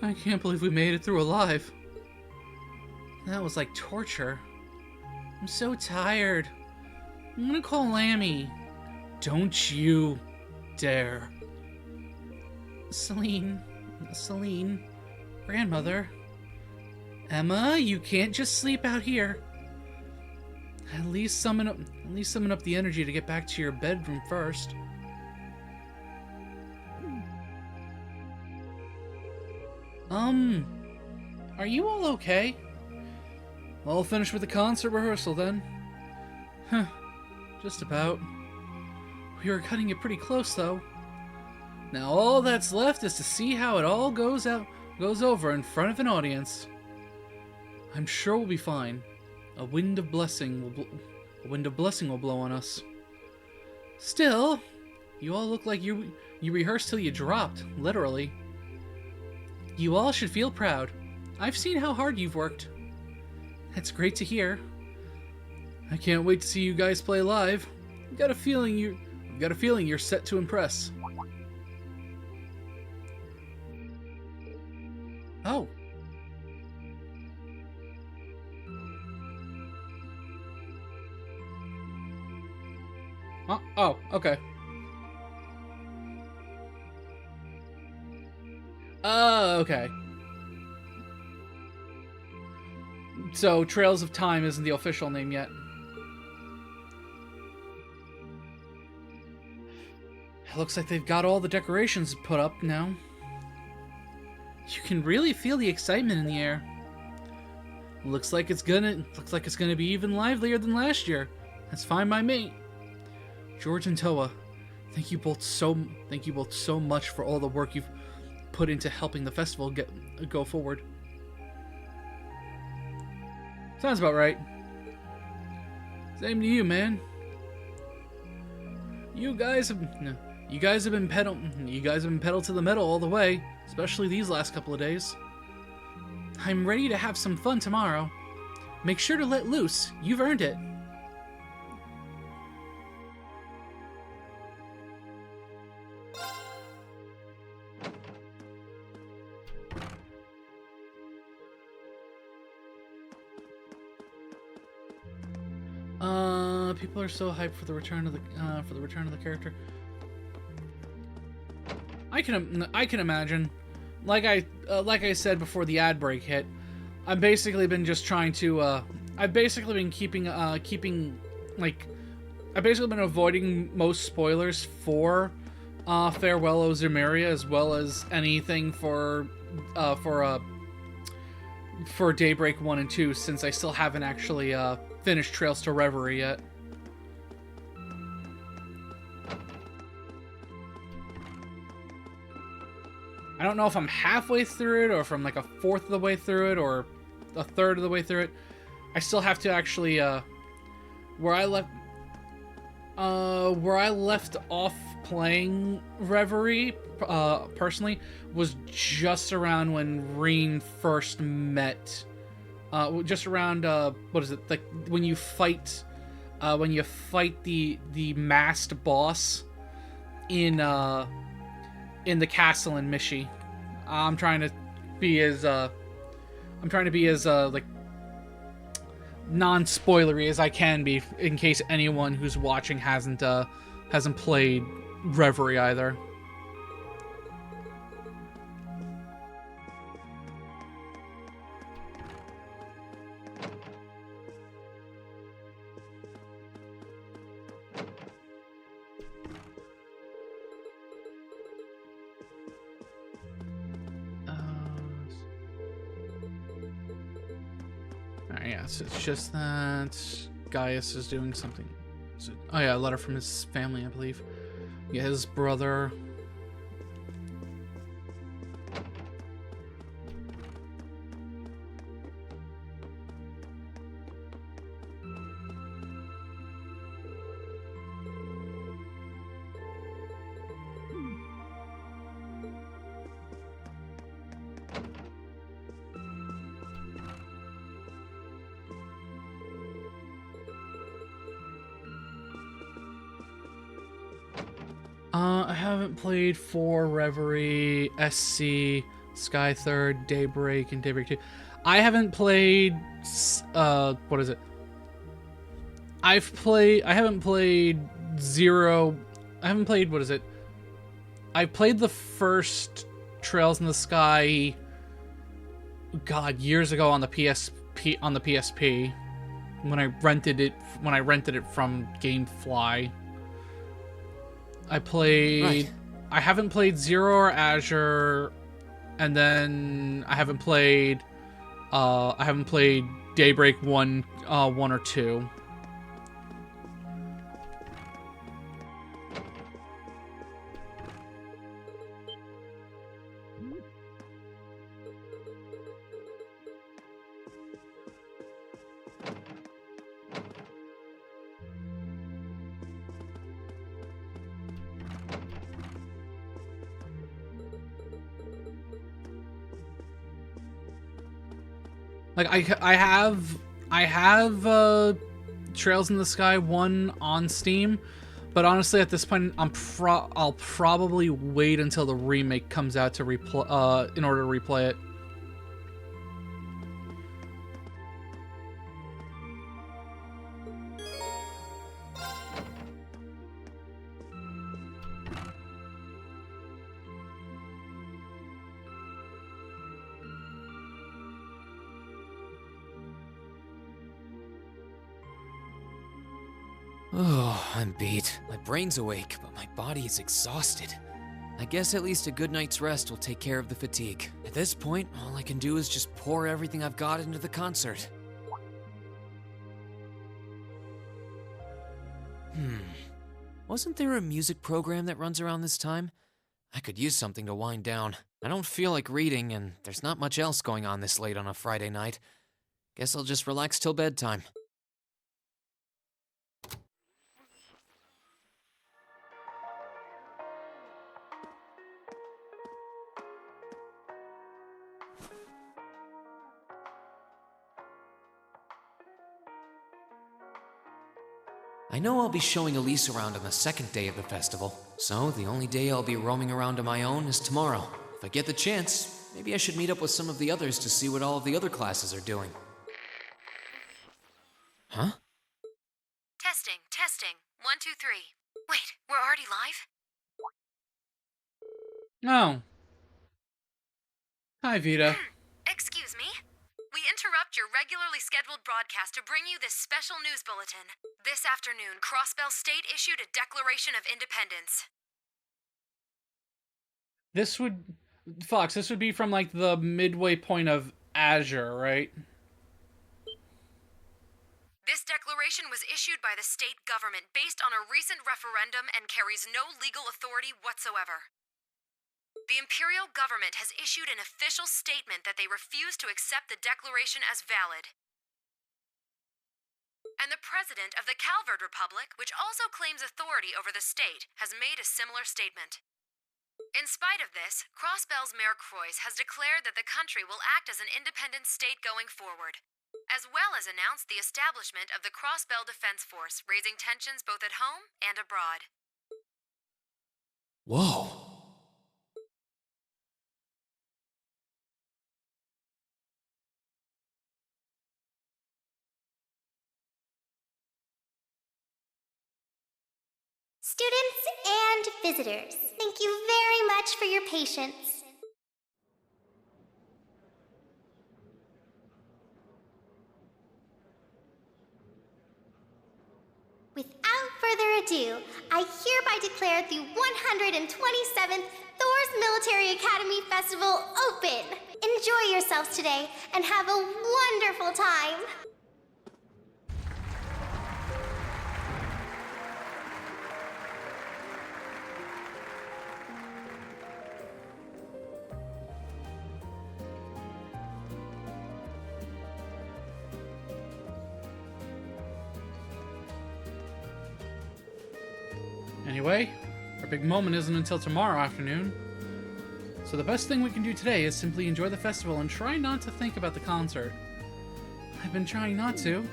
I can't believe we made it through alive. That was like torture. I'm so tired. I'm gonna call Lammy. Don't you dare. Celine, grandmother. Emma, you can't just sleep out here. At least summon up the energy to get back to your bedroom first. Are you all okay? All finished with the concert rehearsal then? Huh, just about. We were cutting it pretty close though. Now all that's left is to see how it all goes over in front of an audience. I'm sure we'll be fine. A wind of blessing will blow on us. Still, you all look like you rehearsed till you dropped, literally. You all should feel proud. I've seen how hard you've worked. That's great to hear. I can't wait to see you guys play live. I've got a feeling you're set to impress. Oh. Oh, okay. Okay. So, Trails of Time isn't the official name yet. Looks like they've got all the decorations put up now. You can really feel the excitement in the air. Looks like it's gonna be even livelier than last year. That's fine by me. George and Toa, thank you both so much for all the work you've put into helping the festival go forward. Sounds about right. Same to you, man. You guys have been pedal to the metal all the way, especially these last couple of days. I'm ready to have some fun tomorrow. Make sure to let loose. You've earned it. People are so hyped for the return of the character. I can imagine. Like I said before the ad break hit, I've basically been just trying to I've basically been I've basically been avoiding most spoilers for Farewell Ozumeria, as well as anything for Daybreak 1 and 2, since I still haven't actually finished Trails to Reverie yet. I don't know if I'm halfway through it, or if I'm like a fourth of the way through it, or a third of the way through it. I still have to actually, where I left off playing Reverie, personally, was just around when Reen first met, just around, what is it, like, when you fight the masked boss in the castle in Mishi. I'm trying to be as like non-spoilery as I can be, in case anyone who's watching hasn't played Reverie either. Yeah, so it's just that Gaius is doing something. Oh yeah, a letter from his family, I believe. Yeah, his brother. I haven't played 4, Reverie, SC, Sky Third, Daybreak, and Daybreak 2. I haven't played, what is it? I haven't played 0, I haven't played, what is it? I played the first Trails in the Sky, God, years ago on the PSP, when I rented it from GameFly. I haven't played Zero or Azure, and then I haven't played Daybreak 1 or 2. Like I have Trails in the Sky 1 on Steam, but honestly at this point I'll probably wait until the remake comes out to in order to replay it. Oh, I'm beat. My brain's awake, but my body is exhausted. I guess at least a good night's rest will take care of the fatigue. At this point, all I can do is just pour everything I've got into the concert. Wasn't there a music program that runs around this time? I could use something to wind down. I don't feel like reading, and there's not much else going on this late on a Friday night. Guess I'll just relax till bedtime. I know I'll be showing Elise around on the second day of the festival, so the only day I'll be roaming around on my own is tomorrow. If I get the chance, maybe I should meet up with some of the others to see what all of the other classes are doing. Huh? Testing, testing. 1, 2, 3. Wait, we're already live? Oh. Hi, Vita. Excuse me? We interrupt your regularly scheduled broadcast to bring you this special news bulletin. This afternoon, Crossbell State issued a Declaration of Independence. This would... Fox, this would be from, like, the midway point of Azure, right? This declaration was issued by the state government based on a recent referendum and carries no legal authority whatsoever. The Imperial government has issued an official statement that they refuse to accept the declaration as valid. And the president of the Calvard Republic, which also claims authority over the state, has made a similar statement. In spite of this, Crossbell's Mayor Croix has declared that the country will act as an independent state going forward, as well as announced the establishment of the Crossbell Defense Force, raising tensions both at home and abroad. Whoa. Students and visitors, thank you very much for your patience. Without further ado, I hereby declare the 127th Thor's Military Academy Festival open! Enjoy yourselves today and have a wonderful time! Anyway, our big moment isn't until tomorrow afternoon. So the best thing we can do today is simply enjoy the festival and try not to think about the concert. I've been trying not to.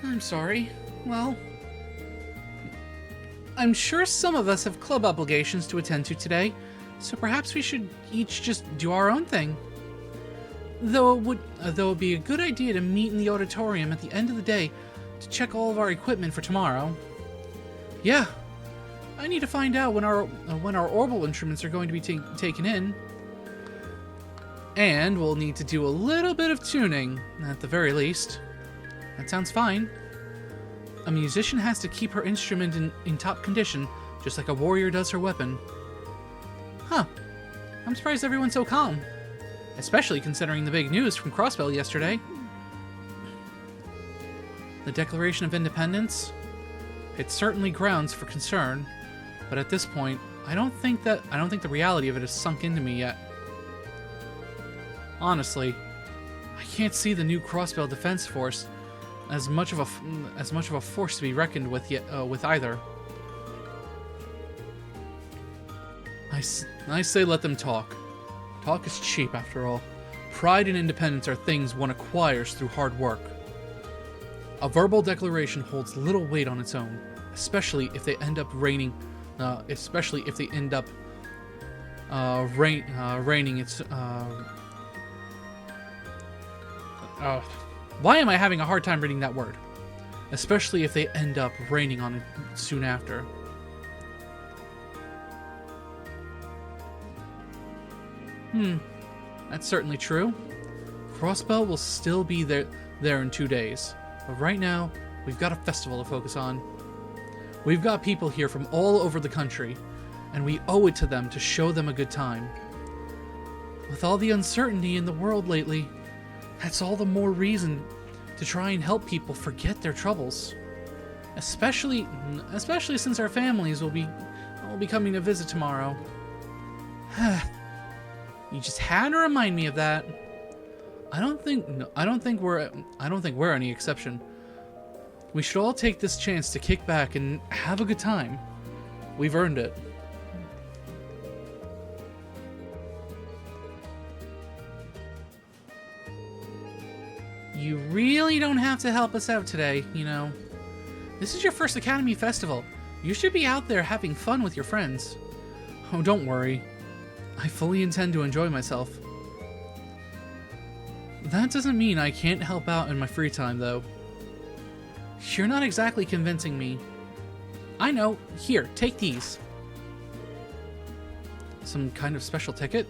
I'm sorry. Well, I'm sure some of us have club obligations to attend to today, so perhaps we should each just do our own thing. Though it would be a good idea to meet in the auditorium at the end of the day to check all of our equipment for tomorrow. Yeah, I need to find out when our orbital instruments are going to be taken in. And we'll need to do a little bit of tuning, at the very least. That sounds fine. A musician has to keep her instrument in top condition, just like a warrior does her weapon. Huh. I'm surprised everyone's so calm. Especially considering the big news from Crossbell yesterday. The Declaration of Independence? It's certainly grounds for concern, but at this point, I don't think the reality of it has sunk into me yet. Honestly, I can't see the new Crossbell Defense Force as much of a force to be reckoned with with either. I say let them talk. Talk is cheap after all. Pride and independence are things one acquires through hard work. A verbal declaration holds little weight on its own, especially if they end up reigning its. Why am I having a hard time reading that word? Especially if they end up reigning on it soon after. That's certainly true. Crossbell will still be there in 2 days. But right now, we've got a festival to focus on. We've got people here from all over the country, and we owe it to them to show them a good time. With all the uncertainty in the world lately, that's all the more reason to try and help people forget their troubles. Especially since our families will be coming to visit tomorrow. You just had to remind me of that. I don't think we're any exception. We should all take this chance to kick back and have a good time. We've earned it. You really don't have to help us out today, you know. This is your first Academy Festival. You should be out there having fun with your friends. Oh, don't worry. I fully intend to enjoy myself. That doesn't mean I can't help out in my free time, though. You're not exactly convincing me. I know. Here, take these. Some kind of special ticket?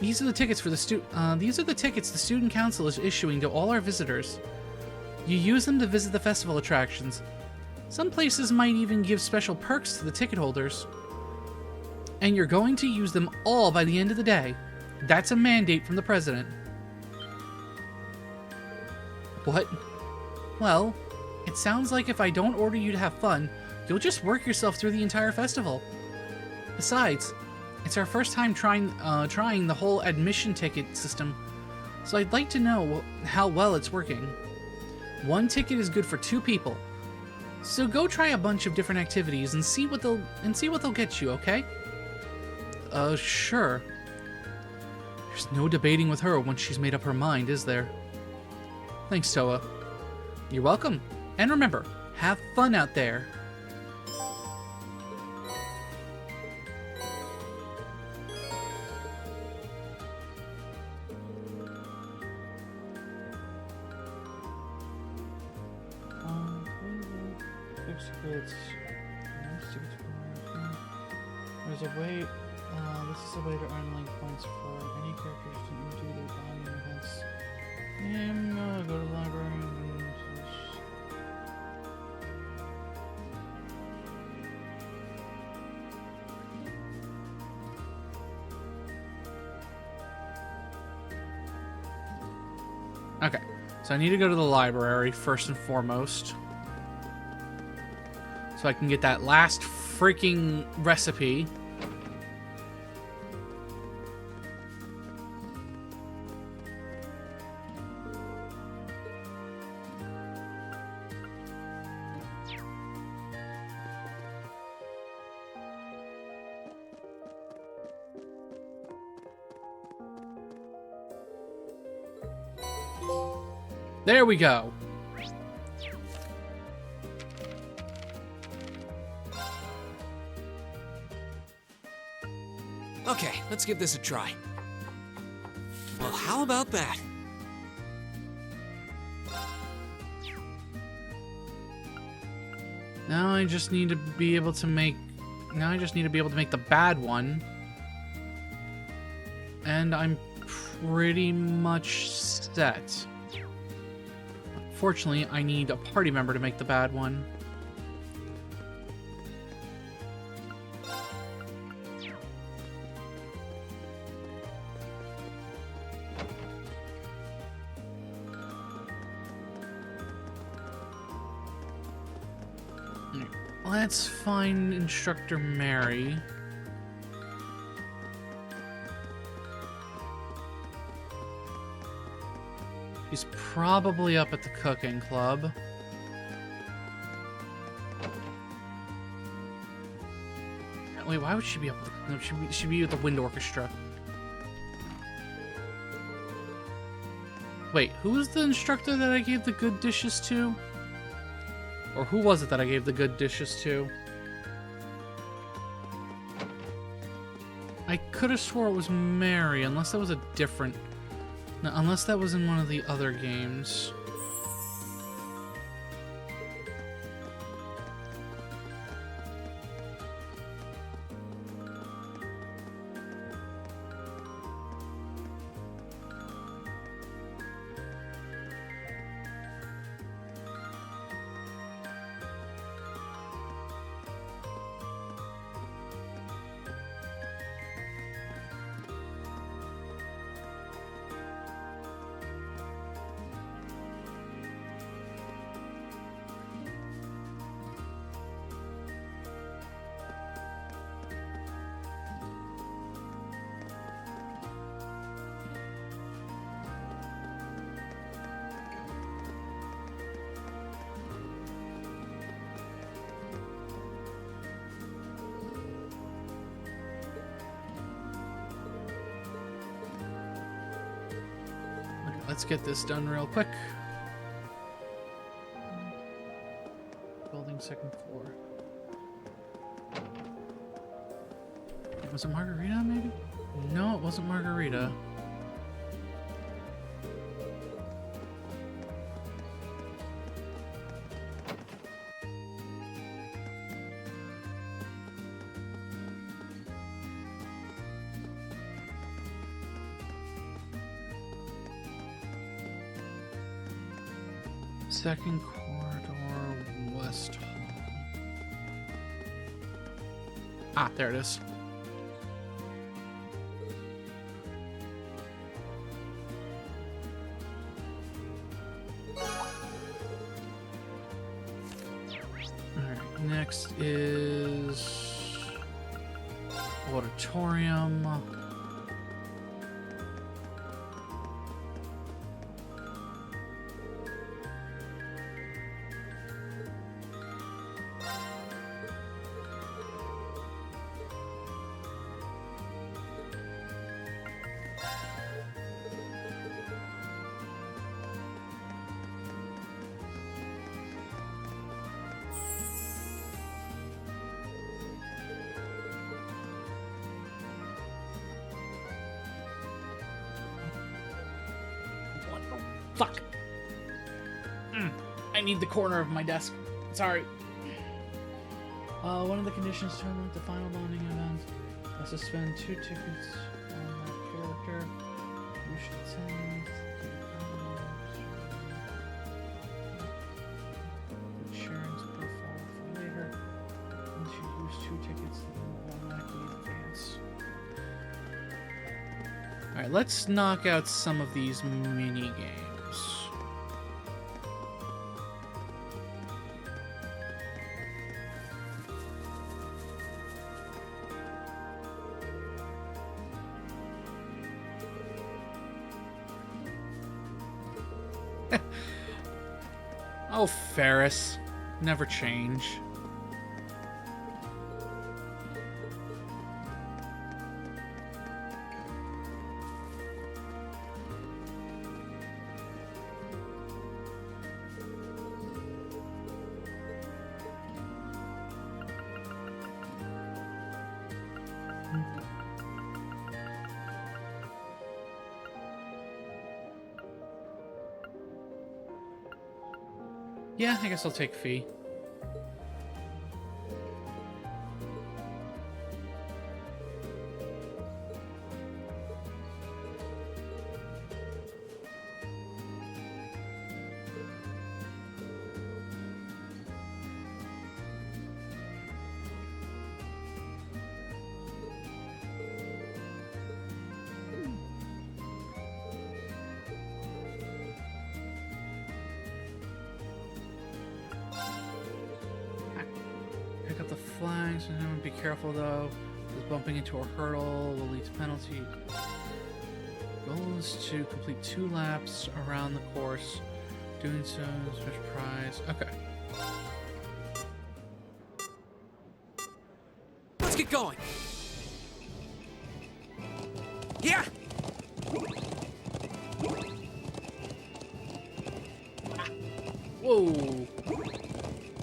These are the tickets for the student council is issuing to all our visitors. You use them to visit the festival attractions. Some places might even give special perks to the ticket holders. And you're going to use them all by the end of the day. That's a mandate from the president. What? Well, it sounds like if I don't order you to have fun, you'll just work yourself through the entire festival. Besides, it's our first time trying the whole admission ticket system, so I'd like to know how well it's working. One ticket is good for 2 people, so go try a bunch of different activities and see what they'll get you. Okay? Sure. There's no debating with her once she's made up her mind, is there? Thanks, Toa. You're welcome. And remember, have fun out there. There's a way. This is a way to earn link points for any characters to do their bonding events. Go to the library and okay, so I need to go to the library first and foremost, so I can get that last freaking recipe. There we go. Okay, let's give this a try. Well, how about that? Now I just need to be able to make the bad one. And I'm pretty much set. Fortunately, I need a party member to make the bad one. Let's find Instructor Mary. She's probably up at the cooking club. Wait, why would she be up at the... No, she'd be at the wind orchestra. Wait, who was the instructor that I gave the good dishes to? Or who was it that I gave the good dishes to? I could have swore it was Mary, unless that was a different... No, unless that was in one of the other games. let's get this done real quick. Building second floor. Was it Margarita, maybe? No, it wasn't Margarita. Second corridor, West Hall. Ah, there it is. Alright, next is auditorium. Fuck. I need the corner of my desk. Sorry. One of the conditions to unlock the final bonding event is to spend 2 tickets on that character. You should send Sharon's profile for later. Once you use 2 tickets, then will automatically advance. Alright, let's knock out some of these mini games. Oh, Ferris. Never change. Yeah, I guess I'll take fee. Pick up the flags and be careful though, because bumping into a hurdle will lead to penalty. Goal is to complete 2 laps around the course. Doing so is special prize. Okay. Let's get going. Yeah. Whoa.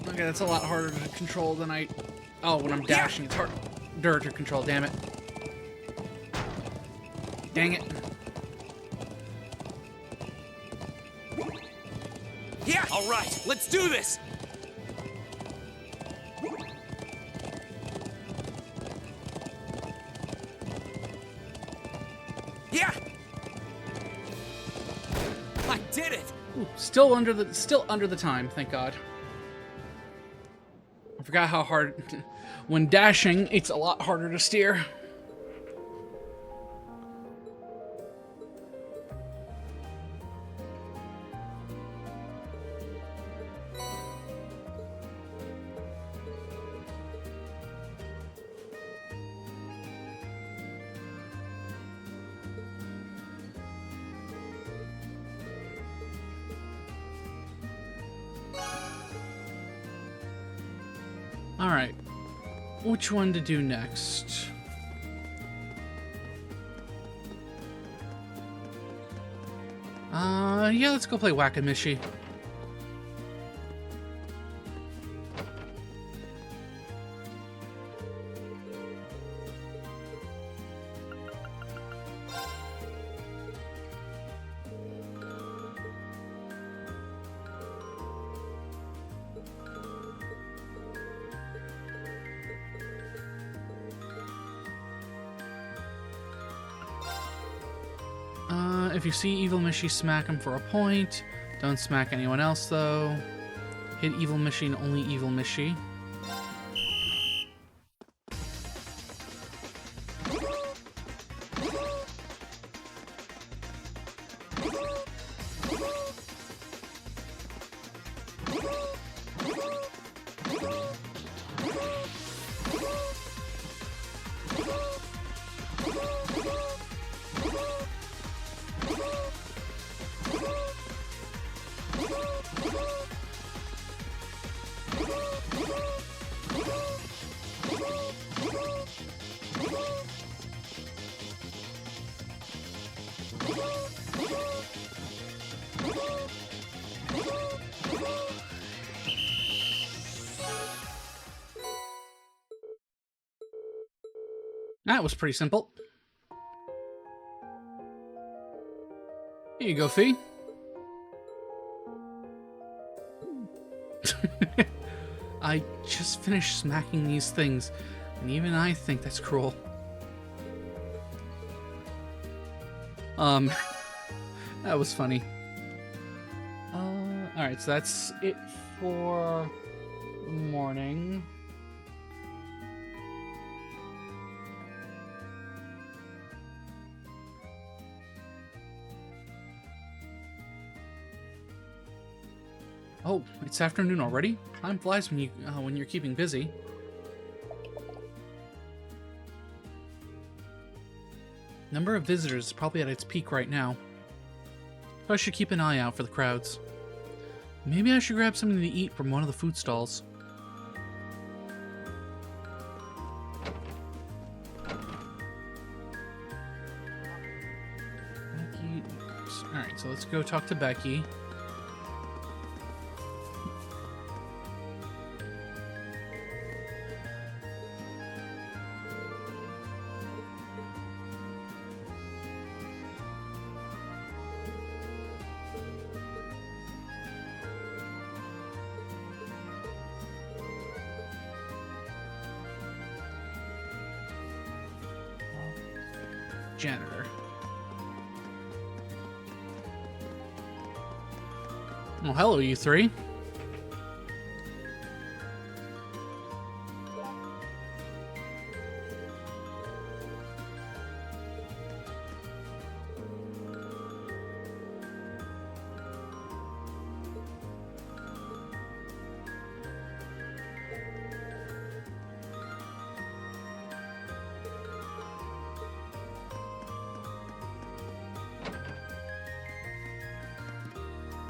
Okay, that's a lot harder to control than I... Oh, when I'm dashing, it's harder to control, damn it. Dang it. Yeah! Alright, let's do this! Yeah! I did it! Ooh, still under the time, thank God. I forgot how hard when dashing, it's a lot harder to steer. Alright, which one to do next? Yeah, let's go play Whack-A-Mishy. If you see Evil Mishy, smack him for a point. Don't smack anyone else, though. Hit Evil Mishy and only Evil Mishy. That was pretty simple. Here you go, Fee. I just finished smacking these things, and even I think that's cruel. That was funny. Alright, so that's it for the morning. Oh, it's afternoon already? Time flies when you're keeping busy. Number of visitors is probably at its peak right now. So I should keep an eye out for the crowds. Maybe I should grab something to eat from one of the food stalls. Becky. Alright, so let's go talk to Becky. Janitor. Oh, hello, you three.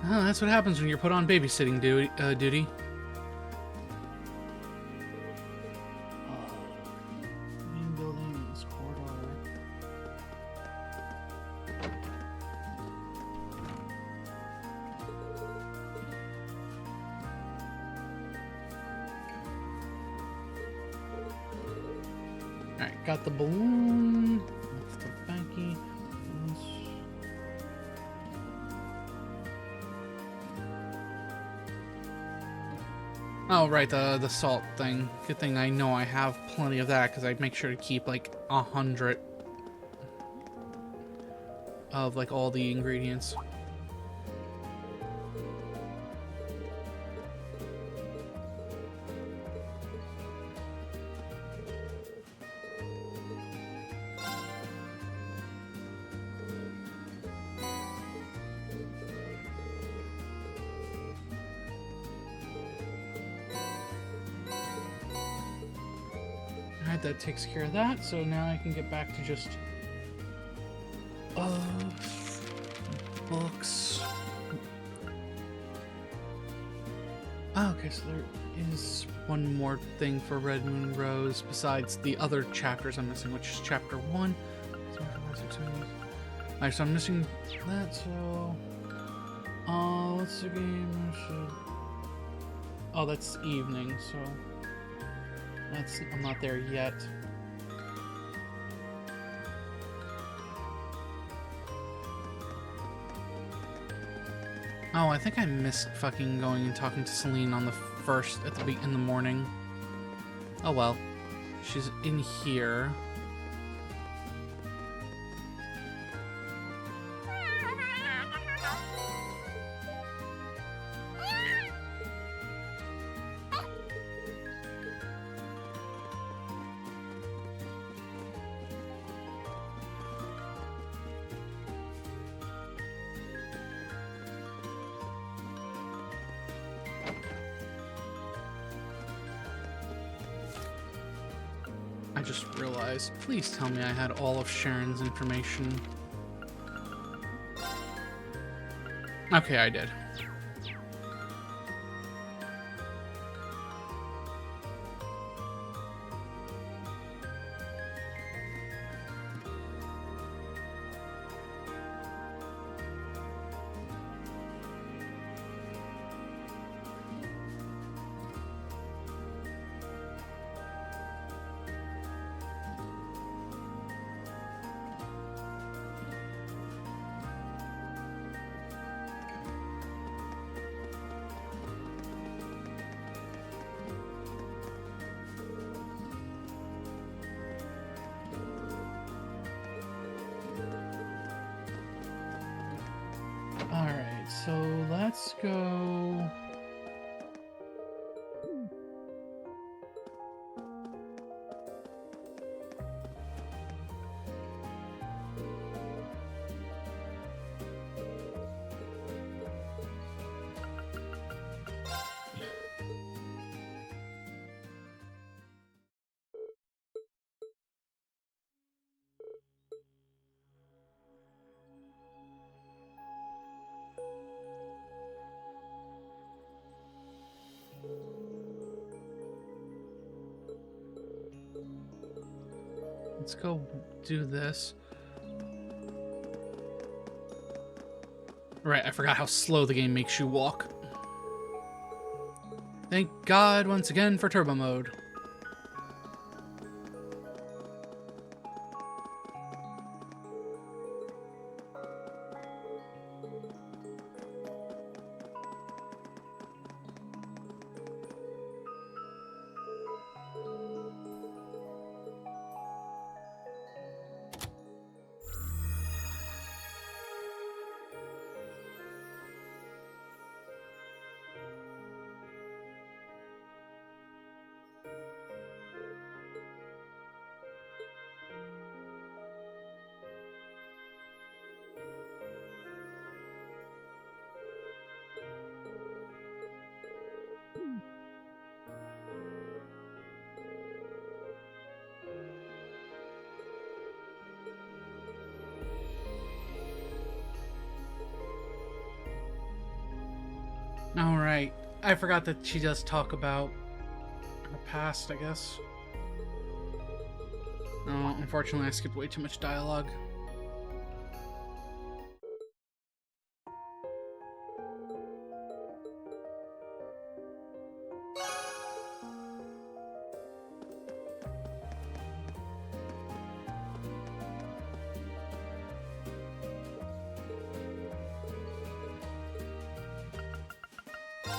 Oh, that's what happens when you're put on babysitting duty. Main building, this corridor. Alright, got the balloon. Left the Becky. Oh, right, the salt thing. Good thing I know I have plenty of that, because I make sure to keep, like, 100 of, like, all the ingredients. Alright, that takes care of that, so now I can get back to just books. Oh, okay, so there is one more thing for Red Moon Rose besides the other chapters I'm missing, which is chapter 1. Alright, so I'm missing that, so What's the game? Oh, that's evening, so I'm not there yet. Oh, I think I missed fucking going and talking to Celine on the first in the morning. Oh well, she's in here. I just realized, please tell me I had all of Sharon's information. Okay, I did. Alright, so let's go... Let's go do this. Right, I forgot how slow the game makes you walk. Thank God once again for turbo mode. Alright, I forgot that she does talk about her past, I guess. Oh, unfortunately I skipped way too much dialogue.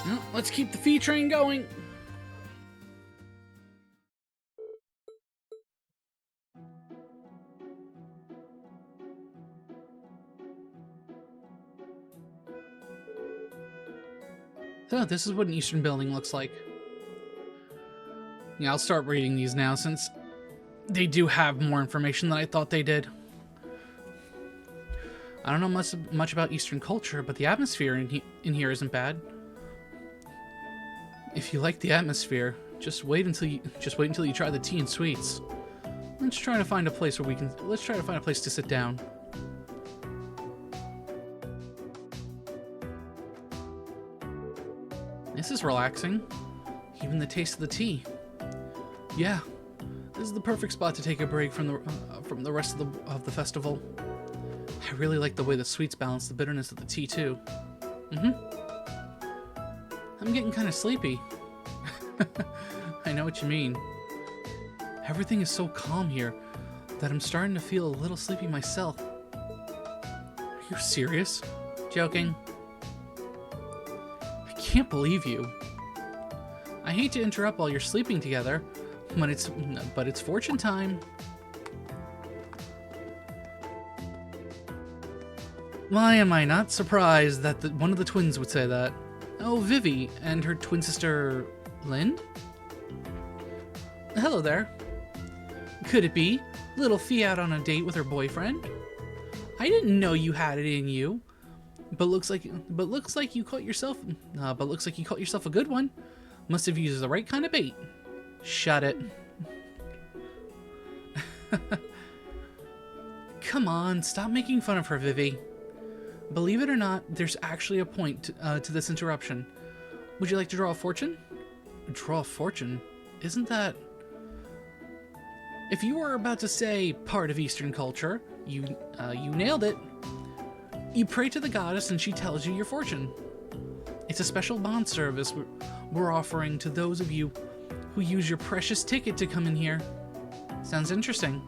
Well, let's keep the fee train going. So this is what an Eastern building looks like. Yeah, I'll start reading these now since they do have more information than I thought they did. I don't know much about Eastern culture, but the atmosphere in here isn't bad. If you like the atmosphere, just wait until you try the tea and sweets. Let's try to find a place to sit down. This is relaxing. Even the taste of the tea. Yeah, this is the perfect spot to take a break from the rest of the festival. I really like the way the sweets balance the bitterness of the tea too. I'm getting kind of sleepy. I know what you mean. Everything is so calm here that I'm starting to feel a little sleepy myself. Are you serious? Joking? I can't believe you. I hate to interrupt while you're sleeping together, but it's fortune time. Why am I not surprised that one of the twins would say that? Oh, Vivi and her twin sister, Lind? Hello there. Could it be little Fee out on a date with her boyfriend? I didn't know you had it in you. But looks like you caught yourself a good one. Must have used the right kind of bait. Shut it. Come on, stop making fun of her, Vivi. Believe it or not, there's actually a point to this interruption. Would you like to draw a fortune? Draw a fortune? Isn't that... If you were about to say part of Eastern culture, you nailed it. You pray to the goddess and she tells you your fortune. It's a special bond service we're offering to those of you who use your precious ticket to come in here. Sounds interesting.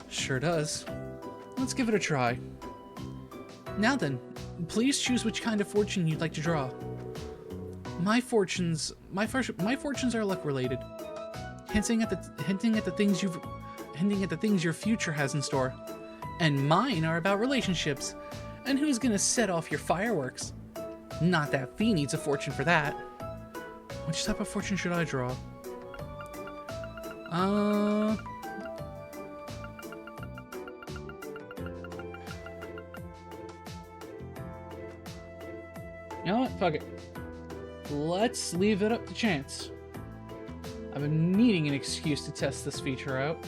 Sure does. Let's give it a try. Now then, please choose which kind of fortune you'd like to draw. My fortunes are luck related, hinting at the things your future has in store. And mine are about relationships, and who's gonna set off your fireworks. Not that Fee needs a fortune for that. Which type of fortune should I draw? You know what? Fuck it. Let's leave it up to chance. I've been needing an excuse to test this feature out.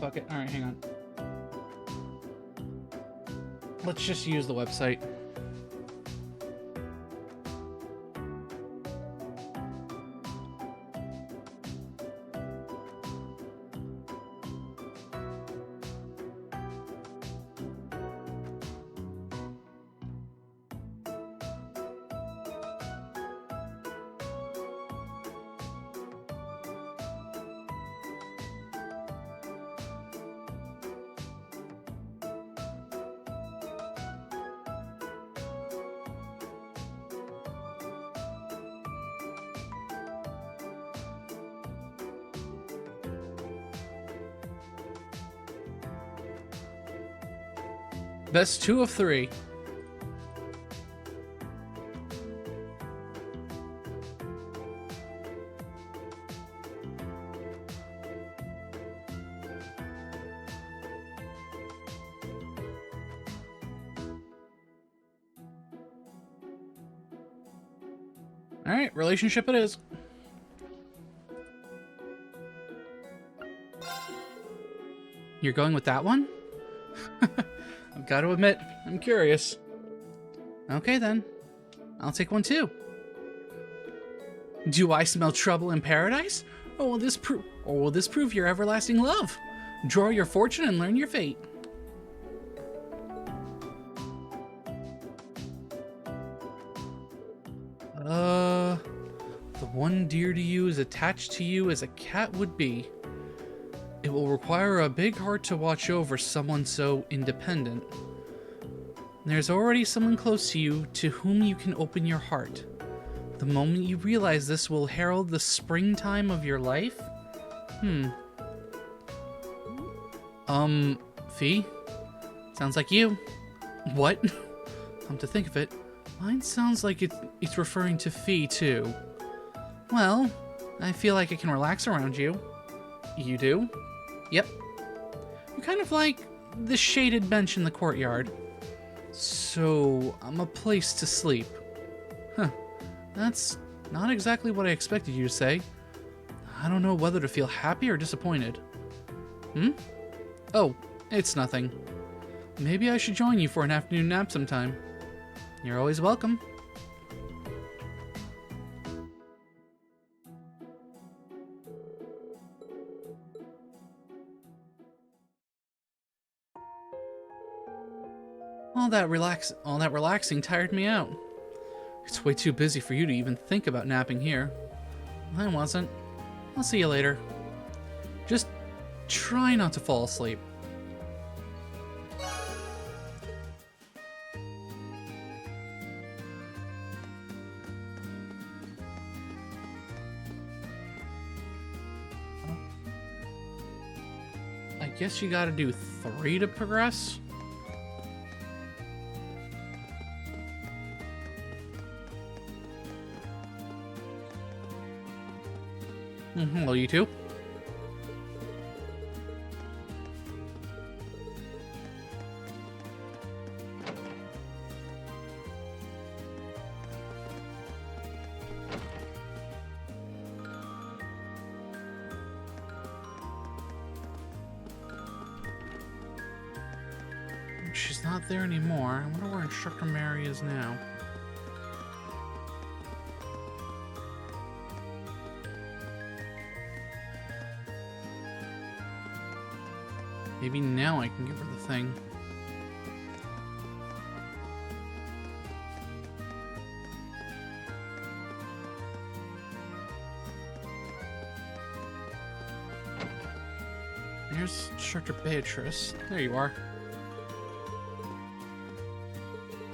Fuck it. Alright, hang on. Let's just use the website. Best 2 of 3. Alright, relationship it is. You're going with that one? I've got to admit, I'm curious. Okay then, I'll take one too. Do I smell trouble in paradise? Or will this prove your everlasting love? Draw your fortune and learn your fate. The one dear to you is attached to you as a cat would be. It will require a big heart to watch over someone so independent. There's already someone close to you to whom you can open your heart. The moment you realize this will herald the springtime of your life? Fee? Sounds like you. What? Come to think of it, mine sounds like it's referring to Fee too. Well, I feel like I can relax around you. You do? Yep. You're kind of like the shaded bench in the courtyard. So, I'm a place to sleep. Huh. That's not exactly what I expected you to say. I don't know whether to feel happy or disappointed. Hmm? Oh, it's nothing. Maybe I should join you for an afternoon nap sometime. You're always welcome. All that relaxing tired me out. It's way too busy for you to even think about napping here. I wasn't. I'll see you later. Just try not to fall asleep. I guess you gotta do 3 to progress? Hello, you two. She's not there anymore. I wonder where Instructor Mary is now. Maybe now I can give her the thing. Here's Instructor Beatrice. There you are.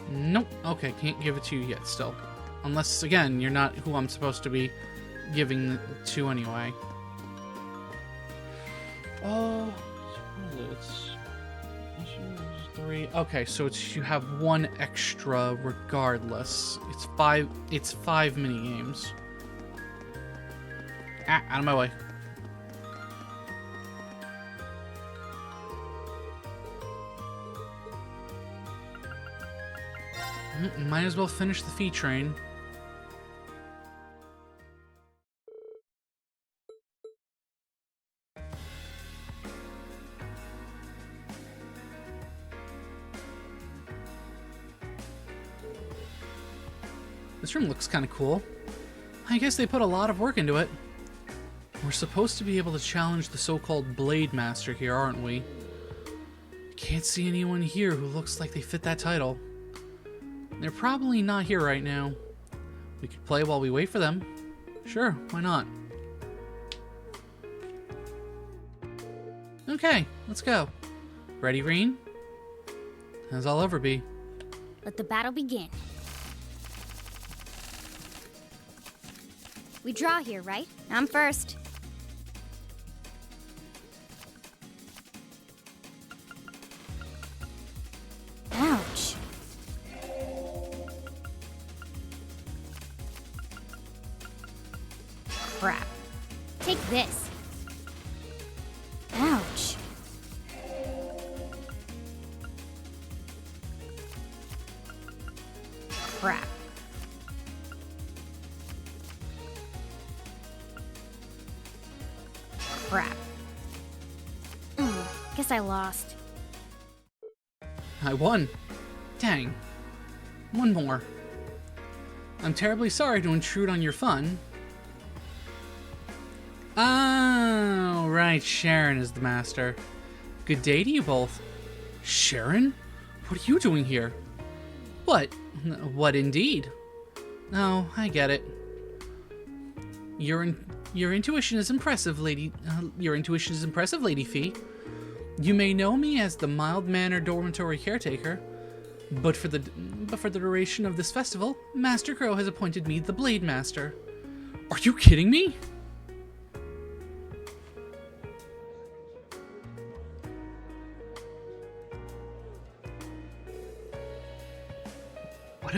Nope. Okay, can't give it to you yet still. Unless, again, you're not who I'm supposed to be giving it to anyway. Oh, it's 3. Okay, so it's you have 1 extra regardless. It's 5. It's 5 mini games. Ah, out of my way. Might as well finish the fee train. This room looks kind of cool. I guess they put a lot of work into it. We're supposed to be able to challenge the so-called Blade Master here, aren't we? Can't see anyone here who looks like they fit that title. They're probably not here right now. We could play while we wait for them. Sure, why not? Okay, let's go. Ready, Reen? As I'll ever be. Let the battle begin. We draw here, right? I'm first. Ouch. Crap. Take this. Ouch. Crap. Crap. Guess I lost. I won. Dang. One more. I'm terribly sorry to intrude on your fun. Oh, right, Sharon is the master. Good day to you both. Sharon? What are you doing here? What? What indeed? Oh, I get it. Your intuition is impressive, Lady. Your intuition is impressive, Lady Fee. You may know me as the mild-mannered dormitory caretaker, but for the duration of this festival, Master Crow has appointed me the Blade Master. Are you kidding me? Why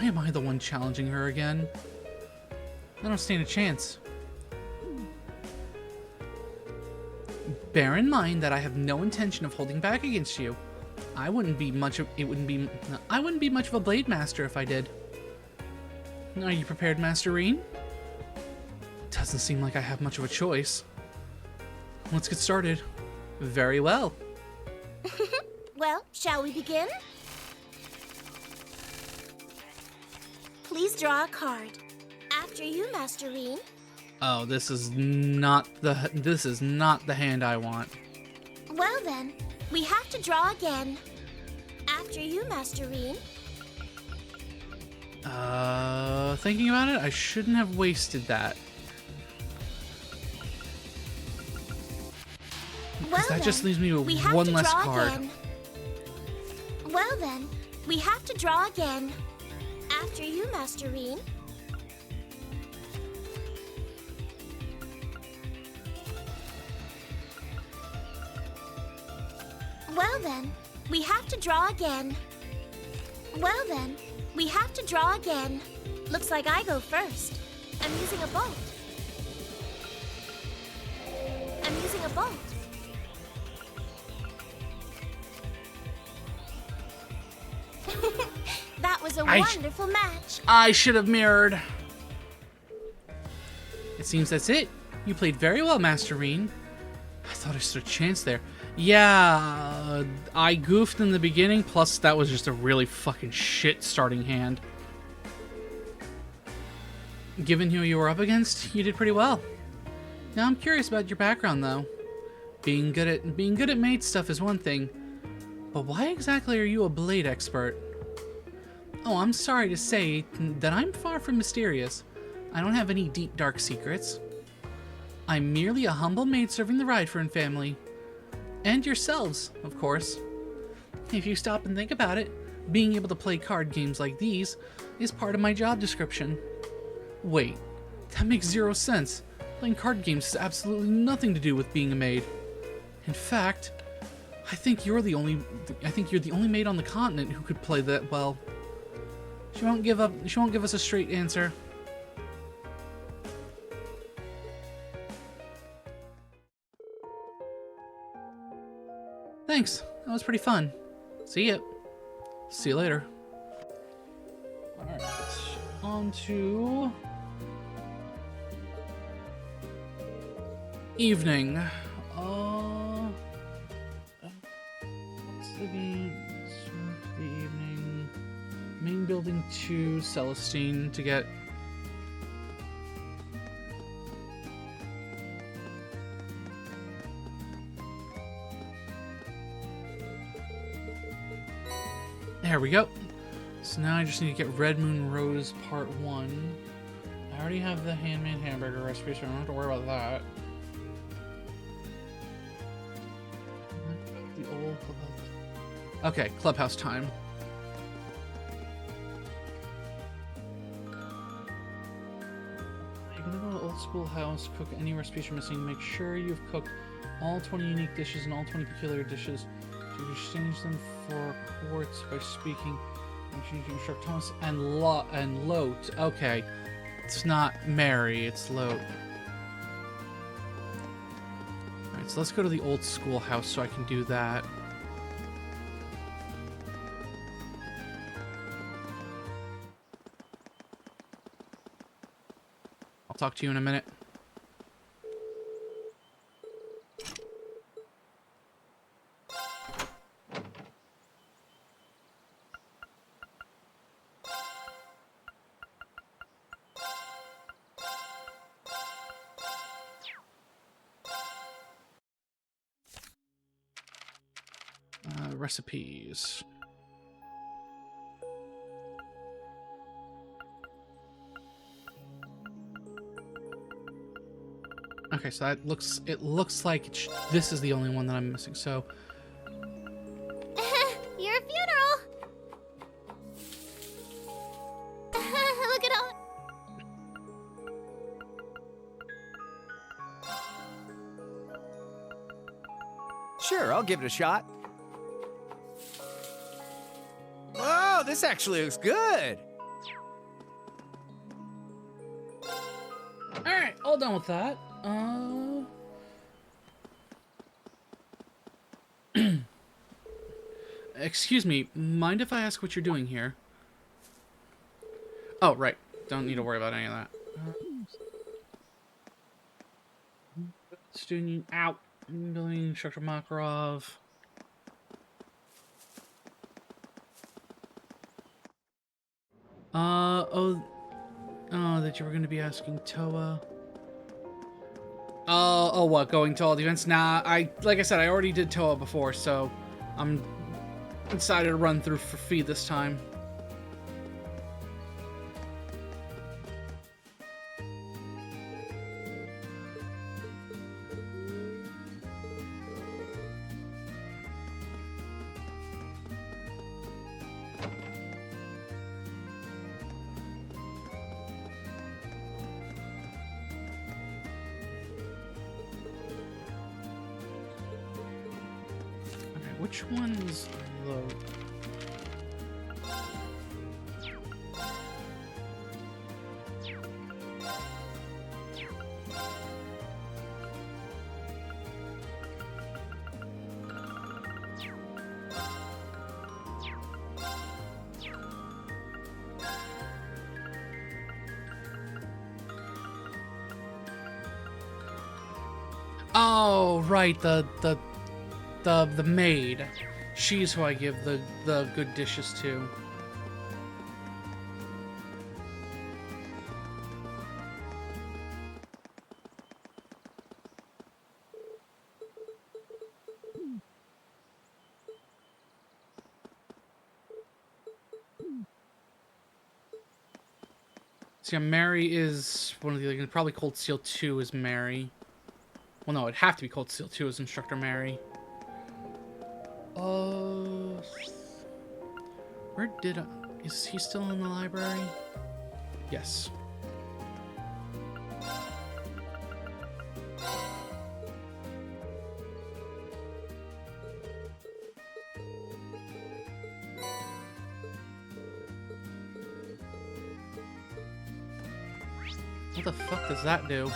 am I the one challenging her again? I don't stand a chance. Bear in mind that I have no intention of holding back against you. I wouldn't be much of a blade master if I did. Are you prepared, Master Reen? Doesn't seem like I have much of a choice. Let's get started. Very well. Well, shall we begin? Please draw a card. After you, Master Reen. Oh, this is not the hand I want. Well then, we have to draw again. After you, Master Reen. Thinking about it, I shouldn't have wasted that. Well, that just leaves me with one one less card. Again. Well then, we have to draw again. After you, Master Reen. Well then, we have to draw again. Well then, we have to draw again. Looks like I go first. I'm using a bolt. I'm using a bolt. That was a wonderful match. I should have mirrored. It seems that's it. You played very well, Master Reen. I thought I stood a chance there. Yeah, I goofed in the beginning, plus that was just a really fucking shit starting hand. Given who you were up against, you did pretty well. Now I'm curious about your background though. Being good at maid stuff is one thing, but why exactly are you a blade expert? Oh, I'm sorry to say that I'm far from mysterious. I don't have any deep, dark secrets. I'm merely a humble maid serving the Rydfern family. And yourselves, of course. If you stop and think about it, being able to play card games like these is part of my job description. Wait, that makes zero sense. Playing card games has absolutely nothing to do with being a maid. In fact, I think you're the only maid on the continent who could play that well. She won't give us a straight answer. Thanks. That was pretty fun. See ya. See you later. Alright. On to evening. What's the game? The evening. Main building to Celestine to get. There we go. So now I just need to get Red Moon Rose Part 1. I already have the handmade hamburger recipe, so I don't have to worry about that. The old clubhouse. Okay, clubhouse time. You're gonna go to the old schoolhouse, cook any recipes you're missing, make sure you've cooked all 20 unique dishes and all 20 peculiar dishes. You exchange them for quartz by speaking. You instruct Thomas and Lote. Okay, it's not Mary, it's Lote. Alright, so let's go to the old schoolhouse so I can do that. I'll talk to you in a minute. Recipes. Okay, so it looks like this is the only one that I'm missing. So Your funeral. Look at all. Sure, I'll give it a shot. Whoa, this actually looks good. Alright, all done with that. Excuse me, mind if I ask what you're doing here? Oh, right. Don't need to worry about any of that. Student out. Building instructor Makarov. Oh, that you were going to be asking Toa. Oh, what? Going to all the events? Nah, like I said, I already did Toa before, so I'm decided to run through for Fee this time. Which one's the... Oh, right, the maid. She's who I give the good dishes to. So yeah, Mary is one of the, probably Cold Steel 2 is Mary. Well, no, it'd have to be Cold Steel 2 as Instructor Mary. Where did I... Is he still in the library? Yes. What the fuck does that do?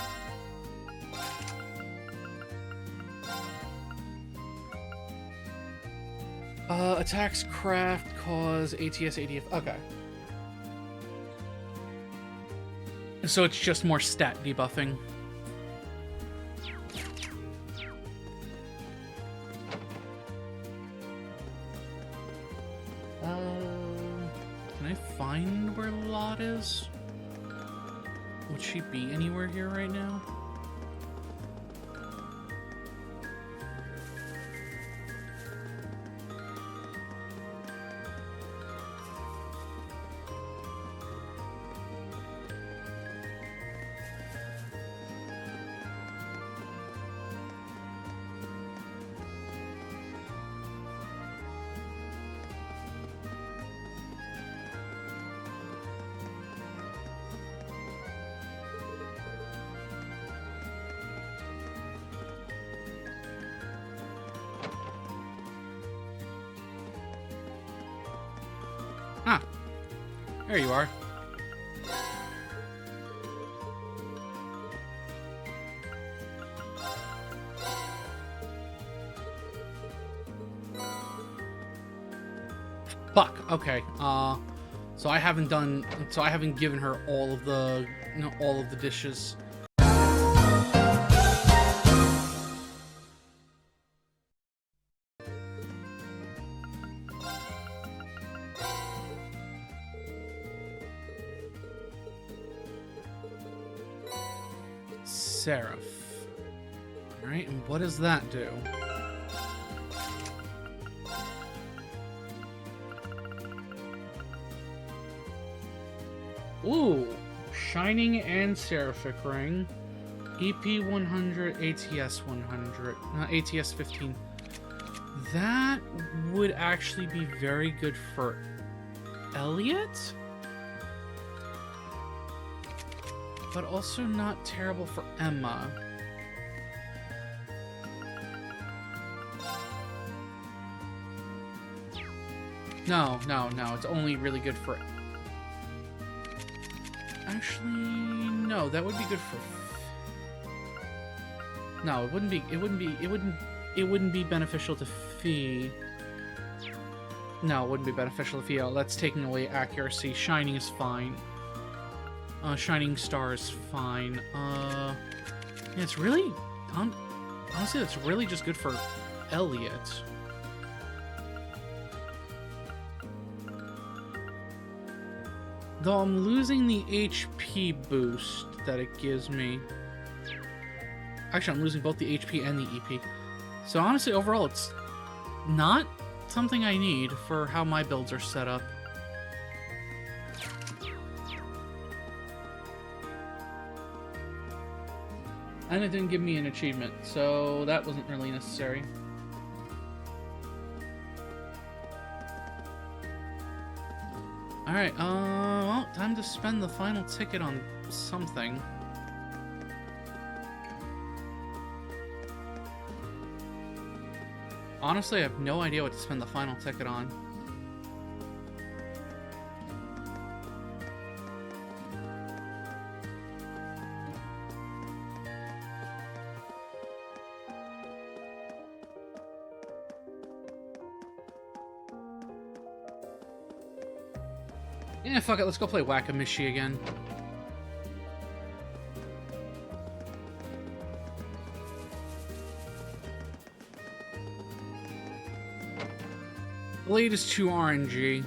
Attacks craft cause ATS, ADF. Okay. So it's just more stat debuffing. Can I find where Lot is? Would she be anywhere here right now? Ah, there you are. Fuck. Okay. So I haven't given her all of the, all of the dishes. Seraph. Alright, and what does that do? Ooh, Shining and Seraphic Ring. EP 100, ATS 100, ATS 15. That would actually be very good for Elliot? But also not terrible for Emma. No, it's only really good for... Actually, no, that would be good for... No, it wouldn't be beneficial to Fee. No, it wouldn't be beneficial if you. That's taking away accuracy. Shining is fine. Shining Star is fine. Yeah, it's really... honestly, it's really just good for Elliot. Though I'm losing the HP boost that it gives me. Actually, I'm losing both the HP and the EP. So honestly, overall, it's not something I need for how my builds are set up. And it didn't give me an achievement, so that wasn't really necessary. Alright, well, time to spend the final ticket on something. Honestly, I have no idea what to spend the final ticket on. Yeah, fuck it, let's go play Whack-A-Missy again. Blade is 2 RNG.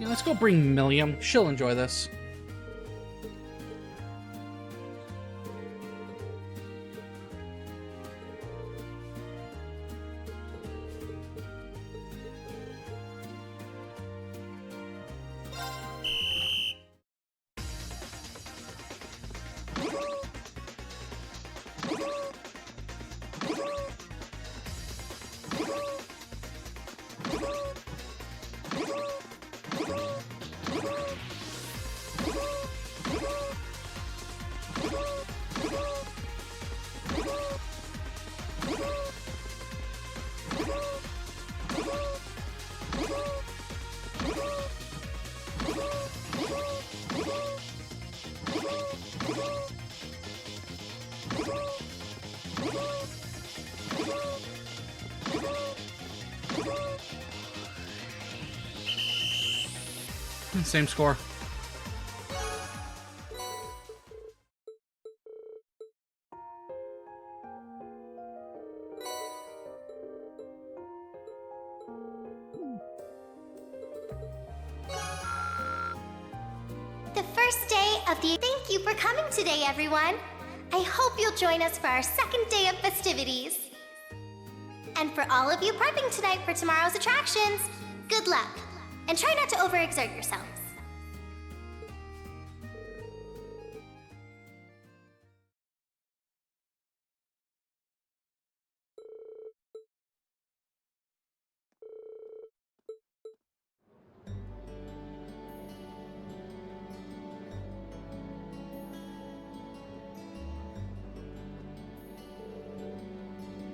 Yeah, let's go bring Milliam. She'll enjoy this. Same score. The first day of the... Thank you for coming today, everyone. I hope you'll join us for our second day of festivities. And for all of you prepping tonight for tomorrow's attractions, good luck. And try not to overexert yourselves.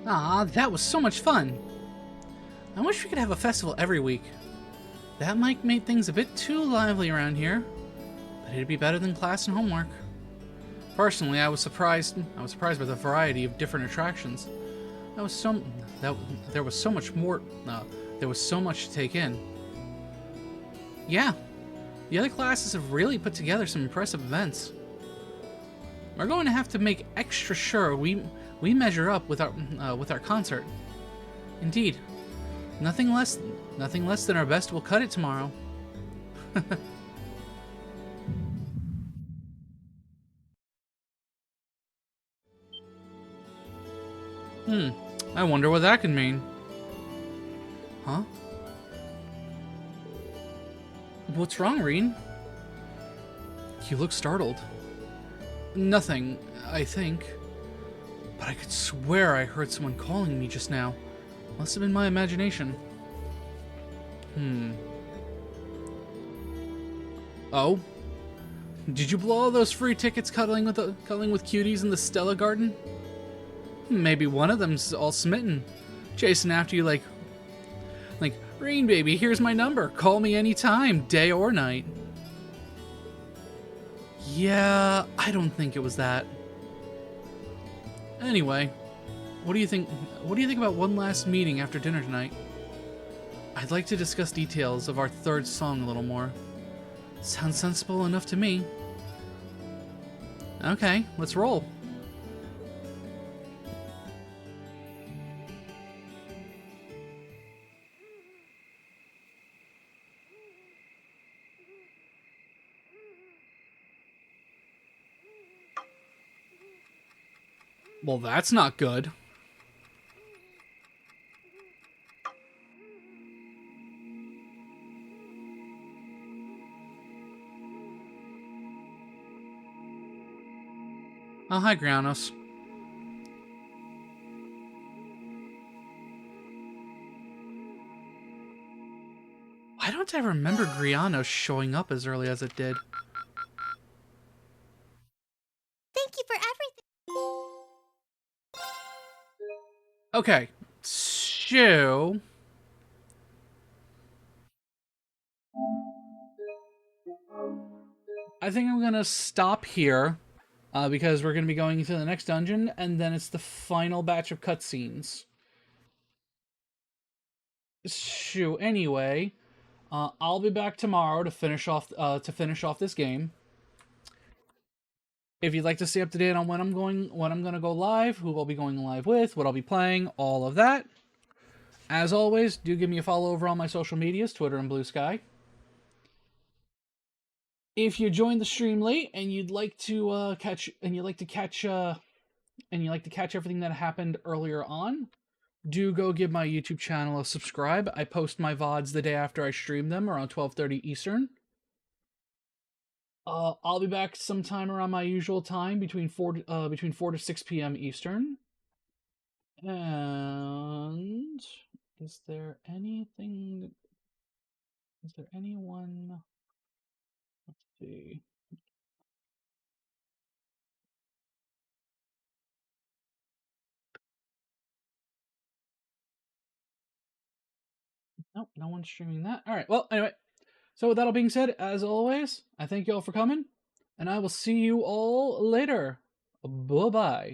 Ah, that was so much fun. I wish we could have a festival every week. That might make things a bit too lively around here, but it'd be better than class and homework. Personally, I was surprised by the variety of different attractions. There was so much more. There was so much to take in. Yeah, the other classes have really put together some impressive events. We're going to have to make extra sure we measure up with our concert. Indeed, nothing less than our best will cut it tomorrow. I wonder what that can mean. Huh? What's wrong, Reen? You look startled. Nothing, I think. But I could swear I heard someone calling me just now. Must have been my imagination. Oh? Did you blow all those free tickets cuddling with cuties in the Stella Garden? Maybe one of them's all smitten, chasing after you like, Reen baby, here's my number. Call me anytime, day or night. Yeah, I don't think it was that. Anyway, what do you think? What do you think about one last meeting after dinner tonight? I'd like to discuss details of our third song a little more. Sounds sensible enough to me. Okay, let's roll. Well, that's not good. Oh, hi, Granos. Why don't I remember Grianos showing up as early as it did? Thank you for everything. Okay, so... I think I'm gonna stop here, because we're gonna be going into the next dungeon, and then it's the final batch of cutscenes. So anyway, I'll be back tomorrow to finish off this game. If you'd like to stay up to date on when I'm gonna go live, who I'll be going live with, what I'll be playing, all of that. As always, do give me a follow over on my social medias, Twitter and Blue Sky. If you joined the stream late and you'd like to catch everything that happened earlier on, do go give my YouTube channel a subscribe. I post my VODs the day after I stream them around 12:30 Eastern. I'll be back sometime around my usual time between 4 to 6 p.m. Eastern. And is there anything? Is there anyone? Let's see. Nope, no one's streaming that. All right. Well, anyway. So with that all being said, as always, I thank you all for coming, and I will see you all later. Bye-bye.